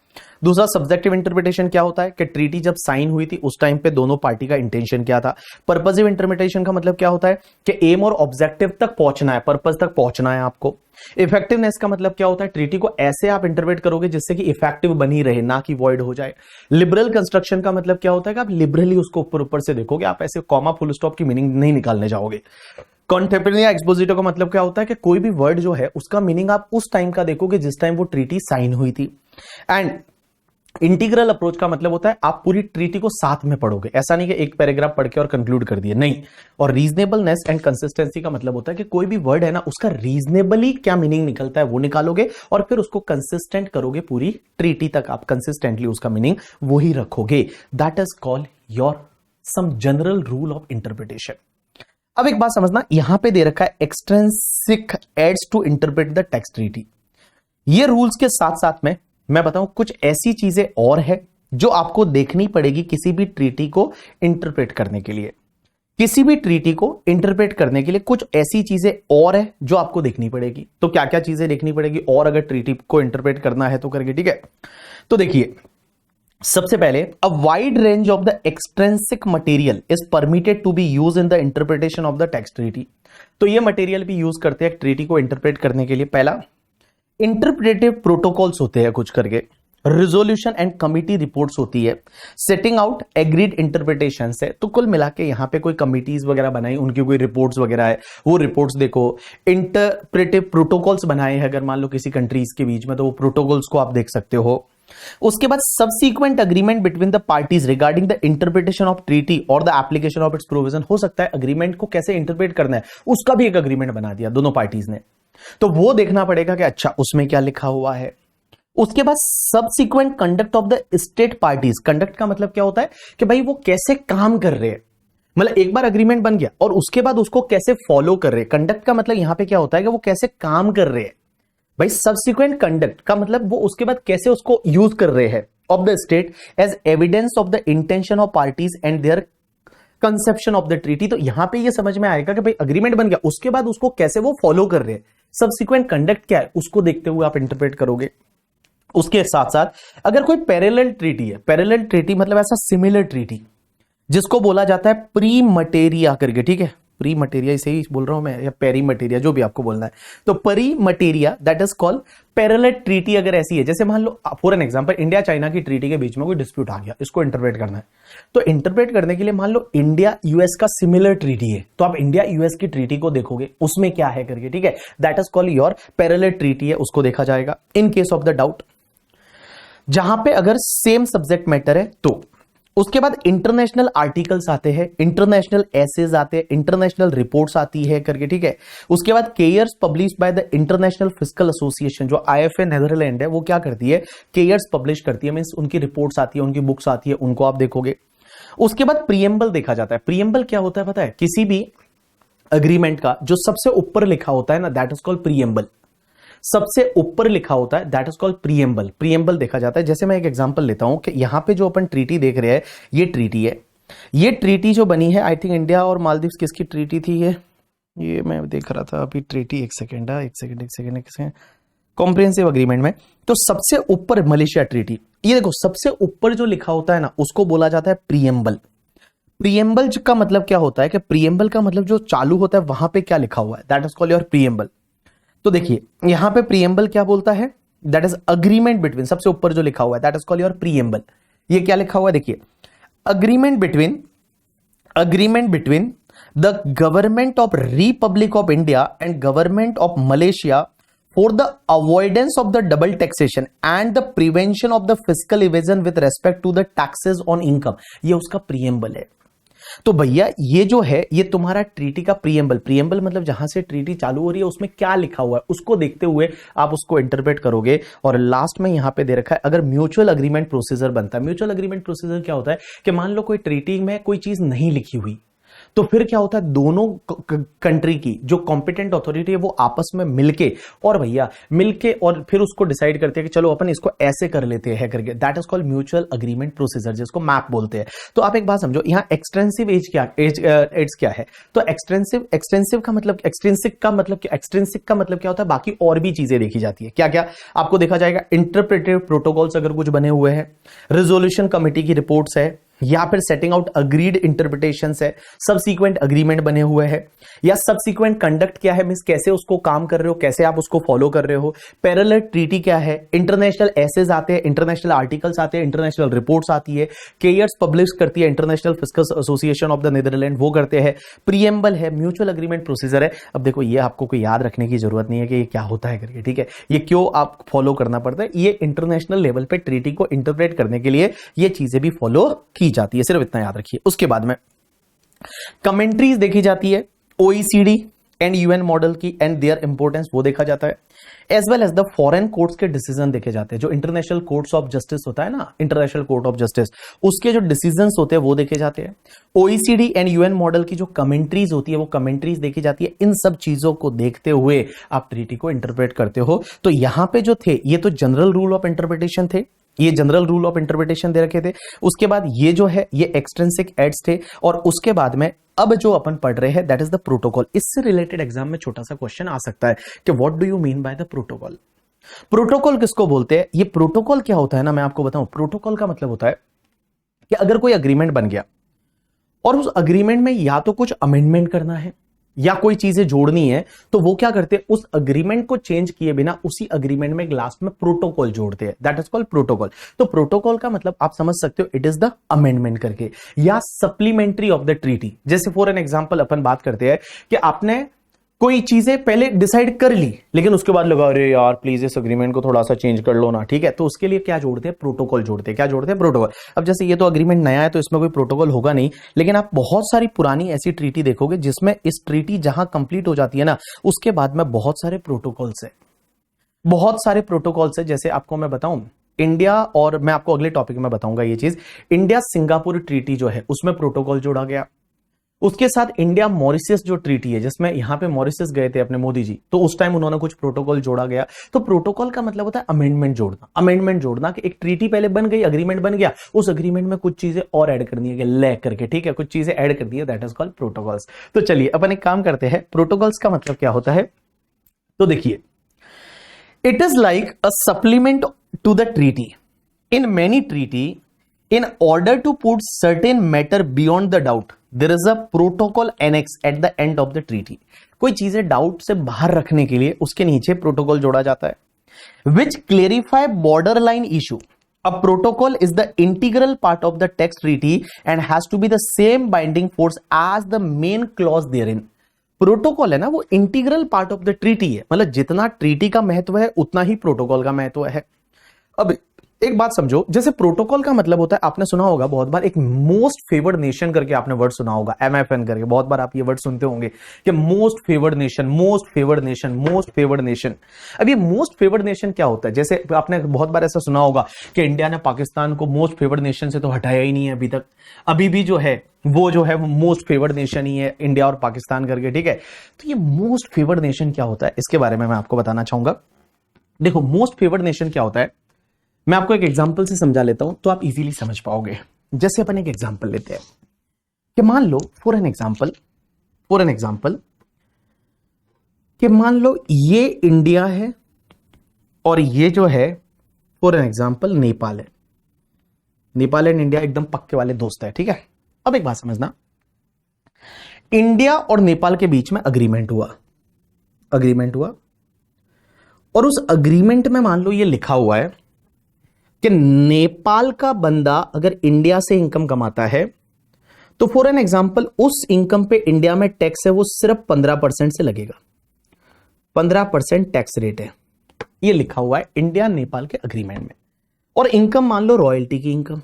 दूसरा सब्जेक्टिव इंटरप्रिटेशन क्या होता है कि ट्रीटी जब साइन हुई थी उस टाइम पे दोनों पार्टी का इंटेंशन क्या था। पर्पसिव इंटरप्रिटेशन का मतलब क्या होता है कि एम और ऑब्जेक्टिव तक पहुंचना है, पर्पस तक पहुंचना है आपको। इफेक्टिवनेस का मतलब क्या होता है, ट्रीटी को ऐसे आप इंटरप्रेट करोगे जिससे कि इफेक्टिव बनी रहे, ना कि वॉइड हो जाए। लिबरल कंस्ट्रक्शन का मतलब क्या होता है कि आप लिबरली उसको ऊपर ऊपर से देखोगे, आप ऐसे कॉमा फुल स्टॉप की मीनिंग नहीं निकालने जाओगे। कॉन्टेम्परेरी एक्सपोजिटो का मतलब क्या होता है कि कोई भी वर्ड जो है उसका मीनिंग आप उस टाइम का देखोगे जिस टाइम वो ट्रीटी साइन हुई थी। एंड इंटीग्रल अप्रोच का मतलब होता है आप पूरी ट्रीटी को साथ में पढ़ोगे, ऐसा नहीं कि एक पैराग्राफ पढ़ के और कंक्लूड कर दिए, नहीं। और रीजनेबलनेस एंड कंसिस्टेंसी का मतलब होता है कि कोई भी वर्ड है ना उसका रीजनेबली क्या मीनिंग निकलता है वो निकालोगे और फिर उसको कंसिस्टेंट करोगे, पूरी ट्रीटी तक आप कंसिस्टेंटली उसका मीनिंग वही रखोगे। That is called your some general rule of interpretation. अब एक बात समझना, यहां पे दे रखा है extrinsic aids to interpret the text treaty. ये रूल्स के साथ साथ में मैं बताऊं कुछ ऐसी चीजें और है जो आपको देखनी पड़ेगी किसी भी ट्रीटी को इंटरप्रेट करने के लिए। किसी भी ट्रीटी को इंटरप्रेट करने के लिए कुछ ऐसी चीजें और है जो आपको देखनी पड़ेगी। तो क्या क्या चीजें देखनी पड़ेगी और अगर ट्रीटी को इंटरप्रेट करना है तो करके, ठीक है। तो देखिए सबसे पहले a wide range of the extrinsic material is permitted to be use in the interpretation of the text treaty. तो ये मटेरियल भी यूज करते हैं ट्रीटी को इंटरप्रेट करने के लिए। पहला इंटरप्रेटिव प्रोटोकॉल्स होते हैं कुछ करके, रिजोल्यूशन एंड कमिटी रिपोर्ट्स होती है, सेटिंग आउट एग्रीड इंटरप्रिटेशन है। तो कुल मिला के यहां पे कोई कमिटीज वगैरह बनाई, उनकी कोई रिपोर्ट्स वगैरह है, वो रिपोर्ट्स देखो। इंटरप्रेटिव प्रोटोकॉल्स बनाए हैं अगर मान लो किसी कंट्रीज के बीच में, तो वो प्रोटोकॉल्स को आप देख सकते हो। उसके बाद subsequent agreement between the parties regarding the interpretation of treaty और the application of its provision. हो सकता है अग्रीमेंट को कैसे इंटरप्रेट करना है उसका भी एक अग्रीमेंट बना दिया दोनों पार्टीज ने, तो वो देखना पड़ेगा कि अच्छा उसमें क्या लिखा हुआ है। उसके बाद subsequent conduct of the state parties. Conduct का मतलब क्या होता है कि भाई वो कैसे काम कर रहे हैं, मतलब एक बार अग्रीमेंट बन गया और उसके बाद उसको कैसे फॉलो कर रहे हैं। कंडक्ट का मतलब यहां पे क्या होता है कि वो कैसे काम कर रहे हैं। भाई सब्सिक्वेंट कंडक्ट का मतलब वो उसके बाद कैसे उसको यूज कर रहे हैं of the state as evidence of the intention of parties and their conception of the treaty. तो यहां पे ये समझ में आएगा कि भाई अग्रीमेंट बन गया, उसके बाद उसको कैसे वो फॉलो कर रहे हैं। सब्सिक्वेंट कंडक्ट क्या है उसको देखते हुए आप इंटरप्रेट करोगे। उसके साथ साथ अगर कोई पैरेलल ट्रीटी है, पैरेलल ट्रीटी मतलब ऐसा सिमिलर ट्रीटी जिसको बोला जाता है प्री मटेरिया करके, ठीक है, प्री मटेरिया, इसे ही बोल रहा हूं मैं, या पेरी मटेरिया, जो भी आपको बोलना है। तो pari materia that is called parallel treaty. अगर ऐसी है, जैसे मान लो for an example India China की ट्रीटी के बीच में कोई डिस्प्यूट आ गया, इसको इंटरप्रेट करना है, तो इंटरप्रेट करने के लिए मान लो इंडिया यूएस का सिमिलर ट्रीटी है, तो आप इंडिया यूएस की ट्रीटी को देखोगे उसमें क्या है करके, ठीक है, that is called your parallel treaty है, उसको देखा जाएगा। इन केस ऑफ द डाउट, जहां पे अगर सेम सब्जेक्ट मैटर है तो उसके बाद इंटरनेशनल आर्टिकल्स आते हैं, इंटरनेशनल एसेज आते हैं, इंटरनेशनल रिपोर्ट्स आती है करके, ठीक है। उसके बाद cares publish by the international physical association, जो आईएफए नेदरलैंड है, वो क्या करती है, केयर्स पब्लिश करती है, मींस उनकी रिपोर्ट्स आती है, उनकी बुक्स आती है, उनको आप देखोगे। उसके बाद प्रीएम्बल देखा जाता है। प्रीएम्बल क्या होता है पता है, किसी भी अग्रीमेंट का जो सबसे ऊपर लिखा होता है ना, दैट इज कॉल्ड प्रीएम्बल। सबसे ऊपर लिखा होता है that is called preamble. Preamble देखा जाता है। जैसे मैं एक एग्जांपल लेता हूं कि यहां पे जो अपन ट्रीटी देख रहे हैं, ये ट्रीटी है, ये ट्रीटी जो बनी है, आई थिंक इंडिया और मालदीव्स किसकी ट्रीटी थी ये मैं देख रहा था अभी ट्रीटी, एक सेकेंड, कॉम्प्रिहेंसिव अग्रीमेंट में। तो सबसे ऊपर मलेशिया ट्रीटी, ये देखो सबसे ऊपर जो लिखा होता है ना, उसको बोला जाता है प्रीएम्बल। प्रीएम्बल का मतलब क्या होता है कि प्रीएम्बल का मतलब जो चालू होता है वहां पे क्या लिखा हुआ है, that is called your preamble. तो देखिए यहां पे प्रीएम्बल क्या बोलता है, दैट इज अग्रीमेंट बिटवीन, सबसे ऊपर जो लिखा हुआ है that is called your preamble. ये क्या लिखा हुआ है देखिए, agreement between the government of republic of India and government of Malaysia for the avoidance of the double taxation and the prevention of the fiscal evasion with respect to the taxes on income, ये उसका preamble है। तो भैया ये जो है ये तुम्हारा ट्रीटी का प्रीएम्बल, प्रीएम्बल मतलब जहां से ट्रीटी चालू हो रही है उसमें क्या लिखा हुआ है उसको देखते हुए आप उसको इंटरप्रेट करोगे। और लास्ट में यहां पे दे रखा है अगर म्यूचुअल अग्रीमेंट प्रोसीजर बनता है। म्यूचुअल अग्रीमेंट प्रोसीजर क्या होता है कि मान लो कोई ट्रीटी में कोई चीज नहीं लिखी हुई, तो फिर क्या होता है, दोनों कंट्री की जो कॉम्पिटेंट अथॉरिटी है वो आपस में मिलके और फिर उसको डिसाइड करते हैं कि चलो अपन इसको ऐसे कर लेते हैं करके, that is called mutual agreement procedure, जिसको मैप बोलते हैं। तो आप एक बात समझो, यहां एक्सटेंसिव एज क्या है, तो एक्सटेंसिव का मतलब एक्सटेंसिक का मतलब क्या होता है, बाकी और भी चीजें देखी जाती है। क्या क्या आपको देखा जाएगा, इंटरप्रेटिव प्रोटोकॉल्स अगर कुछ बने हुए हैं, रेजोल्यूशन कमिटी की रिपोर्ट्स है, या फिर सेटिंग आउट अग्रीड इंटरप्रिटेशंस है, सबसीक्वेंट अग्रीमेंट बने हुए हैं, या सबसीक्वेंट कंडक्ट क्या है, मींस कैसे उसको काम कर रहे हो, कैसे आप उसको फॉलो कर रहे हो, पैरेलल ट्रीटी क्या है, इंटरनेशनल एसेज आते हैं, इंटरनेशनल आर्टिकल्स आते हैं, इंटरनेशनल रिपोर्ट्स आती है, केयर्स पब्लिश करती है international physical association of the Netherland, वो करते हैं, प्रीएम्बल है, म्यूचुअल अग्रीमेंट प्रोसीजर है। अब देखो ये आपको कोई याद रखने की जरूरत नहीं है कि ये क्या होता है करके, ठीक है, ये क्यों आप फॉलो करना पड़ता है, ये इंटरनेशनल लेवल पे ट्रीटी को इंटरप्रेट करने के लिए ये चीजें भी फॉलो की जाती है, सिर्फ इतना याद रखिए। उसके बाद में कमेंट्रीज देखी जाती है, ओईसीडी एंड यूएन मॉडल की एंड देयर इंपॉर्टेंस वो देखा जाता है, as well as the foreign courts के डिसीजन देखे जाते हैं। जो इंटरनेशनल कोर्ट्स ऑफ जस्टिस होता है ना, इंटरनेशनल कोर्ट ऑफ जस्टिस, उसके जो डिसीजंस होते हैं वो देखे जाते हैं। ओईसीडी एंड यूएन मॉडल की जो कमेंट्रीज होती है वो कमेंट्रीज देखी जाती है। इन सब चीजों को देखते हुए आप ट्रीटी को इंटरप्रेट करते हो। तो यहां पे जो थे ये तो जनरल रूल ऑफ इंटरप्रिटेशन थे, ये जनरल रूल ऑफ इंटरप्रिटेशन दे रखे थे। उसके बाद ये जो है ये एक्सट्रिंसिक एड्स थे, और उसके बाद में अब जो अपन पढ़ रहे हैं दैट इज द प्रोटोकॉल। इससे रिलेटेड एग्जाम में छोटा सा क्वेश्चन आ सकता है कि what do you mean by the protocol. Protocol किसको बोलते हैं, ये प्रोटोकॉल क्या होता है ना, मैं आपको बताऊं। प्रोटोकॉल का मतलब होता है कि अगर कोई अग्रीमेंट बन गया और उस अग्रीमेंट में या तो कुछ अमेंडमेंट करना है या कोई चीजें जोड़नी है, तो वो क्या करते हैं, उस अग्रीमेंट को चेंज किए बिना उसी अग्रीमेंट में लास्ट में प्रोटोकॉल जोड़ते हैं, दैट इज कॉल्ड प्रोटोकॉल। तो प्रोटोकॉल का मतलब आप समझ सकते हो, इट इज द अमेंडमेंट करके या सप्लीमेंट्री ऑफ द ट्रीटी। जैसे फॉर एन एग्जांपल अपन बात करते हैं कि आपने कोई चीजें पहले डिसाइड कर ली, लेकिन उसके बाद लगा अरे यार प्लीज इस अग्रीमेंट को थोड़ा सा चेंज कर लो ना, ठीक है, तो उसके लिए क्या जोड़ते हैं, प्रोटोकॉल जोड़ते हैं। क्या जोड़ते हैं, प्रोटोकॉल। अब जैसे ये तो अग्रीमेंट नया है तो इसमें कोई प्रोटोकॉल होगा नहीं, लेकिन आप बहुत सारी पुरानी ऐसी ट्रीटी देखोगे जिसमें इस ट्रीटी जहां कंप्लीट हो जाती है ना, उसके बाद में बहुत सारे प्रोटोकॉल्स है, बहुत सारे प्रोटोकॉल्स है। जैसे आपको मैं बताऊं, इंडिया, और मैं आपको अगले टॉपिक में बताऊंगा ये चीज, इंडिया सिंगापुर ट्रीटी जो है उसमें प्रोटोकॉल जोड़ा गया। उसके साथ इंडिया मॉरिशस जो ट्रीटी है, जिसमें यहां पे मॉरिशस गए थे अपने मोदी जी, तो उस टाइम उन्होंने कुछ प्रोटोकॉल जोड़ा गया। तो प्रोटोकॉल का मतलब होता है अमेंडमेंट जोड़ना। अमेंडमेंट जोड़ना कि एक ट्रीटी पहले बन गई, अग्रीमेंट बन गया, उस अग्रीमेंट में कुछ चीजें और ऐड करनी है, ले करके, ठीक है, कुछ चीजें ऐड कर दी है, दैट इज कॉल्ड प्रोटोकॉल्स। तो चलिए अपन एक काम करते हैं, प्रोटोकॉल्स का मतलब क्या होता है। तो देखिए, it is like a supplement to the treaty in many treaty in order to put certain matter beyond the doubt, there is a protocol annex at the end of the treaty. कोई चीजें doubt से बाहर रखने के लिए उसके नीचे protocol जोड़ा जाता है। Which clarify border line issue. A protocol is the integral part of the text treaty and has to be the same binding force as the main clause therein। Protocol है ना, वो integral part of the treaty है, मतलब जितना treaty का महत्व है उतना ही प्रोटोकॉल का महत्व है। अब एक बात समझो, जैसे प्रोटोकॉल का मतलब होता है, आपने सुना होगा बहुत बार एक मोस्ट फेवर्ड नेशन करके आपने वर्ड सुना होगा, MFN करके बहुत बार आप ये वर्ड सुनते होंगे कि most favoured nation, most favoured nation, most favoured nation. अब ये मोस्ट फेवर्ड नेशन क्या होता है? जैसे आपने बहुत बार ऐसा सुना होगा कि इंडिया ने पाकिस्तान को मोस्ट फेवर्ड नेशन से तो हटाया ही नहीं है अभी तक, अभी भी जो है वो मोस्ट फेवर्ड नेशन ही है, इंडिया और पाकिस्तान करके, ठीक है। तो ये मोस्ट फेवर्ड नेशन क्या होता है, इसके बारे में मैं आपको बताना चाहूंगा। देखो, मोस्ट फेवर्ड नेशन क्या होता है, मैं आपको एक एग्जांपल से समझा लेता हूं तो आप इजीली समझ पाओगे। जैसे अपन एक एग्जांपल लेते हैं कि मान लो फॉर एन एग्जांपल कि मान लो ये इंडिया है और ये जो है फॉर एन एग्जांपल नेपाल है। नेपाल एंड इंडिया एकदम पक्के वाले दोस्त है, ठीक है। अब एक बात समझना, इंडिया और नेपाल के बीच में अग्रीमेंट हुआ और उस अग्रीमेंट में मान लो ये लिखा हुआ है कि नेपाल का बंदा अगर इंडिया से इनकम कमाता है तो फॉर एन एग्जांपल उस इनकम पे इंडिया में टैक्स है वो सिर्फ 15% से लगेगा, 15% टैक्स रेट है, ये लिखा हुआ है इंडिया नेपाल के अग्रीमेंट में। और इनकम मान लो रॉयल्टी की इनकम,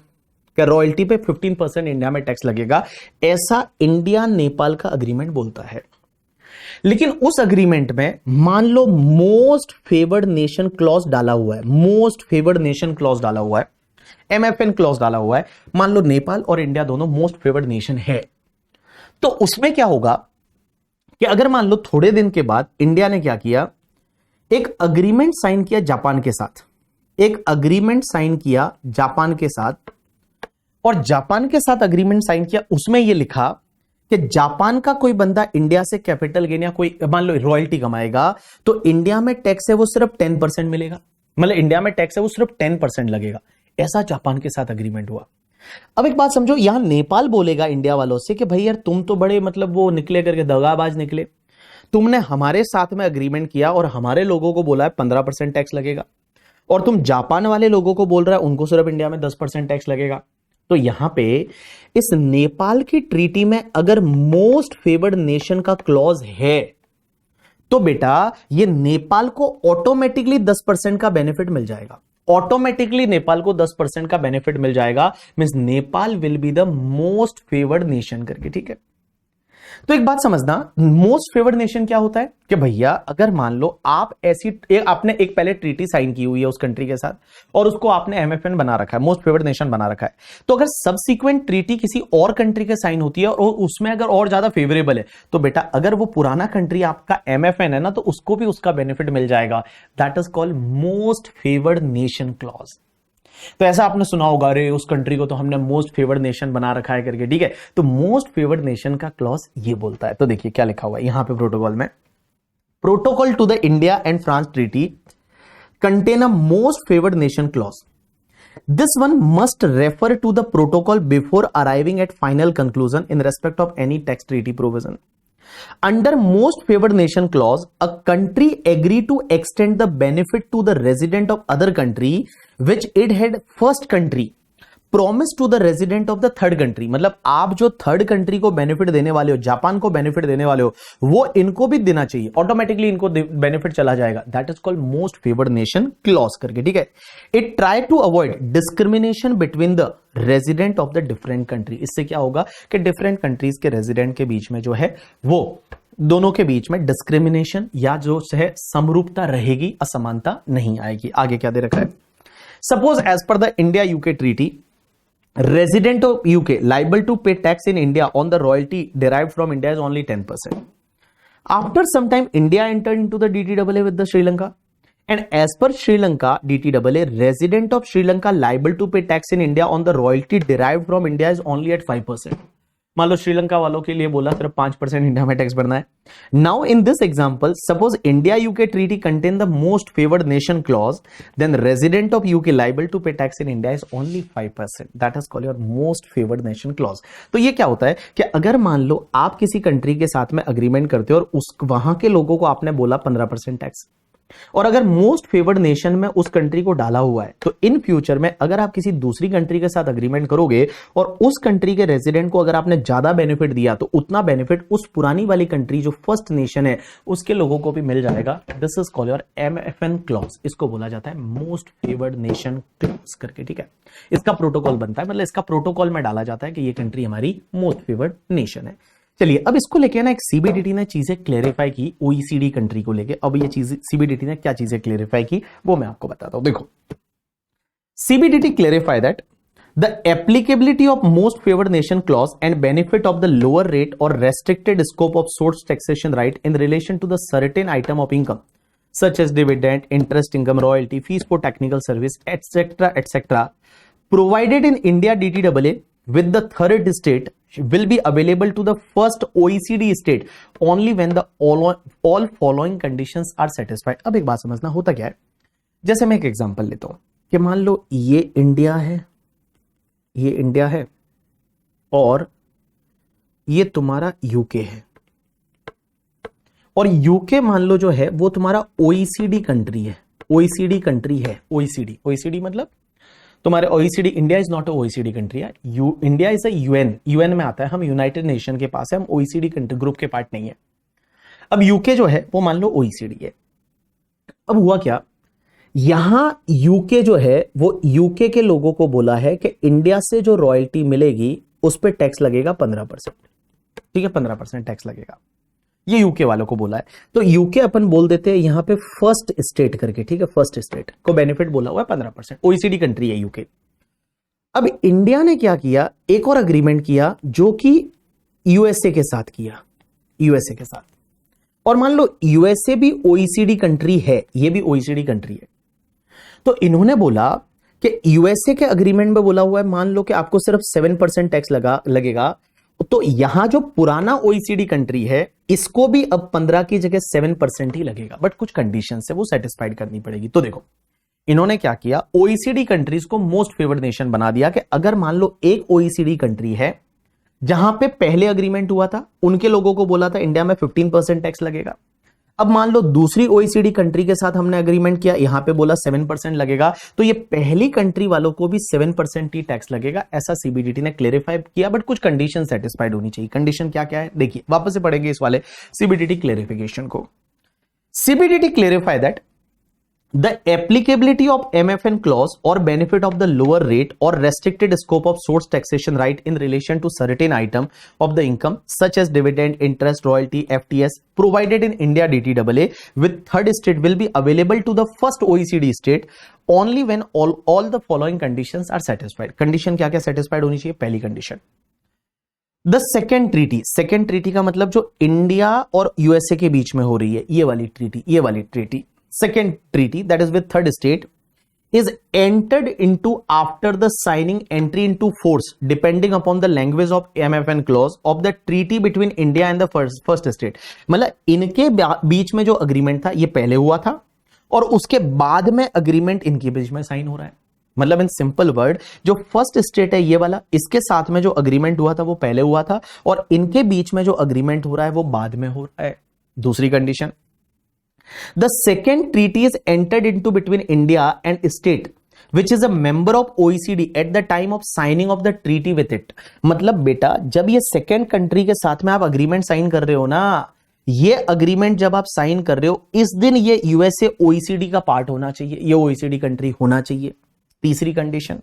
क्या रॉयल्टी पे 15% इंडिया में टैक्स लगेगा, ऐसा इंडिया नेपाल का अग्रीमेंट बोलता है। लेकिन उस अग्रीमेंट में मान लो मोस्ट फेवर्ड नेशन क्लॉज डाला हुआ है, मोस्ट फेवर्ड नेशन क्लॉज डाला हुआ है, MFN क्लॉज डाला हुआ है। मान लो नेपाल और इंडिया दोनों मोस्ट फेवर्ड नेशन है, तो उसमें क्या होगा कि अगर मान लो थोड़े दिन के बाद इंडिया ने क्या किया, एक अग्रीमेंट साइन किया जापान के साथ, एक अग्रीमेंट साइन किया जापान के साथ, और जापान के साथ अग्रीमेंट साइन किया, उसमें यह लिखा कि जापान का कोई बंदा इंडिया से कैपिटल गेन या कोई मान लो रॉयल्टी कमाएगा तो इंडिया में टैक्स है वो सिर्फ 10% मिलेगा, मतलब इंडिया में टैक्स है वो सिर्फ 10% लगेगा। ऐसा जापान के साथ अग्रीमेंट हुआ। अब एक बात समझो, यहां नेपाल बोलेगा इंडिया वालों से कि भाई यार तुम तो बड़े मतलब वो निकले करके दगाबाज निकले, तुमने हमारे साथ में अग्रीमेंट किया और हमारे लोगों को बोला है 15% टैक्स लगेगा, और तुम जापान वाले लोगों को बोल रहा है उनको सिर्फ इंडिया में 10% टैक्स लगेगा। तो यहां पे इस नेपाल की ट्रीटी में अगर मोस्ट फेवर्ड नेशन का क्लॉज है तो बेटा ये नेपाल को ऑटोमेटिकली 10% का बेनिफिट मिल जाएगा, ऑटोमेटिकली नेपाल को 10% का बेनिफिट मिल जाएगा। Means Nepal will be the most favoured nation करके, ठीक है। तो एक बात समझना, मोस्ट फेवर्ड नेशन क्या होता है कि भैया अगर मान लो आप आपने एक पहले ट्रीटी साइन की हुई है उस कंट्री के साथ और उसको आपने MFN बना रखा है, मोस्ट फेवर्ड नेशन बना रखा है, तो अगर सबसीक्वेंट ट्रीटी किसी और कंट्री के साइन होती है और उसमें अगर और ज्यादा फेवरेबल है तो बेटा अगर वो पुराना कंट्री आपका MFN है ना तो उसको भी उसका बेनिफिट मिल जाएगा। That is called most favoured nation clause. तो ऐसा आपने सुना होगा, अरे उस कंट्री को तो हमने मोस्ट फेवर्ड नेशन बना रखा है करके, ठीक है। तो मोस्ट फेवर्ड नेशन का क्लॉज ये बोलता है। तो देखिए क्या लिखा हुआ है यहां पे प्रोटोकॉल में, protocol to the India and France treaty contain a most favoured nation clause. This one must refer to the protocol before arriving at final conclusion in respect of any tax treaty provision. Under most favored nation clause, a country agree to extend the benefit to the resident of other country which it had first country promise to the resident of the third country। मतलब आप जो third country को benefit देने वाले हो, Japan को benefit देने वाले हो, वो इनको भी देना चाहिए, ऑटोमेटिकली इनको बेनिफिट चला जाएगा। That is called most favoured nation clause करके, ठीक है। It try to avoid discrimination between the resident of the different country. इससे क्या होगा कि डिफरेंट कंट्रीज के रेजिडेंट के बीच में जो है वो दोनों के बीच में डिस्क्रिमिनेशन या जो है समरूपता रहेगी, असमानता नहीं आएगी। आगे क्या दे रखा है, सपोज एज पर the India UK treaty resident of UK liable to pay tax in India on the royalty derived from India is only 10%. After some time, India entered into the DTAA with the Sri Lanka, and as per Sri Lanka DTAA, resident of Sri Lanka liable to pay tax in India on the royalty derived from India is only at 5%. मान लो श्रीलंका वालों के लिए बोला सिर्फ 5% India में tax भरना है। Now in this example suppose India UK treaty contain the most favoured nation clause, then resident of UK liable to pay tax in India is only 5%, that is called your most favoured nation clause. तो ये क्या होता है कि अगर मान लो आप किसी कंट्री के साथ में अग्रीमेंट करते हो और उस वहां के लोगों को आपने बोला 15% टैक्स, और अगर मोस्ट फेवर्ड नेशन में उस कंट्री को डाला हुआ है, तो इन फ्यूचर में अगर आप किसी दूसरी कंट्री के साथ अग्रीमेंट करोगे और उस कंट्री के रेजिडेंट को अगर आपने ज्यादा बेनिफिट दिया, तो उतना बेनिफिट उस पुरानी वाली कंट्री जो फर्स्ट नेशन है उसके लोगों को भी मिल जाएगा। This is called your MFN clause, इसको बोला जाता है मोस्ट फेवर्ड नेशन क्लॉज करके, ठीक है। इसका प्रोटोकॉल बनता है, मतलब इसका प्रोटोकॉल में डाला जाता है कि ये कंट्री हमारी मोस्ट फेवर्ड नेशन है। चलिए अब इसको लेके ना एक सीबीडीटी ने चीजें क्लेरिफाई की OECD कंट्री को लेके। अब ये चीजें सीबीडीटी ने क्या चीजें क्लेरिफाई की वो मैं आपको बताता हूं। देखो CBDT clarify that the applicability of most favoured nation clause and benefit of the lower rate और restricted scope of source taxation right in relation to the certain item of income such as dividend, interest income, royalty, fees for technical service etcetera provided in India DTAA with the third state will be available to the first OECD state only when the all following conditions are satisfied। अब एक बात समझना, होता क्या है, जैसे मैं एक एग्जांपल लेता हूं कि मान लो ये इंडिया है, ये इंडिया है और ये तुम्हारा यूके है, और यूके मान लो जो है वो तुम्हारा OECD कंट्री है, OECD कंट्री है, OECD मतलब तुम्हारे OECD, India is not a OECD country है, इंडिया इज अ UN में आता है, हम यूनाइटेड नेशन के पास है, हम OECD कंट्री ग्रुप के पार्ट नहीं है। अब यूके जो है वो मान लो OECD है। अब हुआ क्या, यहां यूके जो है वो यूके के लोगों को बोला है कि इंडिया से जो रॉयल्टी मिलेगी उस पर टैक्स लगेगा 15%, ठीक है, 15% टैक्स लगेगा, ये यूके वालों को बोला है। तो यूके अपन बोल देते हैं यहां पे फर्स्ट स्टेट करके, ठीक है, फर्स्ट स्टेट को बेनिफिट बोला हुआ है 15%, OECD कंट्री है यूके। अब इंडिया ने क्या किया, एक और अग्रीमेंट किया जो कि यूएसए के साथ किया, यूएसए के साथ, और मान लो यूएसए भी OECD कंट्री है, ये भी OECD कंट्री है। तो इन्होंने बोला कि यूएसए के अग्रीमेंट में बोला हुआ है मान लो कि आपको सिर्फ 7% टैक्स लगेगा, तो यहां जो पुराना OECD कंट्री है इसको भी अब 15 की जगह 7% ही लगेगा, बट कुछ कंडीशन से वो सेटिस्फाइड करनी पड़ेगी। तो देखो इन्होंने क्या किया, OECD कंट्रीज को मोस्ट फेवर्ड नेशन बना दिया कि अगर मान लो एक OECD कंट्री है जहां पे पहले अग्रीमेंट हुआ था, उनके लोगों को बोला था इंडिया में 15% टैक्स लगेगा। अब मान लो दूसरी OECD कंट्री के साथ हमने अग्रीमेंट किया, यहां पे बोला 7% लगेगा, तो ये पहली कंट्री वालों को भी 7% ही टैक्स लगेगा, ऐसा सीबीडीटी ने क्लेरिफाई किया, बट कुछ कंडीशन सेटिस्फाइड होनी चाहिए। कंडीशन क्या क्या है देखिए, वापस से पढ़ेंगे इस वाले सीबीडीटी क्लेरिफिकेशन को। CBDT clarify that the applicability of MFN clause or benefit of the lower rate or restricted scope of source taxation right in relation to certain item of the income such as dividend, interest, royalty, FTS provided in India DTAA with third state will be available to the first OECD state only when all the following conditions are satisfied। condition क्या क्या satisfied होनी चाहिए, पहली condition the second treaty का मतलब जो India और USA के बीच में हो रही है, ये वाली treaty second treaty that is with third state is entered into after the signing entry into force depending upon the language of MFN clause of the treaty between India and the first state। मतलब इनके बीच में जो agreement था ये पहले हुआ था और उसके बाद में अग्रीमेंट इनके बीच में साइन हो रहा है। मतलब इन सिंपल वर्ड जो फर्स्ट स्टेट है ये वाला, इसके साथ में जो अग्रीमेंट हुआ था वो पहले हुआ था और इनके बीच में जो अग्रीमेंट हो रहा है वो बाद में हो रहा है। दूसरी condition The second treaty is entered into between India and state which is a member of OECD at the time of signing of the treaty with it। मतलब बेटा जब ये सेकेंड कंट्री के साथ में आप अग्रीमेंट साइन कर रहे हो ना, ये अग्रीमेंट जब आप साइन कर रहे हो इस दिन ये यूएसए OECD का पार्ट होना चाहिए, ये OECD कंट्री होना चाहिए। तीसरी condition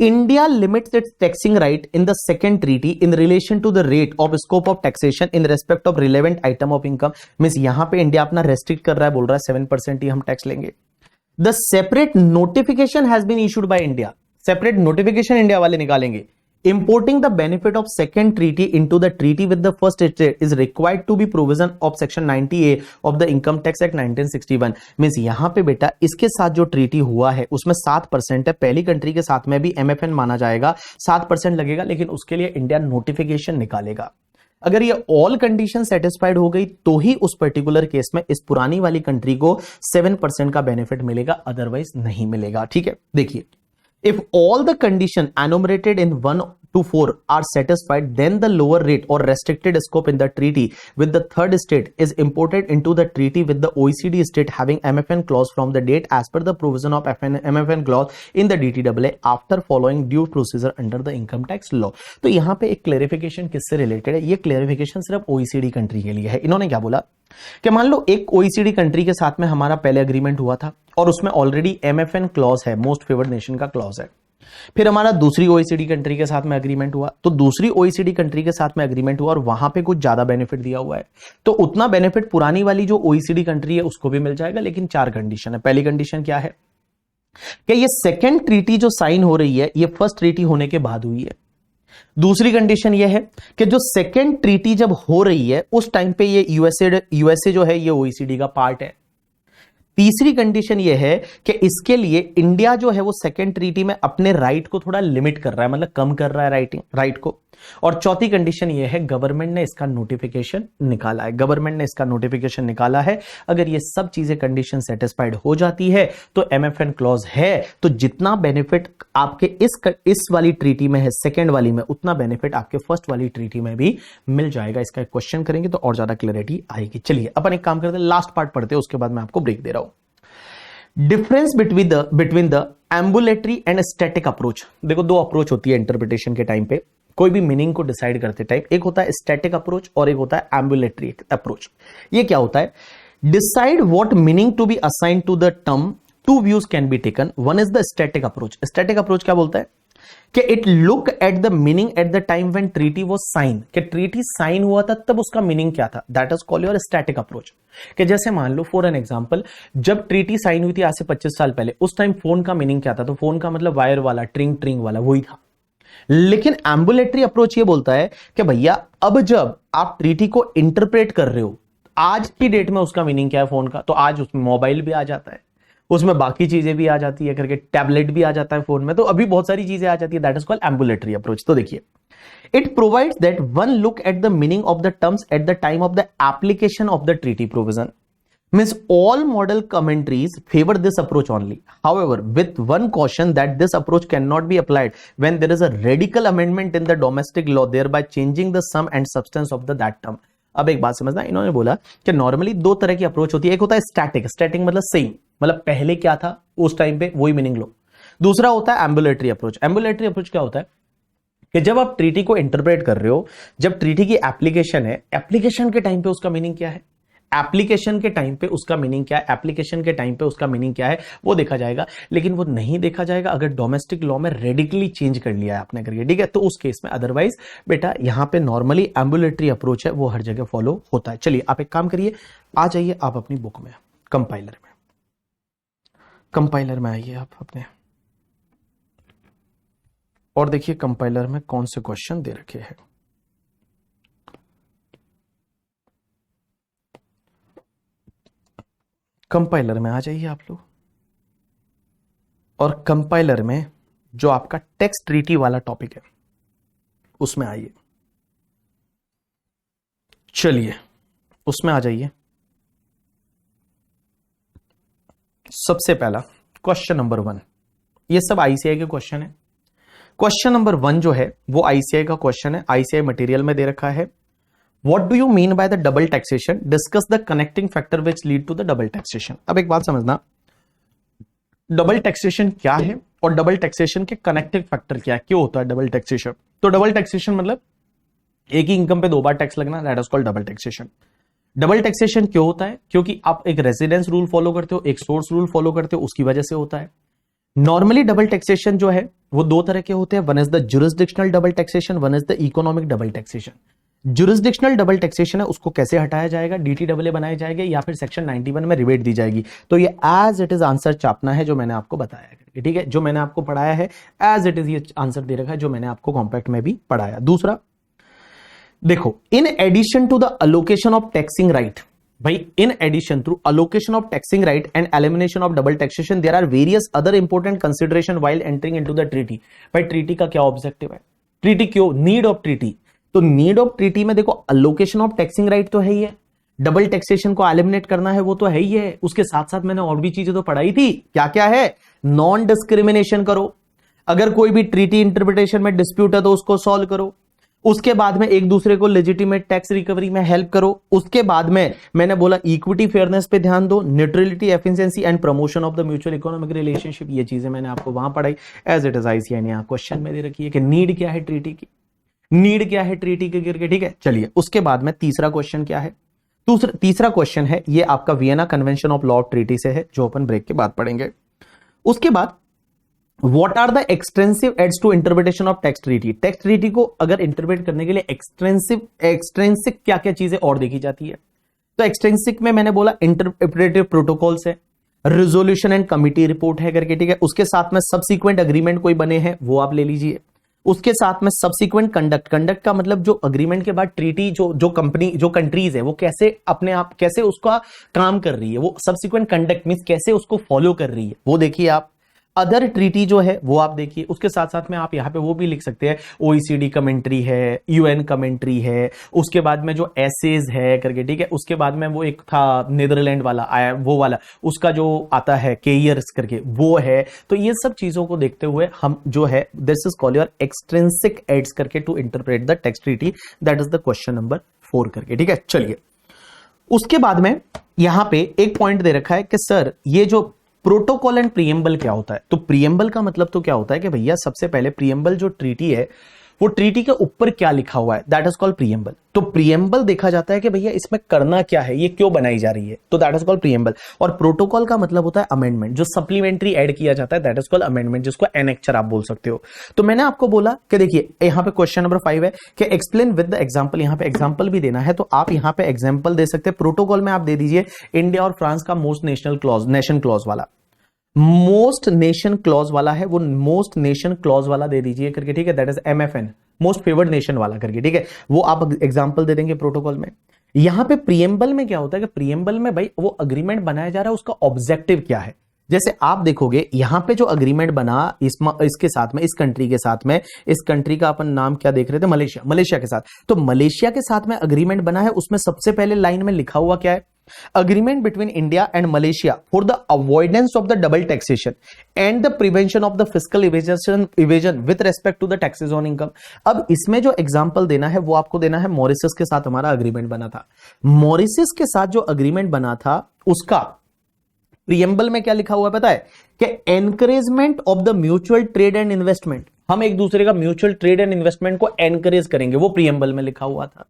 India limits its taxing right in the second treaty in relation to the rate of scope of taxation in respect of relevant item of income। Means यहां पे India अपना restrict कर रहा है, बोल रहा है 7% ही हम टैक्स लेंगे। The separate notification has been issued by India। Separate notification India वाले निकालेंगे Importing the benefit of second treaty into the treaty with the first state is required to be provision of section 90A of the Income Tax Act 1961. Means यहां पे बेटा इसके साथ जो treaty हुआ है उसमें 7% है, पहली कंट्री के साथ में भी MFN माना जाएगा, 7% लगेगा, लेकिन उसके लिए इंडिया नोटिफिकेशन निकालेगा। अगर ये ऑल कंडीशन सेटिस्फाइड हो गई तो ही उस पर्टिकुलर केस में इस पुरानी वाली कंट्री को 7% का बेनिफिट मिलेगा, अदरवाइज नहीं मिलेगा। ठीक है, देखिए, if all the condition enumerated in 1 to 4 are satisfied, then the lower rate or restricted scope in the treaty with the third state is imported into the treaty with the OECD state having MFN clause from the date as per the provision of MFN clause in the DTAA after following due procedure under the income tax law। तो यहां पे एक clarification किससे related है? ये clarification सिर्फ OECD country के लिए है। इन्होंने क्या बोला कि मान लो एक OECD कंट्री के साथ में हमारा पहले एग्रीमेंट हुआ था और उसमें ऑलरेडी MFN क्लॉज है, मोस्ट फेवर्ड नेशन का क्लॉज है। फिर हमारा दूसरी OECD कंट्री के साथ में एग्रीमेंट हुआ, तो दूसरी OECD कंट्री के साथ में एग्रीमेंट हुआ और वहां पे कुछ ज्यादा बेनिफिट दिया हुआ है, तो उतना बेनिफिट पुरानी वाली जो OECD कंट्री है उसको भी मिल जाएगा, लेकिन 4 कंडीशन है। पहली कंडीशन क्या है कि ये सेकेंड ट्रीटी जो साइन हो रही है ये फर्स्ट ट्रीटी होने के बाद हुई है। दूसरी कंडीशन ये है कि जो सेकेंड ट्रीटी जब हो रही है उस टाइम पे ये यूएसए जो है ये OECD का पार्ट है। तीसरी कंडीशन ये है कि इसके लिए इंडिया जो है वो सेकेंड ट्रीटी में अपने राइट को थोड़ा लिमिट कर रहा है, मतलब कम कर रहा है राइट को। और चौथी कंडीशन ये है गवर्नमेंट ने इसका नोटिफिकेशन निकाला है, गवर्नमेंट ने इसका नोटिफिकेशन निकाला है। अगर ये सब चीजें कंडीशन सेटिस्फाइड हो जाती है तो MFN क्लॉज है, तो जितना बेनिफिट आपके इस वाली ट्रीटी में है सेकेंड वाली में, उतना बेनिफिट आपके फर्स्ट वाली ट्रीटी में भी मिल जाएगा। इसका एक क्वेश्चन करेंगे तो और ज्यादा क्लैरिटी आएगी। चलिए अपन एक काम करते हैं, लास्ट पार्ट पढ़ते हैं, उसके बाद मैं आपको ब्रेक दे रहा हूं। Difference between the ambulatory and static approach. देखो, 2 अप्रोच होती है इंटरप्रिटेशन के टाइम पे, कोई भी मीनिंग को डिसाइड करते टाइम। एक होता है स्टैटिक अप्रोच और एक होता है एम्बुलेटरी अप्रोच। ये क्या होता है? Decide what meaning to be assign to the term, 2 views can be taken. One is the static approach. Static approach क्या बोलता है कि it look at the meaning at the time when treaty was sign, कि treaty sign हुआ था तब उसका meaning क्या था, that is called your static approach. कि जैसे मान लो फॉर एन एग्जांपल, जब ट्रीटी साइन हुई थी आज से 25 साल पहले, उस टाइम फोन का मीनिंग क्या था? तो फोन का मतलब वायर वाला, ट्रिंग ट्रिंग वाला, वही था। लेकिन एम्बुलेटरी अप्रोच ये बोलता है कि भैया अब जब आप ट्रीटी को इंटरप्रेट कर रहे हो, आज की डेट में उसका मीनिंग क्या है फोन का, तो आज उसमें मोबाइल भी आ जाता है, उसमें बाकी चीजें भी आ जाती है, करके टैबलेट भी आ जाता है फोन में, तो अभी बहुत सारी चीजें आ जाती है, that is called ambulatory approach. तो देखिए, it provides that one look at the meaning of the terms eight the time of the application of the treaty provision. Means all model commentaries favor this approach only. However, with one caution that this approach cannot be applied when there is a radical amendment in the domestic law, thereby changing the sum and substance of that term. अब एक बात समझना, इन्होंने बोला कि normally 2 तरह की approach होती है। एक होता है स्टैटिक, स्टैटिक मतलब सेम, मतलब पहले क्या था उस टाइम पे वही मीनिंग लो। दूसरा होता है एम्बुलेटरी अप्रोच। एम्बुलेटरी अप्रोच क्या होता है कि जब आप ट्रीटी को इंटरप्रेट कर रहे हो, जब ट्रीटी की एप्लीकेशन है, एप्लीकेशन के टाइम पे उसका मीनिंग क्या है, एप्लीकेशन के टाइम पे उसका मीनिंग क्या है, एप्लीकेशन के टाइम पे उसका मीनिंग क्या है, वो देखा जाएगा। लेकिन वो नहीं देखा जाएगा अगर डोमेस्टिक लॉ में रेडिकली चेंज कर लिया है आपने करके, ठीक है, तो उस केस में। अदरवाइज बेटा यहां पे नॉर्मली एम्बुलेटरी अप्रोच है, वो हर जगह फॉलो होता है। चलिए आप एक काम करिए, आ जाइए आप अपनी बुक में, कंपाइलर में आइए आप अपने, और देखिए कंपाइलर में कौन से क्वेश्चन दे रखे हैं। कंपाइलर में आ जाइए आप लोग, और कंपाइलर में जो आपका टेक्स्ट ट्रीटी वाला टॉपिक है उसमें आइए। चलिए उसमें आ जाइए। सबसे पहला क्वेश्चन नंबर 1, ये सब आईसीआई के क्वेश्चन है। क्वेश्चन नंबर 1 जो है वो आईसीआई का क्वेश्चन है, आईसीआई मटेरियल में दे रखा है। What do you mean by the double taxation? Discuss the connecting factor which lead to the double taxation. अब एक बात समझना, डबल टैक्सेशन क्या है और डबल टैक्सेशन के कनेक्टिंग फैक्टर क्या है, क्यों होता है डबल टैक्सेशन। तो डबल टैक्सेशन मतलब एक ही इनकम पे 2 बार टैक्स लगना, that is called double taxation. Double taxation क्यों होता है? क्योंकि आप एक रेजिडेंस रूल फॉलो करते हो, एक सोर्स रूल फॉलो करते हो, उसकी वजह से होता है। नॉर्मली डबल टैक्सेशन जो है वो 2 तरह के होते हैं, one is the jurisdictional double taxation, one is the economic double taxation. Jurisdictional double taxation है उसको कैसे हटाया जाएगा, डीटीडब्ल्यूए बनाए जाएंगे या फिर सेक्शन 91 में रिबेट दी जाएगी। तो ये एज इट इज आंसर चापना है जो मैंने आपको बताया है, ठीक है, जो मैंने आपको पढ़ाया है एज इट इज ये आंसर दे रखा है जो मैंने आपको कॉम्पैक्ट में भी पढ़ाया। दूसरा देखो, in addition to the allocation of taxing right, भाई in addition through allocation of taxing right and elimination of double taxation there are various other important consideration while entering into the treaty. भाई treaty का क्या objective है, treaty क्यों, need of treaty, तो need of treaty में देखो allocation of taxing right तो है ही है, डबल टैक्सेशन को एलिमिनेट करना है वो तो है ही है, उसके साथ साथ मैंने और भी चीजें तो पढ़ाई थी, क्या क्या है, नॉन डिस्क्रिमिनेशन करो, अगर कोई भी ट्रीटी इंटरप्रिटेशन में डिस्प्यूट है तो उसको सॉल्व करो, उसके बाद में एक दूसरे को लेजिटिमेट टैक्स रिकवरी में हेल्प करो, उसके बाद में मैंने बोला इक्विटी फेयरनेस पे ध्यान दो, neutrality efficiency and promotion of the mutual economic relationship, ये चीजें मैंने आपको वहां पढ़ाई एज इट इज आईसीआई ने यहाँ क्वेश्चन में दे रखी है कि नीड क्या है ट्रीटी की, नीड क्या है ट्रीटी के करके, ठीक है। चलिए उसके बाद में तीसरा क्वेश्चन क्या है, तीसरा क्वेश्चन है ये आपका Vienna convention of law of treaty से है जो अपन ब्रेक के बाद पढ़ेंगे। उसके बाद What are the extensive aids to interpretation of text treaty? Text treaty को अगर इंटरप्रेट करने के लिए एक्सटेंसिक क्या क्या चीजें और देखी जाती है, तो एक्सटेंसिक में मैंने बोला इंटरप्रेटिव प्रोटोकॉल्स है, रिजोल्यूशन एंड कमिटी रिपोर्ट है करके, ठीक है। उसके साथ में सबसीक्वेंट अग्रीमेंट कोई बने हैं वो आप ले लीजिए, उसके साथ में सबसीक्वेंट कंडक्ट का मतलब जो अग्रीमेंट के बाद ट्रीटी जो कंपनी जो कंट्रीज है वो कैसे अपने आप कैसे उसका काम कर रही है, वो सबसीक्वेंट कंडक्ट मींस कैसे उसको फॉलो कर रही है वो देखिए आप। अदर ट्रीटी जो है वो आप देखिए, उसके साथ साथ में आप यहां पे वो भी लिख सकते हैं ओईसीडी कमेंट्री है, यूएन कमेंट्री है, उसके बाद में जो एसेज है करके, ठीक है। उसके बाद में वो एक था नीदरलैंड वाला आया वो वाला, उसका जो आता है केयर्स करके वो है। तो ये सब चीजों को देखते हुए हम जो है this is called your extrinsic aids करके to interpret the text treaty, that is the question number 4 करके, ठीक है। चलिए उसके बाद में यहां पे एक पॉइंट दे रखा है कि सर ये जो प्रोटोकॉल एंड प्रीएम्बल क्या होता है, तो प्रीएम्बल का मतलब तो क्या होता है कि भैया सबसे पहले प्रीएम्बल जो ट्रीटी है वो ट्रीटी के ऊपर क्या लिखा हुआ है, दैट इज कॉल्ड प्रीएम्बल। तो प्रीएम्बल देखा जाता है कि भैया इसमें करना क्या है, ये क्यों बनाई जा रही है, तो दैट इज कॉल्ड प्रीएम्बल। और प्रोटोकॉल का मतलब होता है अमेंडमेंट, जो सप्लीमेंट्री ऐड किया जाता है, दैट इज कॉल्ड अमेंडमेंट, जिसको एनेक्चर आप बोल सकते हो। तो मैंने आपको बोला कि देखिए यहां पे क्वेश्चन नंबर 5 है कि एक्सप्लेन विद द एग्जांपल, यहां पे एग्जांपल भी देना है, तो आप यहां पे एग्जांपल दे सकते हैं। प्रोटोकॉल में आप दे दीजिए इंडिया और फ्रांस का most national clause, nation clause वाला, मोस्ट नेशन क्लॉज वाला है वो, मोस्ट नेशन क्लॉज वाला दे दीजिए करके, ठीक है, that is MFN, most favoured nation वाला करके, ठीक है, वो आप एग्जांपल दे देंगे प्रोटोकॉल में। यहां पे प्रीएम्बल में क्या होता है कि प्रीएम्बल में भाई वो अग्रीमेंट बनाया जा रहा है, उसका ऑब्जेक्टिव क्या है। जैसे आप देखोगे यहां पे जो अग्रीमेंट बना इसके साथ में, इस कंट्री के साथ में, इस कंट्री का अपन नाम क्या देख रहे थे, मलेशिया के साथ, तो मलेशिया के साथ में अग्रीमेंट बना है, उसमें सबसे पहले लाइन में लिखा हुआ क्या है, agreement between India and Malaysia for the avoidance of the double taxation and the prevention of the fiscal evasion with respect to the taxes on income। अब इसमें जो एग्जांपल देना है वो आपको देना है मॉरिशस के साथ हमारा अग्रीमेंट बना था, मॉरिशस के साथ जो अग्रीमेंट बना था उसका प्रीएम्बल में क्या लिखा हुआ है पता है कि encouragement of the mutual trade and investment, हम एक दूसरे का म्यूचुअल ट्रेड एंड इन्वेस्टमेंट को एनकरेज करेंगे, वो प्रीएम्बल में लिखा हुआ था,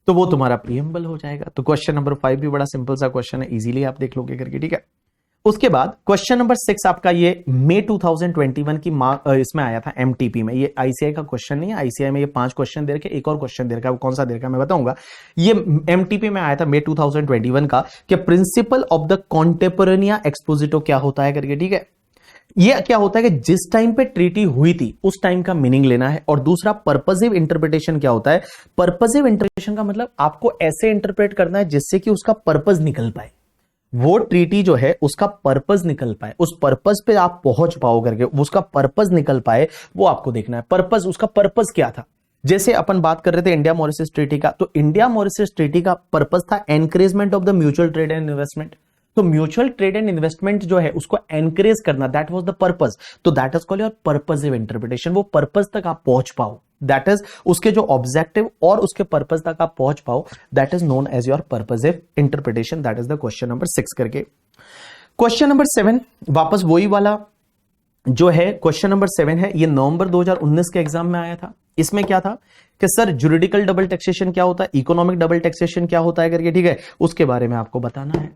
तो वो तुम्हारा प्रीएम्बल हो जाएगा। तो क्वेश्चन नंबर 5 भी बड़ा सिंपल सा क्वेश्चन है, इजीली आप देख लोगे करके, ठीक है। उसके बाद क्वेश्चन नंबर 6 आपका ये मई 2021 की इसमें आया था एमटीपी में, ये आईसीआई का क्वेश्चन नहीं है, आईसीआई में ये 5 क्वेश्चन दे रखे, एक और क्वेश्चन दे रखा है, वो कौन सा दे रखा है मैं बताऊंगा। ये एमटीपी में आया था मई 2021 का कि प्रिंसिपल ऑफ द कॉन्टेम्पोरेनिया एक्सपोजिटो क्या होता है करके, ठीक है। ये क्या होता है कि जिस टाइम पे ट्रीटी हुई थी उस टाइम का मीनिंग लेना है। और दूसरा पर्पसिव इंटरप्रिटेशन क्या होता है, पर्पसिव इंटरप्रिटेशन का मतलब आपको ऐसे इंटरप्रेट करना है जिससे कि उसका पर्पस निकल पाए, वो ट्रीटी जो है उसका पर्पस निकल पाए, उस पर्पस पे आप पहुंच पाओ करके, उसका पर्पस निकल पाए वो आपको देखना है। पर्पस, उसका पर्पस क्या था, जैसे अपन बात कर रहे थे इंडिया मॉरिशस ट्रीटी का, तो इंडिया मॉरिशस ट्रीटी का पर्पस था encouragement of the mutual trade and investment, तो म्यूचुअल ट्रेड एंड इन्वेस्टमेंट जो है उसको एनकरेज करना, दैट वाज द पर्पस, तो that is called your purposive interpretation. वो पर्पस तक आप पहुंच पाओ, दैट इज उसके जो ऑब्जेक्टिव और उसके पर्पस तक आप पहुंच पाओ, that is known as your purposive interpretation, that is the question number 6 करके। क्वेश्चन नंबर 7 वापस वही वाला जो है, क्वेश्चन नंबर 7 है, ये नवंबर 2019 के एग्जाम में आया था। इसमें क्या था कि सर जुरिडिकल डबल टैक्सेशन क्या होता है, इकोनॉमिक डबल टैक्सेशन क्या होता है करके, ठीक है, उसके बारे में आपको बताना है।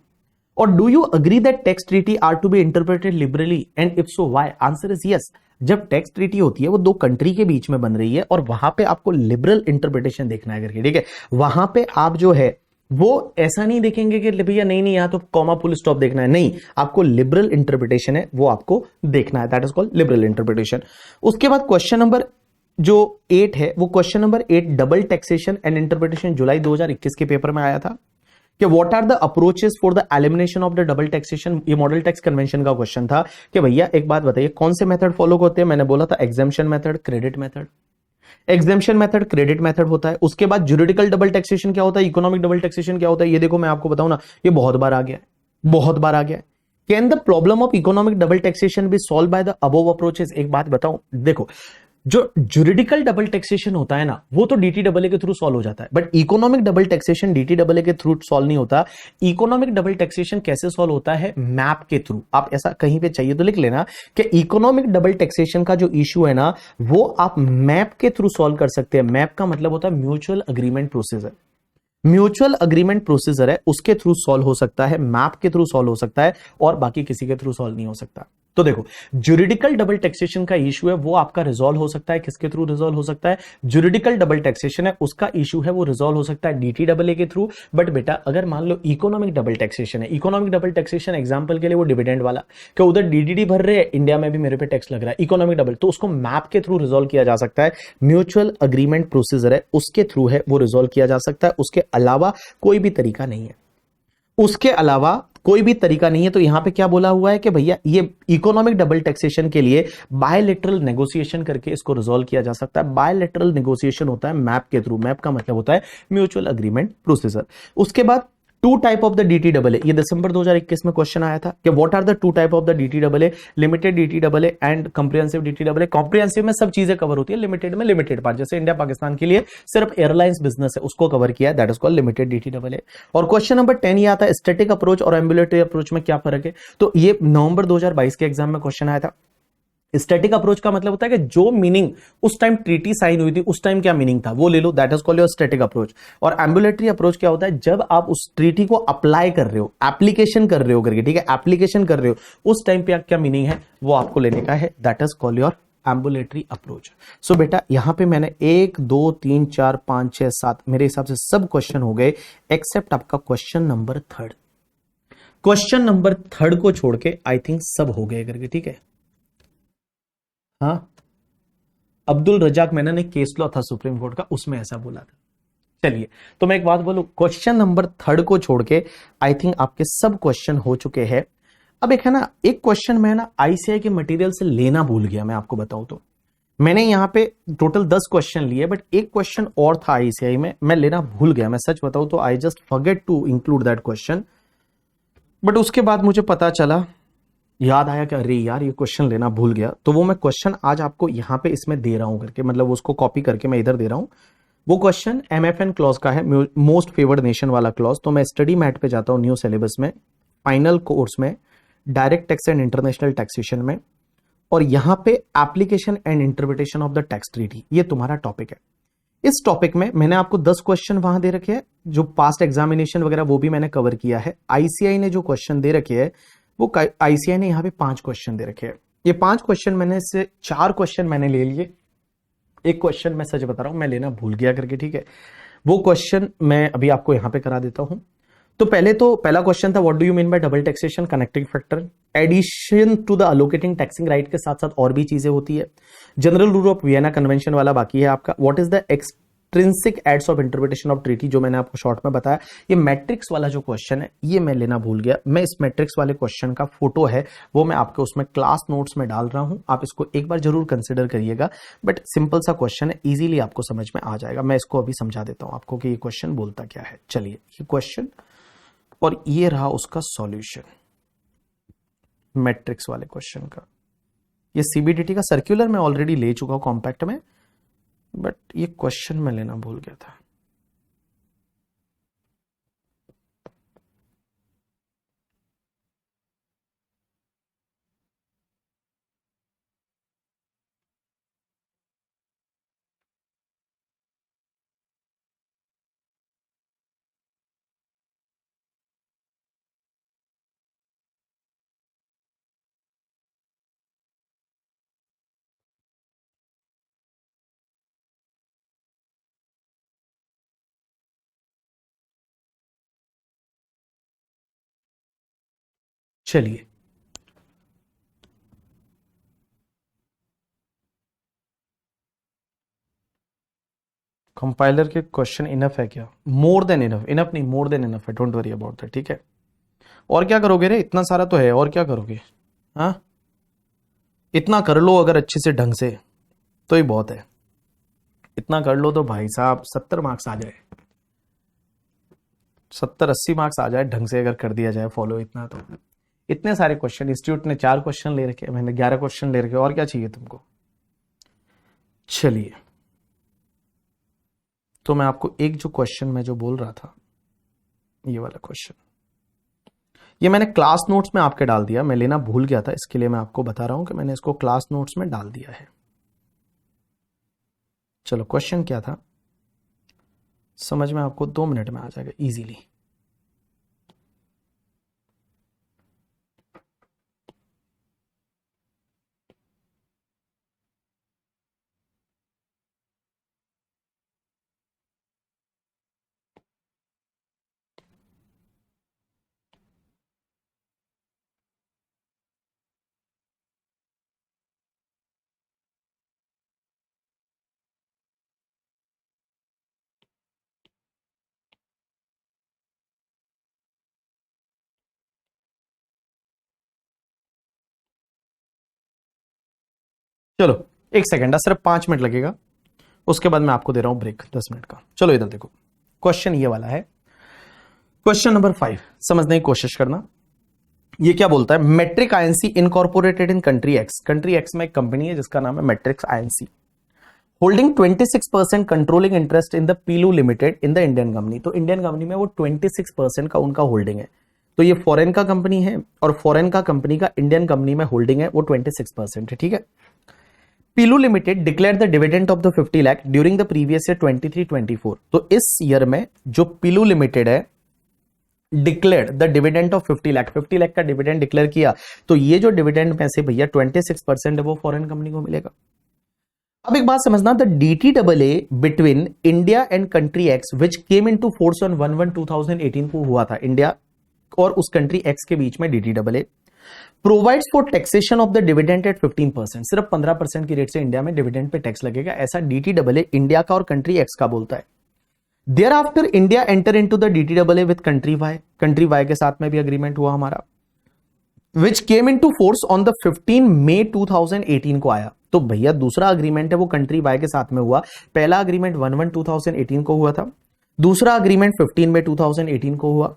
और do you agree that tax treaty are to be interpreted liberally and if so why? Answer is yes. जब टैक्स ट्रीटी होती है वो दो कंट्री के बीच में बन रही है और वहां पे आपको लिबरल इंटरप्रिटेशन देखना है करके, ठीक है। वहां पे आप जो है वो ऐसा नहीं देखेंगे कि भैया नहीं नहीं यहां तो कॉमा फुल स्टॉप देखना है, नहीं, आपको लिबरल इंटरप्रिटेशन है वो आपको देखना है, that is called liberal interpretation. उसके बाद क्वेश्चन नंबर जो 8 है वो question number 8 double taxation and interpretation जुलाई 2021 के पेपर में आया था कि what are the approaches for the elimination of the double taxation. ये मॉडल टैक्स कन्वेंशन का क्वेश्चन था कि भैया एक बात बताइए कौन से मेथड फॉलो होते हैं। मैंने बोला था exemption method, credit method. Exemption method credit method होता है। उसके बाद जुरिडिकल डबल टैक्सेशन क्या होता है, इकोनॉमिक डबल टैक्सेशन क्या होता है। ये देखो मैं आपको बताऊं ना, ये बहुत बार आ गया है, बहुत बार आ गया है। Can the problem of economic double taxation be solved by the above approaches? एक बात बताऊं, देखो जो जुरिडिकल डबल टैक्सेशन होता है ना वो तो डीटीडब्ल्यू के थ्रू सॉल्व हो जाता है, but economic double taxation DTW के थ्रू सॉल्व नहीं होता। इकोनॉमिक डबल टैक्सेशन कैसे सॉल्व होता है? मैप के थ्रू। आप ऐसा कहीं पे चाहिए तो लिख लेना कि इकोनॉमिक डबल टैक्सेशन का जो इश्यू है ना वो आप मैप के थ्रू सॉल्व कर सकते हैं। मैप का मतलब होता है mutual agreement procedure. Mutual agreement procedure है उसके थ्रू सॉल्व हो सकता है, मैप के थ्रू सॉल्व हो सकता है और बाकी किसी के थ्रू सॉल्व नहीं हो सकता। तो देखो जुरिडिकल डबल टैक्सेशन का इशू है वो आपका रिजॉल्व हो सकता है, किसके थ्रू रिजॉल्व हो सकता है? जुरिडिकल डबल टैक्सेशन है उसका इशू है वो रिजॉल्व हो सकता है डीटीडब्ल्यू के थ्रू। बट बेटा अगर मान लो इकोनॉमिक डबल टैक्सेशन है, इकोनॉमिक डबल टैक्सेशन एग्जांपल के लिए वो डिविडेंड वाला कि उधर डीडीडी भर रहे हैं, इंडिया में भी मेरे पे टैक्स लग रहा है, इकोनॉमिक डबल, तो उसको मैप के थ्रू रिजॉल्व किया जा सकता है। म्यूचुअल अग्रीमेंट प्रोसीजर है उसके थ्रू है वो रिजॉल्व किया जा सकता है, उसके अलावा कोई भी तरीका नहीं है, उसके अलावा कोई भी तरीका नहीं है। तो यहां पे क्या बोला हुआ है कि भैया ये इकोनॉमिक डबल टैक्सेशन के लिए बायलैटरल नेगोशिएशन करके इसको रिजॉल्व किया जा सकता है। बायलैटरल नेगोशिएशन होता है मैप के थ्रू, मैप का मतलब होता है म्यूचुअल अग्रीमेंट प्रोसीजर। उसके बाद two type of the DTW, ये दिसंबर 2021 में क्वेश्चन आया था कि what are the two type of the DTW, limited DTW and comprehensive DTW. Comprehensive में सब चीजें कवर होती है, लिमिटेड में लिमिटेड पार्ट, जैसे इंडिया पाकिस्तान के लिए सिर्फ एयरलाइंस बिजनेस है उसको कवर किया, that is called limited DTW. और क्वेश्चन नंबर 10 ये आता है स्टैटिक अप्रोच और एम्बुलेटरी अप्रोच में क्या फर्क है। तो ये नवंबर 2022 के एग्जाम में क्वेश्चन आया था। स्टैटिक अप्रोच का मतलब होता है कि जो मीनिंग उस टाइम ट्रीटी साइन हुई थी उस टाइम क्या मीनिंग था वो ले लो, that is called your static approach. और एम्बुलेटरी अप्रोच क्या होता है, जब आप उस ट्रीटी को अप्लाई कर रहे हो, एप्लीकेशन कर रहे हो करके, ठीक है, एप्लीकेशन कर रहे हो उस टाइम पे क्या मीनिंग है वो आपको लेने का है, that is called your ambulatory approach. So बेटा यहां पे मैंने 1 2 3 4 5 6 7 मेरे हिसाब से सब क्वेश्चन हो गए एक्सेप्ट आपका क्वेश्चन नंबर 3। क्वेश्चन नंबर 3 को छोड़ के आई थिंक सब हो गए करके, ठीक है। हाँ, अब्दुल रजाक मैंने ने केस लॉ था सुप्रीम कोर्ट का उसमें ऐसा बोला था। चलिए तो मैं एक बात बोलूं, क्वेश्चन नंबर 3 को छोड़ के आई थिंक आपके सब क्वेश्चन हो चुके हैं। अब एक है ना, एक क्वेश्चन मैं ना आईसीआई के मटेरियल से लेना भूल गया, मैं आपको बताऊं तो मैंने यहां पे टोटल 10 क्वेश्चन लिए बट एक क्वेश्चन और था आईसीआई में मैं लेना भूल गया, मैं सच बताऊं तो I just forget to include that question. But उसके बाद मुझे पता चला, याद आया कि अरे यार ये क्वेश्चन लेना भूल गया, तो वो मैं क्वेश्चन आज आपको यहां पे इसमें दे रहा हूं करके, मतलब उसको कॉपी करके मैं इधर दे रहा हूं। वो क्वेश्चन एमएफएन क्लॉज का है, मोस्ट फेवर्ड नेशन वाला क्लॉज। तो मैं स्टडी मैट पे जाता हूं न्यू सिलेबस में, फाइनल कोर्स में, direct tax and international taxation में, और यहां पे application and interpretation of the tax treaty, ये तुम्हारा टॉपिक है। इस टॉपिक में मैंने आपको 10 क्वेश्चन वहां दे रखे हैं, जो पास्ट एग्जामिनेशन वगैरह वो भी मैंने कवर किया है। आईसीआई ने जो क्वेश्चन दे रखे हैं वो आईसीआई ने यहां पे 5 क्वेश्चन दे रखे हैं। ये 5 क्वेश्चन मैंने से 4 क्वेश्चन मैंने ले लिए, एक क्वेश्चन मैं सच बता रहा हूं मैं लेना भूल गया करके, ठीक है। वो क्वेश्चन मैं अभी आपको यहां पे करा देता हूं। तो पहला क्वेश्चन था what do you mean by double taxation, connecting factor, addition to the allocating taxing right के साथ साथ और भी चीजें होती है। General rule of Vienna convention वाला बाकी है आपका। What is the extrinsic aids of interpretation of treaty, जो मैंने आपको शॉर्ट में बताया। ये मैट्रिक्स वाला जो क्वेश्चन है ये मैं लेना भूल गया, मैं इस मैट्रिक्स वाले क्वेश्चन का फोटो है वो मैं आपके उसमें क्लास नोट्स में डाल रहा हूं, आप इसको एक बार जरूर कंसिडर करिएगा। बट सिंपल सा क्वेश्चन है, इजीली आपको समझ में आ जाएगा। मैं इसको अभी समझा देता हूं आपको कि ये क्वेश्चन बोलता क्या है। चलिए ये क्वेश्चन और ये रहा उसका सॉल्यूशन मैट्रिक्स वाले क्वेश्चन का। ये सीबीडीटी का सर्कुलर मैं ऑलरेडी ले चुका हूं कॉम्पैक्ट में, बट ये क्वेश्चन मैं लेना भूल गया था। चलिए, कंपाइलर के क्वेश्चन इनफ है क्या? मोर देन इनफ, इनफ नहीं मोर देन इनफ है, डोंट वरी अबाउट दैट, ठीक है। और क्या करोगे रे, इतना सारा तो है, और क्या करोगे? हाँ, इतना कर लो अगर अच्छे से ढंग से तो ही बहुत है। इतना कर लो तो भाई साहब 70 मार्क्स आ जाए, 70-80 मार्क्स आ जाए ढंग से अगर कर दिया जाए फॉलो इतना तो। इतने सारे क्वेश्चन, इंस्टीट्यूट ने 4 क्वेश्चन ले रखे, मैंने 11 क्वेश्चन ले रखे, और क्या चाहिए तुमको? चलिए, तो मैं आपको एक जो क्वेश्चन मैं जो बोल रहा था, ये वाला क्वेश्चन, ये मैंने क्लास नोट्स में आपके डाल दिया, मैं लेना भूल गया था, इसके लिए मैं आपको बता रहा हूं कि मैंने इसको क्लास नोट्स में डाल दिया है। चलो, क्वेश्चन क्या था समझ में आपको 2 मिनट में आ जाएगा इजीली। चलो, एक सेकंड, सिर्फ 5 मिनट लगेगा, उसके बाद मैं आपको दे रहा हूं ब्रेक 10 मिनट का। चलो इधर देखो, क्वेश्चन ये वाला है, क्वेश्चन नंबर 5, समझने की कोशिश करना। ये क्या बोलता है? Matric INC incorporated in country X, country X में एक कंपनी है जिसका नाम है matrix INC, holding 26% controlling interest in the Pilu limited in the Indian company. तो इंडियन कंपनी में वो 26% का उनका होल्डिंग है। तो ये फॉरेन का कंपनी है और फॉरेन का कंपनी का इंडियन कंपनी में होल्डिंग है वो 26% है, ठीक है। Pilu limited declare the dividend of the 50 lakh during the previous year 23-24। तो इस ईयर में जो पीलू लिमिटेड है declare the dividend of 50 lakh, 50 lakh का डिविडेंड डिक्लेयर किया, तो ये जो डिविडेंड में से भैया 26% है वो फॉरेन कंपनी को मिलेगा। अब एक बात समझना, the DTAA between India and country x which came into force on 1/1/2018 को हुआ था, इंडिया और उस कंट्री एक्स के बीच में DTAA provides for taxation of the dividend at 15%, सिर्फ 15% की रेट से इंडिया में डिविडेंड पे टैक्स लगेगा, ऐसा DTAA इंडिया का और कंट्री एक्स का बोलता है। There after India enter into the DTAA with country Y, country Y के साथ में भी अग्रीमेंट हुआ हमारा, which came into force on the 15 May 2018 को आया। तो भैया दूसरा अग्रीमेंट है वो कंट्री वाई के साथ में हुआ, पहला अग्रीमेंट 1/1/2018 को हुआ था, दूसरा अग्रीमेंट 15 मई 2018 को हुआ।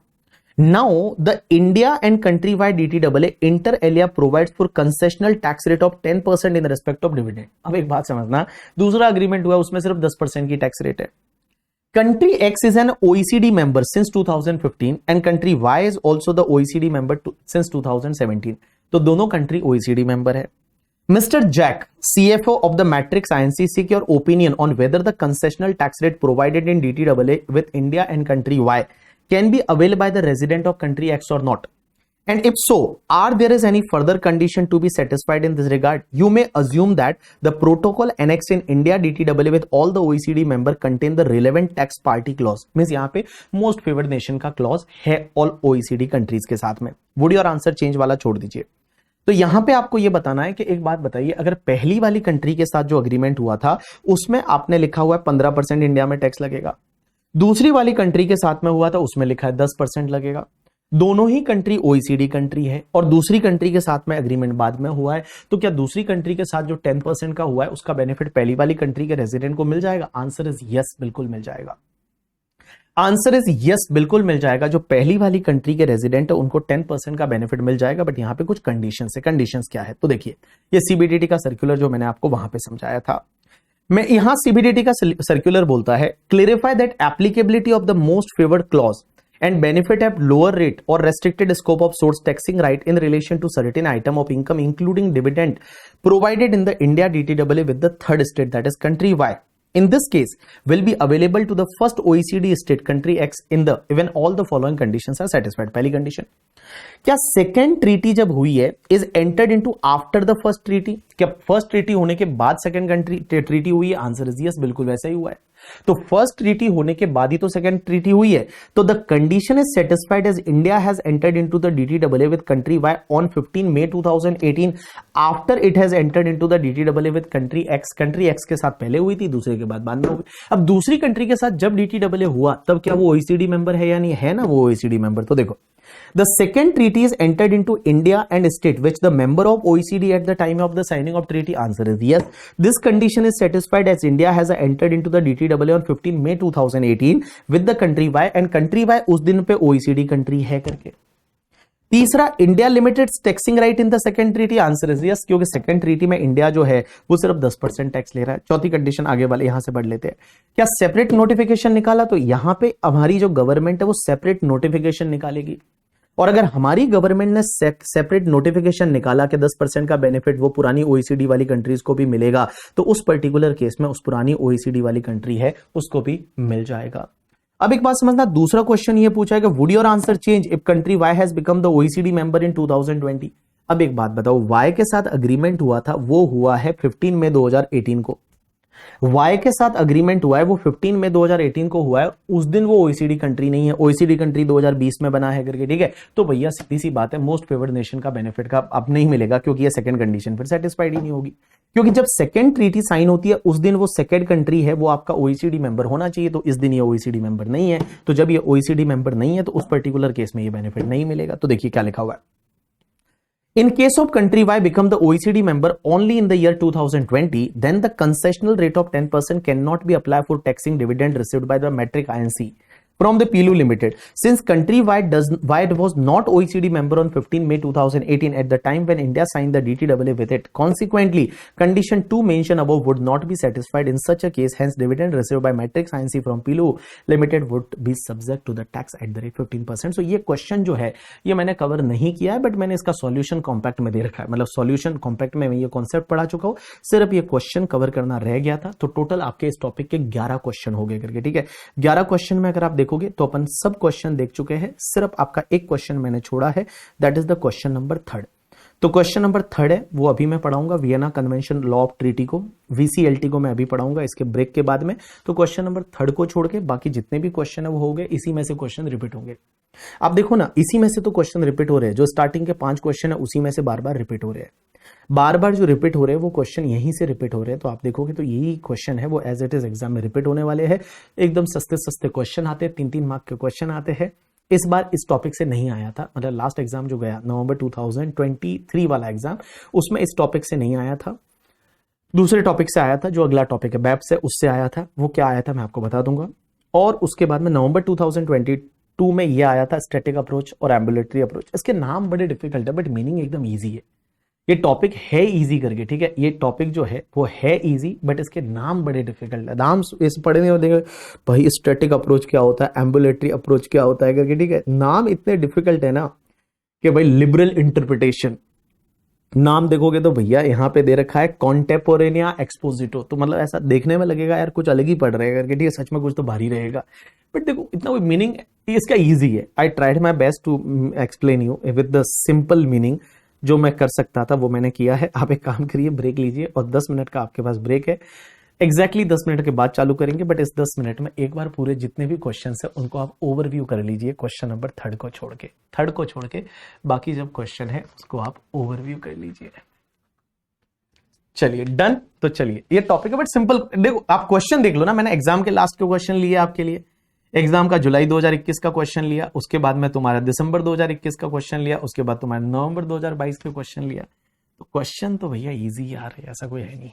Now the India and country wide DTAA inter alia provides for concessional tax rate of 10% in respect of dividend। अब एक बात समझना, दूसरा अग्रीमेंट हुआ उसमें सिर्फ 10% की टैक्स रेट है। Country X is an OECD member since 2015 and country Y is also the OECD member since 2017। तो दोनों कंट्री OECD मेंबर है। Mr. Jack, CFO of the Matrix INC, seek your opinion on whether the concessional tax rate provided in DTAA with India and country Y can be availed by the resident of country X or not, and if so, are there is any further condition to be satisfied in this regard? You may assume that the protocol annexed in India DTAA with all the OECD member contain the relevant tax party clause। Means यहाँ पे most favoured nation का clause है all OECD countries के साथ में। Would your answer change वाला छोड़ दीजिए। तो यहां पे आपको यह बताना है कि एक बात बताइए, अगर पहली वाली कंट्री के साथ जो अग्रीमेंट हुआ था उसमें आपने लिखा हुआ है 15% इंडिया में टैक्स लगेगा, दूसरी वाली कंट्री के साथ में हुआ था उसमें लिखा है 10% लगेगा। दोनों ही कंट्री OECD कंट्री है और दूसरी कंट्री के साथ में अग्रीमेंट बाद में हुआ है, तो क्या दूसरी कंट्री के साथ जो 10% का हुआ है उसका बेनिफिट पहली वाली कंट्री के रेजिडेंट को मिल जाएगा? आंसर इज यस, बिल्कुल मिल जाएगा। आंसर इज यस, बिल्कुल मिल जाएगा। जो पहली वाली कंट्री के रेजिडेंट है उनको 10% का बेनिफिट मिल जाएगा, बट यहां पे कुछ कंडीशंस है। कंडीशंस क्या है तो देखिए, ये CBDT का सर्कुलर जो मैंने आपको वहां पे समझाया था, मैं यहां CBDT का सर्कुलर बोलता है clarify that applicability of the most favoured clause and benefit at lower rate or restricted scope of source taxing right in relation to certain item of income including dividend provided in the India DTAA with the third state, that is country Y. In this case will be available to the first OECD state country X in the even all the following conditions are satisfied। पहली condition, क्या second treaty जब हुई है is entered into after the first treaty, क्या first treaty होने के बाद second country treaty हुई है? आंसर इज यस, बिल्कुल वैसा ही हुआ है। तो फर्स्ट ट्रीटी होने के बाद ही तो सेकंड ट्रीटी हुई है। तो the condition is satisfied as India has entered into the डीटीडब्ल्यूए with country Y on 15 May 2018 after it has entered into the डीटीडब्ल्यूए with country X. Country X के साथ पहले हुई थी, दूसरे के बाद में हुई। अब दूसरी कंट्री के साथ जब डीटीडब्ल्यूए हुआ तब क्या वो ओईसीडी मेंबर है या नहीं है ना वो ओईसीडी मेंबर। तो देखो the second treaty is entered into India and state which the member of OECD at the time of the signing of treaty. Answer is yes. This condition is satisfied as India has entered into the DTW on 15 May 2018 with the country Y and country Y उस दिन पे OECD country है करके। तीसरा, India limited taxing right in the second treaty. Answer is yes, क्योंकि second treaty में India जो है वो सिर्फ 10% टैक्स ले रहा है। चौथी कंडीशन आगे वाले यहां से बढ़ लेते हैं। क्या सेपरेट नोटिफिकेशन निकाला? तो यहां पे हमारी जो गवर्नमेंट है वो सेपरेट नोटिफिकेशन निकालेगी, और अगर हमारी गवर्नमेंट ने सेपरेट नोटिफिकेशन निकाला कि 10% का बेनिफिट वो पुरानी ओईसीडी वाली कंट्रीज को भी मिलेगा, तो उस पर्टिकुलर केस में उस पुरानी ओईसीडी वाली कंट्री है उसको भी मिल जाएगा। अब एक बात समझना, दूसरा क्वेश्चन ये पूछा है कि would your answer change if country Y has become the OECD member in 2020। अब एक बात बताओ, वाई के साथ अग्रीमेंट हुआ था, वो हुआ है 15 मई 2018 को। वाई के साथ अग्रीमेंट हुआ है वो 15 मई 2018 को हुआ है, उस दिन वो ओईसीडी कंट्री नहीं है, ओईसीडी कंट्री 2020 में बना है करके, ठीक है। तो भैया सीधी सी बात है, मोस्ट फेवर्ड नेशन का बेनिफिट का अब नहीं मिलेगा, क्योंकि ये सेकंड कंडीशन फिर सेटिस्फाइड ही नहीं होगी। क्योंकि जब सेकंड ट्रीटी साइन होती है उस दिन वो सेकंड कंट्री है वो आपका ओईसीडी मेंबर होना चाहिए, तो इस दिन ये ओईसीडी मेंबर नहीं है। तो जब ये ओईसीडी मेंबर नहीं है तो उस पर्टिकुलर केस में ये बेनिफिट नहीं मिलेगा। तो देखिए क्या लिखा हुआ है, in case of country Y become the OECD member only in the year 2020, then the concessional rate of 10% cannot be applied for taxing dividend received by the Matrix Inc. from the PLU Limited. Since country Y was not OECD member on 15 May 2018 at the time when India signed the DTAA with it. Consequently, condition 2 mentioned above would not be satisfied in such a case. Hence, dividend received by Matrix Inc. from PLU Limited would be subject to the tax at the rate 15%. So ये question जो है ये मैंने cover नहीं किया है, but मैंने इसका सॉल्यूशन कॉम्पैक्ट में दे रखा है। मतलब सॉल्यूशन कॉम्पैक्ट में मैं ये कॉन्सेप्ट पढ़ा चुका हूँ, सिर्फ ये क्वेश्चन कवर करना रह गया था। तो टोटल आपके इस टॉपिक के 11 क्वेश्चन हो गए करके, ठीक है। 11 क्वेश्चन में अगर आप देखोगे तो अपन सब क्वेश्चन देख चुके हैं, सिर्फ आपका एक क्वेश्चन मैंने छोड़ा है, that is the question number 3। तो क्वेश्चन नंबर 3 है वो अभी मैं पढ़ाऊंगा, Vienna convention law of treaty को, वीसीएलटी को मैं अभी पढ़ाऊंगा इसके ब्रेक के बाद में। तो क्वेश्चन नंबर 3 को छोड़ के बाकी जितने भी क्वेश्चन है वो हो गए, इसी में से क्वेश्चन रिपीट होंगे। आप देखो ना, इसी में से तो क्वेश्चन रिपीट हो रहे हैं, जो स्टार्टिंग के 5 क्वेश्चन है उसी में से बार बार रिपीट हो रहे हैं। बार बार जो रिपीट हो रहे हैं वो क्वेश्चन यहीं से रिपीट हो रहे हैं। तो आप देखोगे तो यही क्वेश्चन है वो एज इट इज एग्जाम में रिपीट होने वाले हैं। एकदम सस्ते सस्ते क्वेश्चन आते हैं, 3-3 मार्क के क्वेश्चन आते हैं। इस बार इस टॉपिक से नहीं आया था, मतलब लास्ट एग्जाम जो गया नवंबर 2023 वाला एग्जाम, उसमें इस टॉपिक से नहीं आया था, दूसरे टॉपिक से आया था। जो अगला टॉपिक है बैप से, उससे आया था। वो क्या आया था मैं आपको बता दूंगा। और उसके बाद में नवंबर 2022 में ये आया था स्टैटिक अप्रोच और एम्बुलेटरी अप्रोच। इसके नाम बड़े डिफिकल्ट है बट मीनिंग एकदम ईजी है। ये टॉपिक है इजी करके, ठीक है। ये टॉपिक जो है वो है इजी बट इसके नाम बड़े डिफिकल्ट है। नाम इस पढ़ने में देखेंगे भाई स्टैटिक अप्रोच क्या होता है, एम्बुलेटरी अप्रोच क्या होता है करके, ठीक है। नाम इतने डिफिकल्ट है ना कि भाई लिबरल इंटरप्रिटेशन नाम देखोगे तो भैया यहाँ पे दे रखा है कॉन्टेपोरेनिया एक्सपोजिटो, तो मतलब ऐसा देखने में लगेगा यार कुछ अलग ही पढ़ रहे हैं करके, ठीक है। सच में कुछ तो भारी रहेगा बट देखो इतना कोई मीनिंग इसका इजी है। I tried my best to explain you with the simple meaning. जो मैं कर सकता था वो मैंने किया है। आप एक काम करिए, ब्रेक लीजिए और 10 मिनट का आपके पास ब्रेक है। एग्जैक्टली 10 मिनट के बाद चालू करेंगे, बट इस 10 मिनट में एक बार पूरे जितने भी क्वेश्चन है उनको आप ओवरव्यू कर लीजिए, क्वेश्चन नंबर 3 को छोड़ के बाकी जब क्वेश्चन है उसको आप ओवरव्यू कर लीजिए। चलिए डन। तो चलिए ये टॉपिक है बट सिंपल। देखो आप क्वेश्चन देख लो ना, मैंने एग्जाम के लास्ट के क्वेश्चन लिए आपके लिए। एग्जाम का जुलाई 2021 का क्वेश्चन लिया, उसके बाद में तुम्हारा दिसंबर 2021 का क्वेश्चन लिया, उसके बाद तुम्हारा नवंबर 2022 के क्वेश्चन लिया। तो क्वेश्चन तो भैया इजी आ रहे हैं, ऐसा कोई है नहीं।